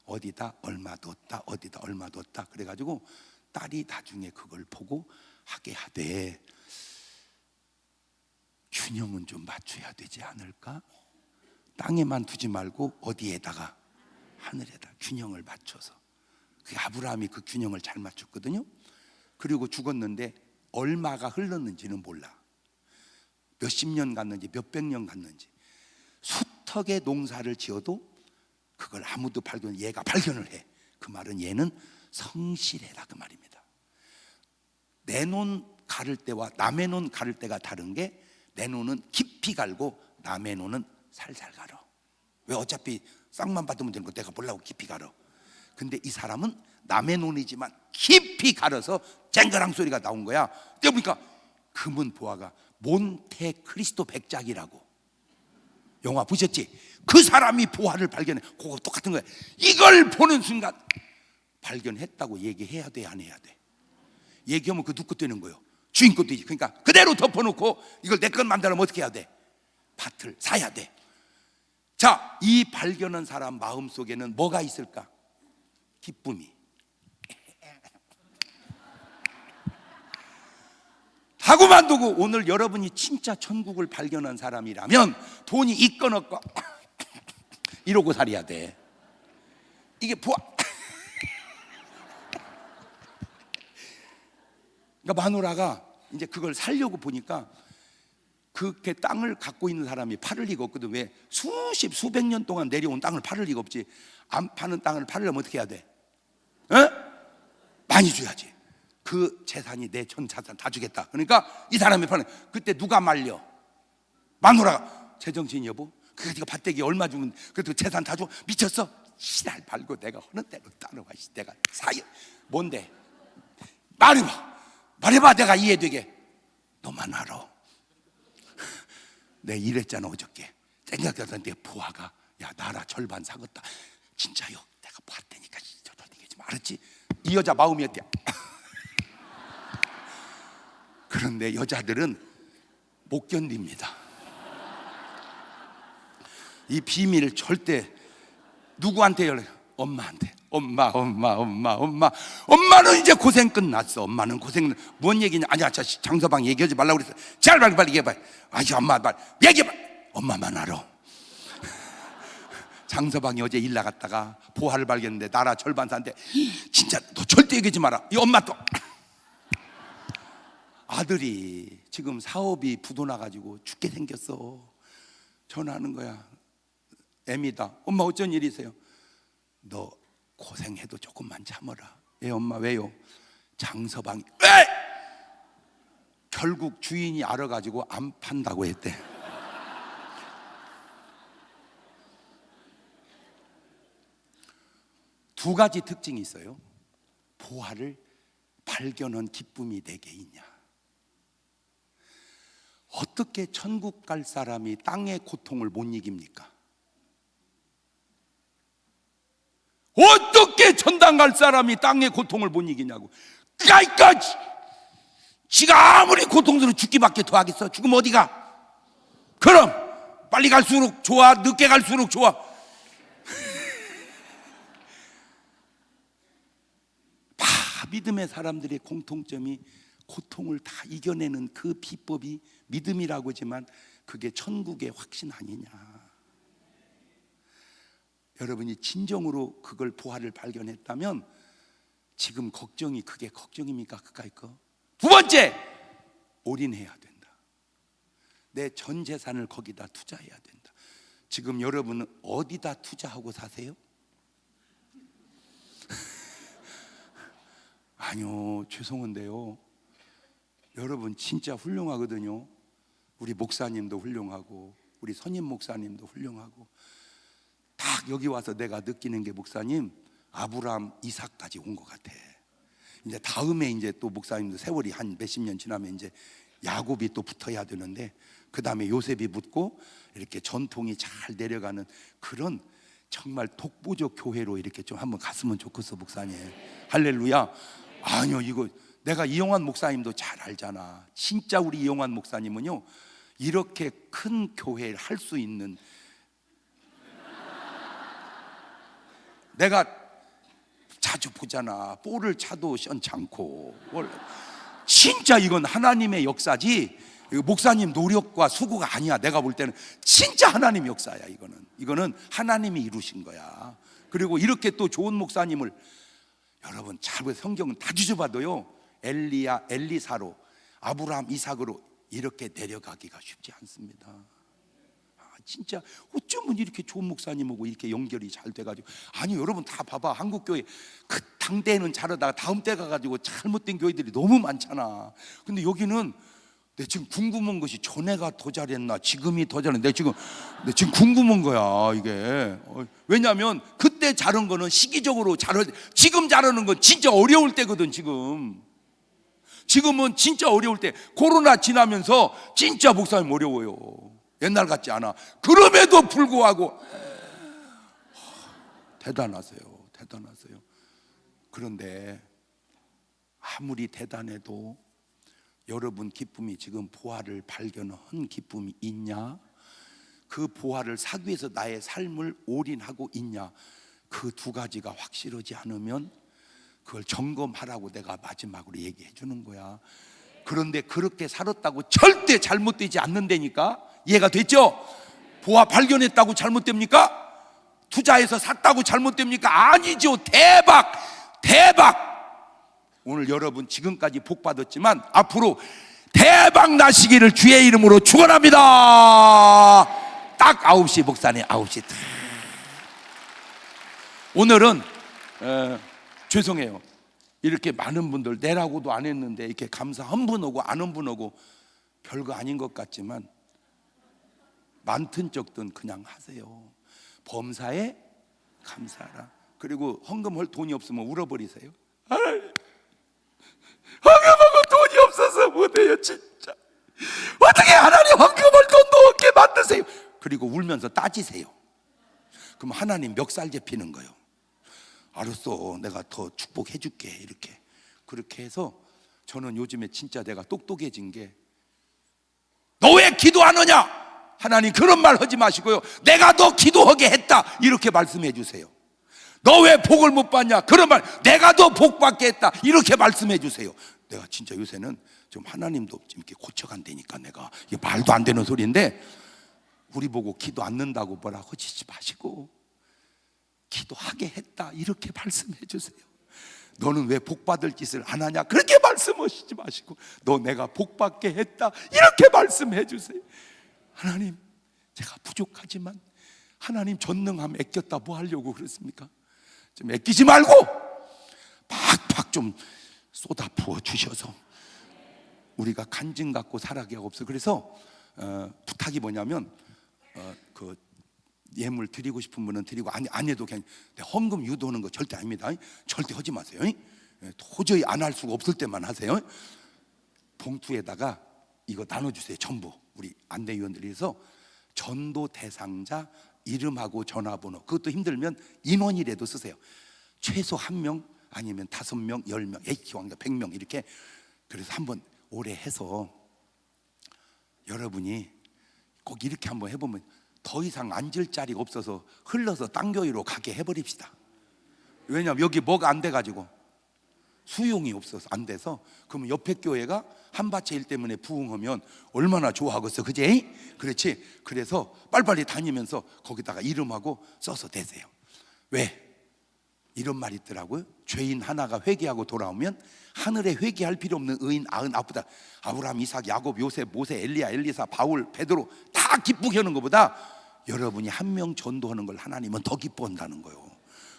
어디다 얼마 뒀다, 어디다 얼마 뒀다. 그래가지고 딸이 나중에 그걸 보고 하게 하되, 균형은 좀 맞춰야 되지 않을까? 땅에만 두지 말고 어디에다가? 하늘에다. 균형을 맞춰서. 그 아브라함이 그 균형을 잘 맞췄거든요. 그리고 죽었는데 얼마가 흘렀는지는 몰라. 몇십 년 갔는지 몇백 년 갔는지. 수턱의 농사를 지어도 그걸 아무도 얘가 발견을 해. 그 말은 얘는 성실해라 그 말입니다. 내 논 가를 때와 남의 논 가를 때가 다른 게, 내 논은 깊이 갈고 남의 논은 살살 갈어. 왜 어차피 쌍만 받으면 되는 거 내가 보려고 깊이 가려. 근데 이 사람은 남의 논이지만 깊이 가려서 쨍그랑 소리가 나온 거야. 그러니까 금은 보화가 몬테 크리스토 백작이라고 영화 보셨지? 그 사람이 보화를 발견해. 그거 똑같은 거야. 이걸 보는 순간 발견했다고 얘기해야 돼, 안 해야 돼? 얘기하면 그 누구 되는 거예요? 주인 것도 있지. 그러니까 그대로 덮어놓고 이걸 내 건 만들면 어떻게 해야 돼? 밭을 사야 돼. 자, 이 발견한 사람 마음속에는 뭐가 있을까? 기쁨이. 하고만 두고 오늘 여러분이 진짜 천국을 발견한 사람이라면 돈이 있건 없건 이러고 살아야 돼. 이게 부하. 그러니까 마누라가 이제 그걸 살려고 보니까 그렇게 땅을 갖고 있는 사람이 팔을 리가 없거든. 왜? 수백 년 동안 내려온 땅을 팔을 리가 없지. 안 파는 땅을 팔려면 어떻게 해야 돼? 많이 줘야지. 그 재산이 내 전 재산 다 주겠다. 그러니까 이 사람이 파는. 그때 누가 말려? 마누라가. 제정신 여보, 그게 네가 밭대기 얼마 주면 그래도 재산 다 줘? 미쳤어? 씨날 말고 내가 하는 대로 따라와. 내가 사요. 뭔데? 말해봐. 내가 이해되게. 너만 알아. 내가 이랬잖아 어저께. 생각해서 내 부하가 야 나라 절반 사겠다. 진짜요? 내가 봤다니까. 얘기하지 마. 알았지? 이 여자 마음이 어때? 그런데 여자들은 못 견딥니다. 이 비밀을 절대 누구한테 연락? 엄마한테. 엄마는 이제 고생 끝났어. 엄마는 고생. 뭔 얘기냐? 아니야, 장서방 얘기하지 말라고 그랬어. 잘 빨리 얘기해봐. 아니 엄마 말 얘기해봐. 엄마만 알아. 장서방이 어제 일 나갔다가 보화를 발견했는데 나라 절반 산대. 진짜 너 절대 얘기하지 마라. 이 엄마 또 아들이 지금 사업이 부도나가지고 죽게 생겼어. 전화하는 거야. 애미다. 엄마 어쩐 일이세요? 너 고생해도 조금만 참아라. 예 엄마 왜요? 장서방이 왜? 결국 주인이 알아가지고 안 판다고 했대. 두 가지 특징이 있어요. 보화를 발견한 기쁨이 내게 있냐. 어떻게 천국 갈 사람이 땅의 고통을 못 이깁니까? 어떻게 천당 갈 사람이 땅의 고통을 못 이기냐고. 그러니까 지가 아무리 고통스러워 죽기밖에 더 하겠어. 죽으면 어디 가? 그럼 빨리 갈수록 좋아, 늦게 갈수록 좋아. 다 믿음의 사람들의 공통점이 고통을 다 이겨내는 그 비법이 믿음이라고 하지만 그게 천국의 확신 아니냐. 여러분이 진정으로 그걸 보화를 발견했다면 지금 걱정이 그게 걱정입니까? 그까이 거. 두 번째, 올인해야 된다. 내 전 재산을 거기다 투자해야 된다. 지금 여러분은 어디다 투자하고 사세요? 아니요, 죄송한데요. 여러분 진짜 훌륭하거든요. 우리 목사님도 훌륭하고 우리 선임 목사님도 훌륭하고 딱 여기 와서 내가 느끼는 게 목사님 아브라함 이삭까지 온 것 같아. 이제 다음에 이제 또 목사님도 세월이 한 몇십 년 지나면 이제 야곱이 또 붙어야 되는데 그 다음에 요셉이 붙고 이렇게 전통이 잘 내려가는 그런 정말 독보적 교회로 이렇게 좀 한번 갔으면 좋겠어 목사님. 할렐루야. 아니요, 이거 내가 이용환 목사님도 잘 알잖아. 진짜 우리 이용환 목사님은요 이렇게 큰 교회를 할 수 있는, 내가 자주 보잖아. 볼을 차도 시원찮고. 진짜 이건 하나님의 역사지 목사님 노력과 수고가 아니야. 내가 볼 때는 진짜 하나님의 역사야. 이거는 하나님이 이루신 거야. 그리고 이렇게 또 좋은 목사님을 여러분 잘 보세요. 성경은 다 뒤져봐도요 엘리야 엘리사로 아브라함 이삭으로 이렇게 내려가기가 쉽지 않습니다. 진짜 어쩌면 이렇게 좋은 목사님 오고 이렇게 연결이 잘 돼가지고. 아니 여러분 다 봐봐. 한국교회 그 당대에는 잘하다가 다음 때 가가지고 잘못된 교회들이 너무 많잖아. 근데 여기는 내 지금 궁금한 것이 전에가 더 잘했나 지금이 더 잘했나 내 지금 궁금한 거야 이게. 왜냐하면 그때 잘한 거는 시기적으로 지금 잘하는 건 진짜 어려울 때거든. 지금은 진짜 어려울 때. 코로나 지나면서 진짜 목사님 어려워요. 옛날 같지 않아. 그럼에도 불구하고 대단하세요. 그런데 아무리 대단해도 여러분 기쁨이 지금 보화를 발견한 기쁨이 있냐? 그 보화를 사기 위해서 나의 삶을 올인하고 있냐? 그 두 가지가 확실하지 않으면 그걸 점검하라고 내가 마지막으로 얘기해 주는 거야. 그런데 그렇게 살았다고 절대 잘못되지 않는다니까. 이해가 됐죠? 보화 발견했다고 잘못됩니까? 투자해서 샀다고 잘못됩니까? 아니죠. 대박. 오늘 여러분 지금까지 복 받았지만 앞으로 대박 나시기를 주의 이름으로 축원합니다. 딱 9시 목사님 9시. 오늘은 죄송해요. 이렇게 많은 분들 내라고도 안 했는데 이렇게 감사 한 분 오고 안 한 분 오고 별거 아닌 것 같지만 많든 적든 그냥 하세요. 범사에 감사하라. 그리고 헌금할 돈이 없으면 울어버리세요. 헌금하고 돈이 없어서 못해요 진짜. 어떻게 하나님 헌금할 돈도 없게 만드세요. 그리고 울면서 따지세요. 그럼 하나님 멱살 잡히는 거예요. 알았어, 내가 더 축복해 줄게. 이렇게 그렇게 해서 저는 요즘에 진짜 내가 똑똑해진 게, 너 왜 기도 안 하냐? 하나님 그런 말 하지 마시고요, 내가 너 기도하게 했다 이렇게 말씀해 주세요. 너 왜 복을 못 받냐? 그런 말, 내가 더 복 받게 했다 이렇게 말씀해 주세요. 내가 진짜 요새는 좀 하나님도 좀 이렇게 고쳐간다니까. 내가 이게 말도 안 되는 소리인데, 우리 보고 기도 안 는다고 뭐라 하지 마시고 기도하게 했다 이렇게 말씀해 주세요. 너는 왜 복 받을 짓을 안 하냐? 그렇게 말씀하시지 마시고 너 내가 복 받게 했다 이렇게 말씀해 주세요. 하나님 제가 부족하지만 하나님 전능함 아꼈다 뭐 하려고 그랬습니까? 좀 아끼지 말고 팍팍 좀 쏟아 부어 주셔서 우리가 간증 갖고 살아가기가 없어. 그래서 부탁이 뭐냐면 그 예물 드리고 싶은 분은 드리고 안 해도 그냥 헌금 유도하는 거 절대 아닙니다. 절대 하지 마세요. 도저히 안 할 수가 없을 때만 하세요. 봉투에다가 이거 나눠주세요. 전부 우리 안대위원들이 해서 전도 대상자 이름하고 전화번호, 그것도 힘들면 인원이라도 쓰세요. 최소 1명 아니면 5명, 10명, 기왕 100명 이렇게. 그래서 한번 올해 해서 여러분이 꼭 이렇게 한번 해보면 더 이상 앉을 자리가 없어서 흘러서 딴 교회로 가게 해버립시다. 왜냐하면 여기 뭐가 안 돼가지고 수용이 없어서 안 돼서. 그러면 옆에 교회가 한밭에 일 때문에 부흥하면 얼마나 좋아하겠어, 그지? 그렇지. 그래서 빨리빨리 다니면서 거기다가 이름하고 써서 대세요. 왜? 이런 말이 있더라고요. 죄인 하나가 회개하고 돌아오면 하늘에 회개할 필요 없는 의인 99다. 아브라함, 이삭, 야곱, 요셉, 모세, 엘리야, 엘리사, 바울, 베드로 다 기쁘게 하는 것보다 여러분이 한 명 전도하는 걸 하나님은 더 기뻐한다는 거예요.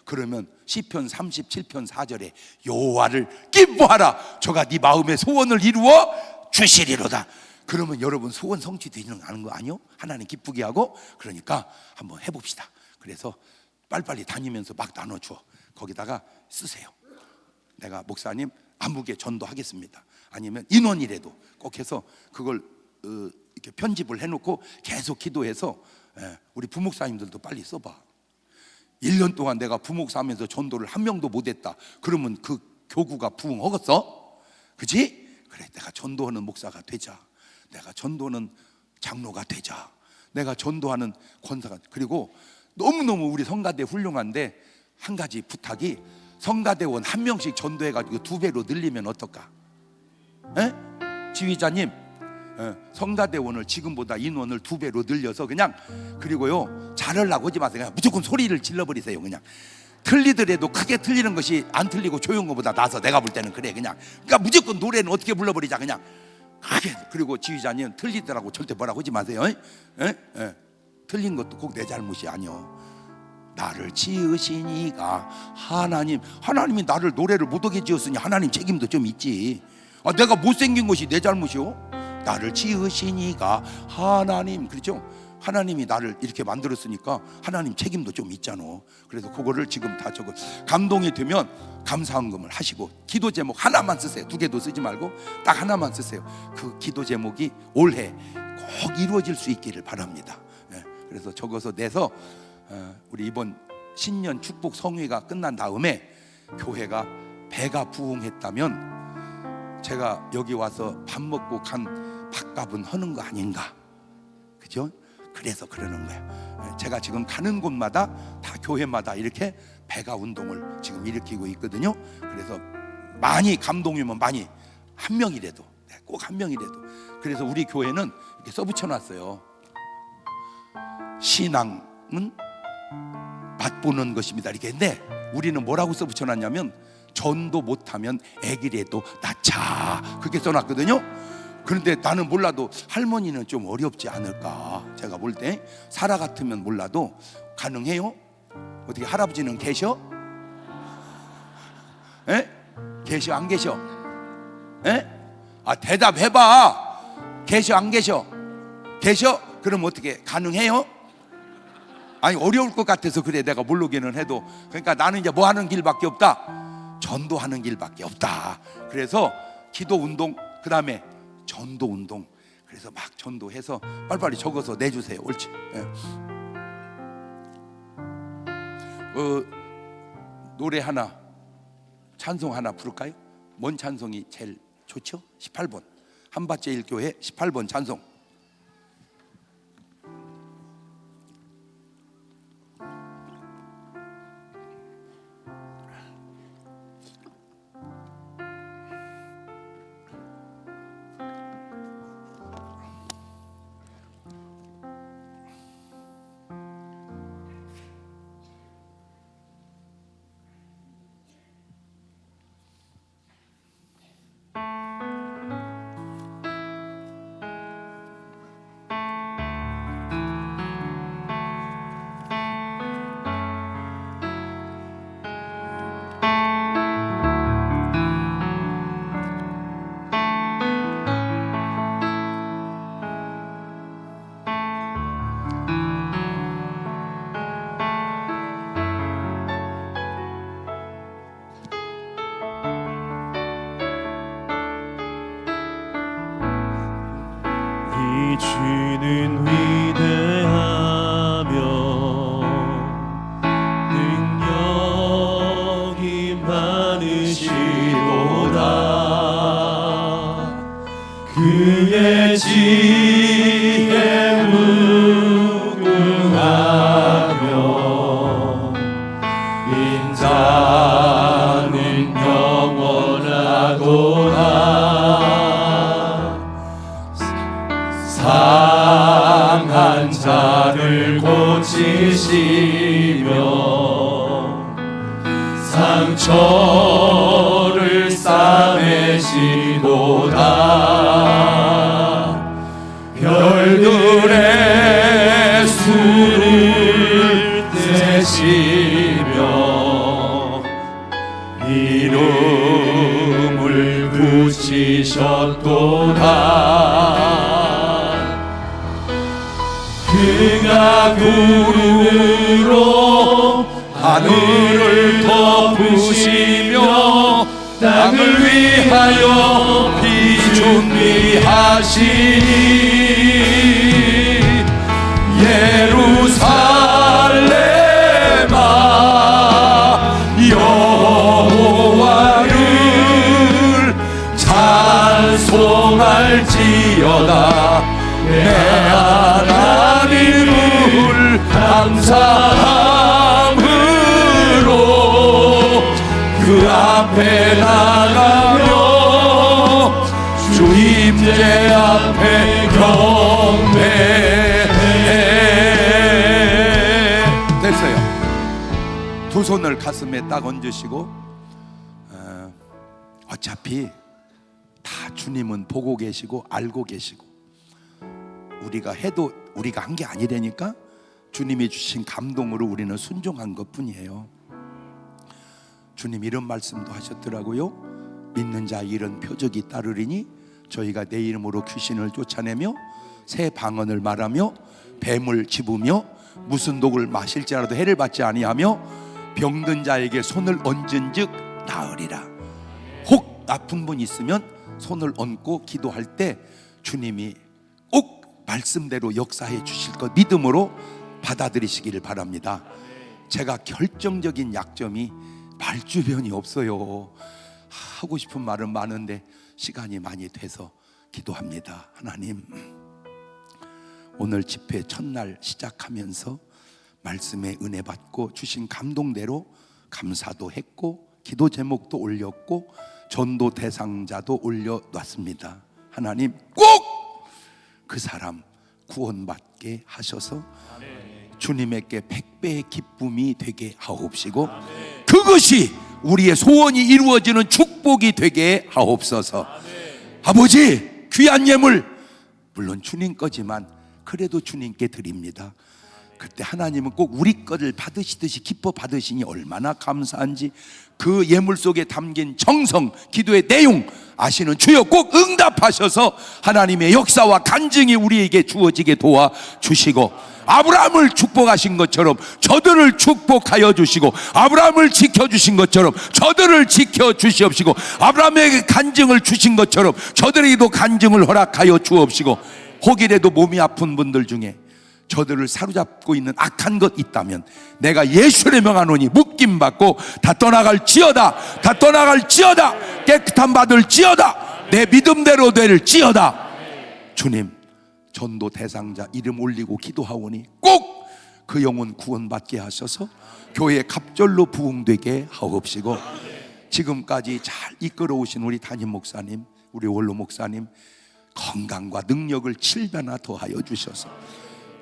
그러면 시편 37편 4절에 여호와를 기뻐하라, 저가 네 마음의 소원을 이루어 주시리로다. 그러면 여러분 소원 성취되는 거 아니요? 하나님 기쁘게 하고. 그러니까 한번 해봅시다. 그래서 빨리빨리 다니면서 막 나눠줘. 거기다가 쓰세요. 내가 목사님 아무개 전도하겠습니다. 아니면 인원이라도 꼭 해서 그걸 이렇게 편집을 해놓고 계속 기도해서, 우리 부목사님들도 빨리 써봐. 1년 동안 내가 부목사 하면서 전도를 한 명도 못했다 그러면 그 교구가 부흥하겠어? 그치? 그래, 내가 전도하는 목사가 되자. 내가 전도하는 장로가 되자. 내가 전도하는 권사가. 그리고 너무너무 우리 성가대 훌륭한데 한 가지 부탁이, 성가대원 1명씩 전도해가지고 2배로 늘리면 어떨까? 지휘자님, 성가대원을 지금보다 인원을 2배로 늘려서 그냥, 그리고요 잘하려고 하지 마세요. 그냥 무조건 소리를 질러버리세요. 그냥 틀리더라도 크게 틀리는 것이 안 틀리고 조용한 것보다 나서 내가 볼 때는 그래. 그러니까 무조건 노래는 어떻게 불러버리자 그냥 크게. 그리고 지휘자님 틀리더라고 절대 뭐라고 하지 마세요. 틀린 것도 꼭 내 잘못이 아니요. 나를 지으신 이가 하나님이 나를 노래를 못하게 지었으니 하나님 책임도 좀 있지. 내가 못생긴 것이 내 잘못이요? 나를 지으신 이가 하나님. 그렇죠? 하나님이 나를 이렇게 만들었으니까 하나님 책임도 좀 있잖아. 그래서 그거를 지금 다 적어, 감동이 되면 감사한금을 하시고 기도 제목 하나만 쓰세요. 두 개도 쓰지 말고 딱 하나만 쓰세요. 그 기도 제목이 올해 꼭 이루어질 수 있기를 바랍니다. 그래서 적어서 내서 우리 이번 신년 축복 성회가 끝난 다음에 교회가 배가 부흥했다면 제가 여기 와서 밥 먹고 간 밥값은 하는 거 아닌가, 그죠? 그래서 그러는 거예요. 제가 지금 가는 곳마다 다 교회마다 이렇게 배가 운동을 지금 일으키고 있거든요. 그래서 많이 감동이면 많이, 한 명이라도, 꼭 한 명이라도. 그래서 우리 교회는 이렇게 써붙여놨어요. 신앙은 맛보는 것입니다. 이렇게. 근데 우리는 뭐라고 써붙여놨냐면 전도 못하면 애기라도 낳자, 그렇게 써놨거든요. 그런데 나는 몰라도 할머니는 좀 어렵지 않을까. 제가 볼 때 사라 같으면 몰라도 가능해요? 어떻게 할아버지는 계셔? 에? 계셔 안 계셔? 에? 아, 대답해봐. 계셔 안 계셔? 계셔? 그럼 어떻게 가능해요? 아니, 어려울 것 같아서 그래. 내가 모르기는 해도. 그러니까 나는 이제 뭐 하는 길밖에 없다? 전도하는 길밖에 없다. 그래서 기도 운동, 그 다음에 전도 운동. 그래서 막 전도해서 빨리빨리 적어서 내주세요. 옳지? 노래 하나, 찬송 하나 부를까요? 뭔 찬송이 제일 좋죠? 18번 한밭제일교회 18번 찬송. 주는 위대하며 능력이 많으시도다. 그의 지혜 무궁하며 인자는 영원하도다. 상한 자를 고치시며 상처를 싸매시도다. 별들의 수를 세시며 이름을 붙이셨도다. 그가 구름으로 하늘을 덮으시며 땅을 위하여 비 준비하시니 예루살렘아 여호와를 찬송할지어다. 내 하나님을 감사함으로 그 앞에 나가며 주 임재 앞에 경배해. 됐어요. 두 손을 가슴에 딱 얹으시고 어차피 다 주님은 보고 계시고 알고 계시고 우리가 해도 우리가 한 게 아니라니까 주님이 주신 감동으로 우리는 순종한 것뿐이에요. 주님 이런 말씀도 하셨더라고요. 믿는 자 이런 표적이 따르리니 저희가 내 이름으로 귀신을 쫓아내며 새 방언을 말하며 뱀을 집으며 무슨 독을 마실지라도 해를 받지 아니하며 병든 자에게 손을 얹은즉 나으리라. 혹 아픈 분 있으면 손을 얹고 기도할 때 주님이 꼭 말씀대로 역사해 주실 것 믿음으로 받아들이시기를 바랍니다. 제가 결정적인 약점이 말주변이 없어요. 하고 싶은 말은 많은데 시간이 많이 돼서 기도합니다. 하나님, 오늘 집회 첫날 시작하면서 말씀에 은혜 받고 주신 감동대로 감사도 했고 기도 제목도 올렸고 전도 대상자도 올려놨습니다. 하나님, 꼭 그 사람 구원받게 하셔서 주님에게 100배의 기쁨이 되게 하옵시고 그것이 우리의 소원이 이루어지는 축복이 되게 하옵소서. 아버지, 귀한 예물 물론 주님 거지만 그래도 주님께 드립니다. 그때 하나님은 꼭 우리 것을 받으시듯이 기뻐 받으시니 얼마나 감사한지 그 예물 속에 담긴 정성, 기도의 내용 아시는 주여 꼭 응답하셔서 하나님의 역사와 간증이 우리에게 주어지게 도와주시고 아브라함을 축복하신 것처럼 저들을 축복하여 주시고 아브라함을 지켜주신 것처럼 저들을 지켜주시옵시고 아브라함에게 간증을 주신 것처럼 저들에게도 간증을 허락하여 주옵시고 혹이라도 몸이 아픈 분들 중에 저들을 사로잡고 있는 악한 것 있다면 내가 예수를 명하노니 묶임받고 다 떠나갈지어다, 다 떠나갈지어다, 깨끗함 받을지어다, 내 믿음대로 될지어다. 주님, 전도 대상자 이름 올리고 기도하오니 꼭 그 영혼 구원받게 하셔서 교회 갑절로 부흥되게 하옵시고 지금까지 잘 이끌어 오신 우리 담임 목사님, 우리 원로 목사님 건강과 능력을 7배나 더하여 주셔서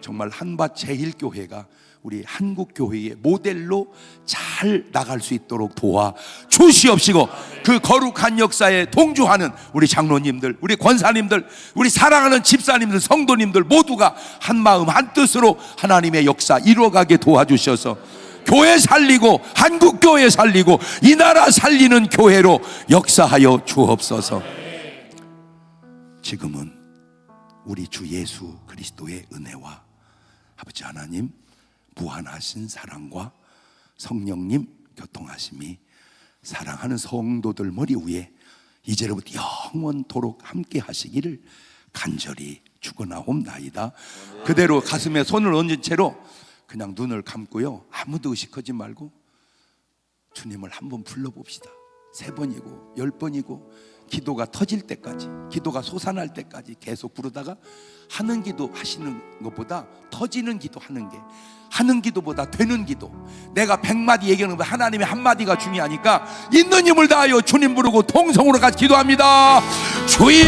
정말 한밭 제일교회가 우리 한국교회의 모델로 잘 나갈 수 있도록 도와주시옵시고 그 거룩한 역사에 동조하는 우리 장로님들, 우리 권사님들, 우리 사랑하는 집사님들, 성도님들 모두가 한마음 한뜻으로 하나님의 역사 이루어가게 도와주셔서 교회 살리고 한국교회 살리고 이 나라 살리는 교회로 역사하여 주옵소서. 지금은 우리 주 예수 그리스도의 은혜와 아버지 하나님 무한하신 사랑과 성령님 교통하심이 사랑하는 성도들 머리 위에 이제로부터 영원토록 함께 하시기를 간절히 축원하옵나이다. 그대로 가슴에 손을 얹은 채로 그냥 눈을 감고요, 아무도 의식하지 말고 주님을 한번 불러봅시다. 3번이고 10번이고 기도가 터질 때까지, 기도가 솟아날 때까지 계속 부르다가 하는 기도 하시는 것보다 터지는 기도 하는 게, 하는 기도보다 되는 기도, 내가 100마디 얘기하는 것보다 하나님의 한마디가 중요하니까 있는 힘을 다하여 주님 부르고 통성으로 같이 기도합니다. 주여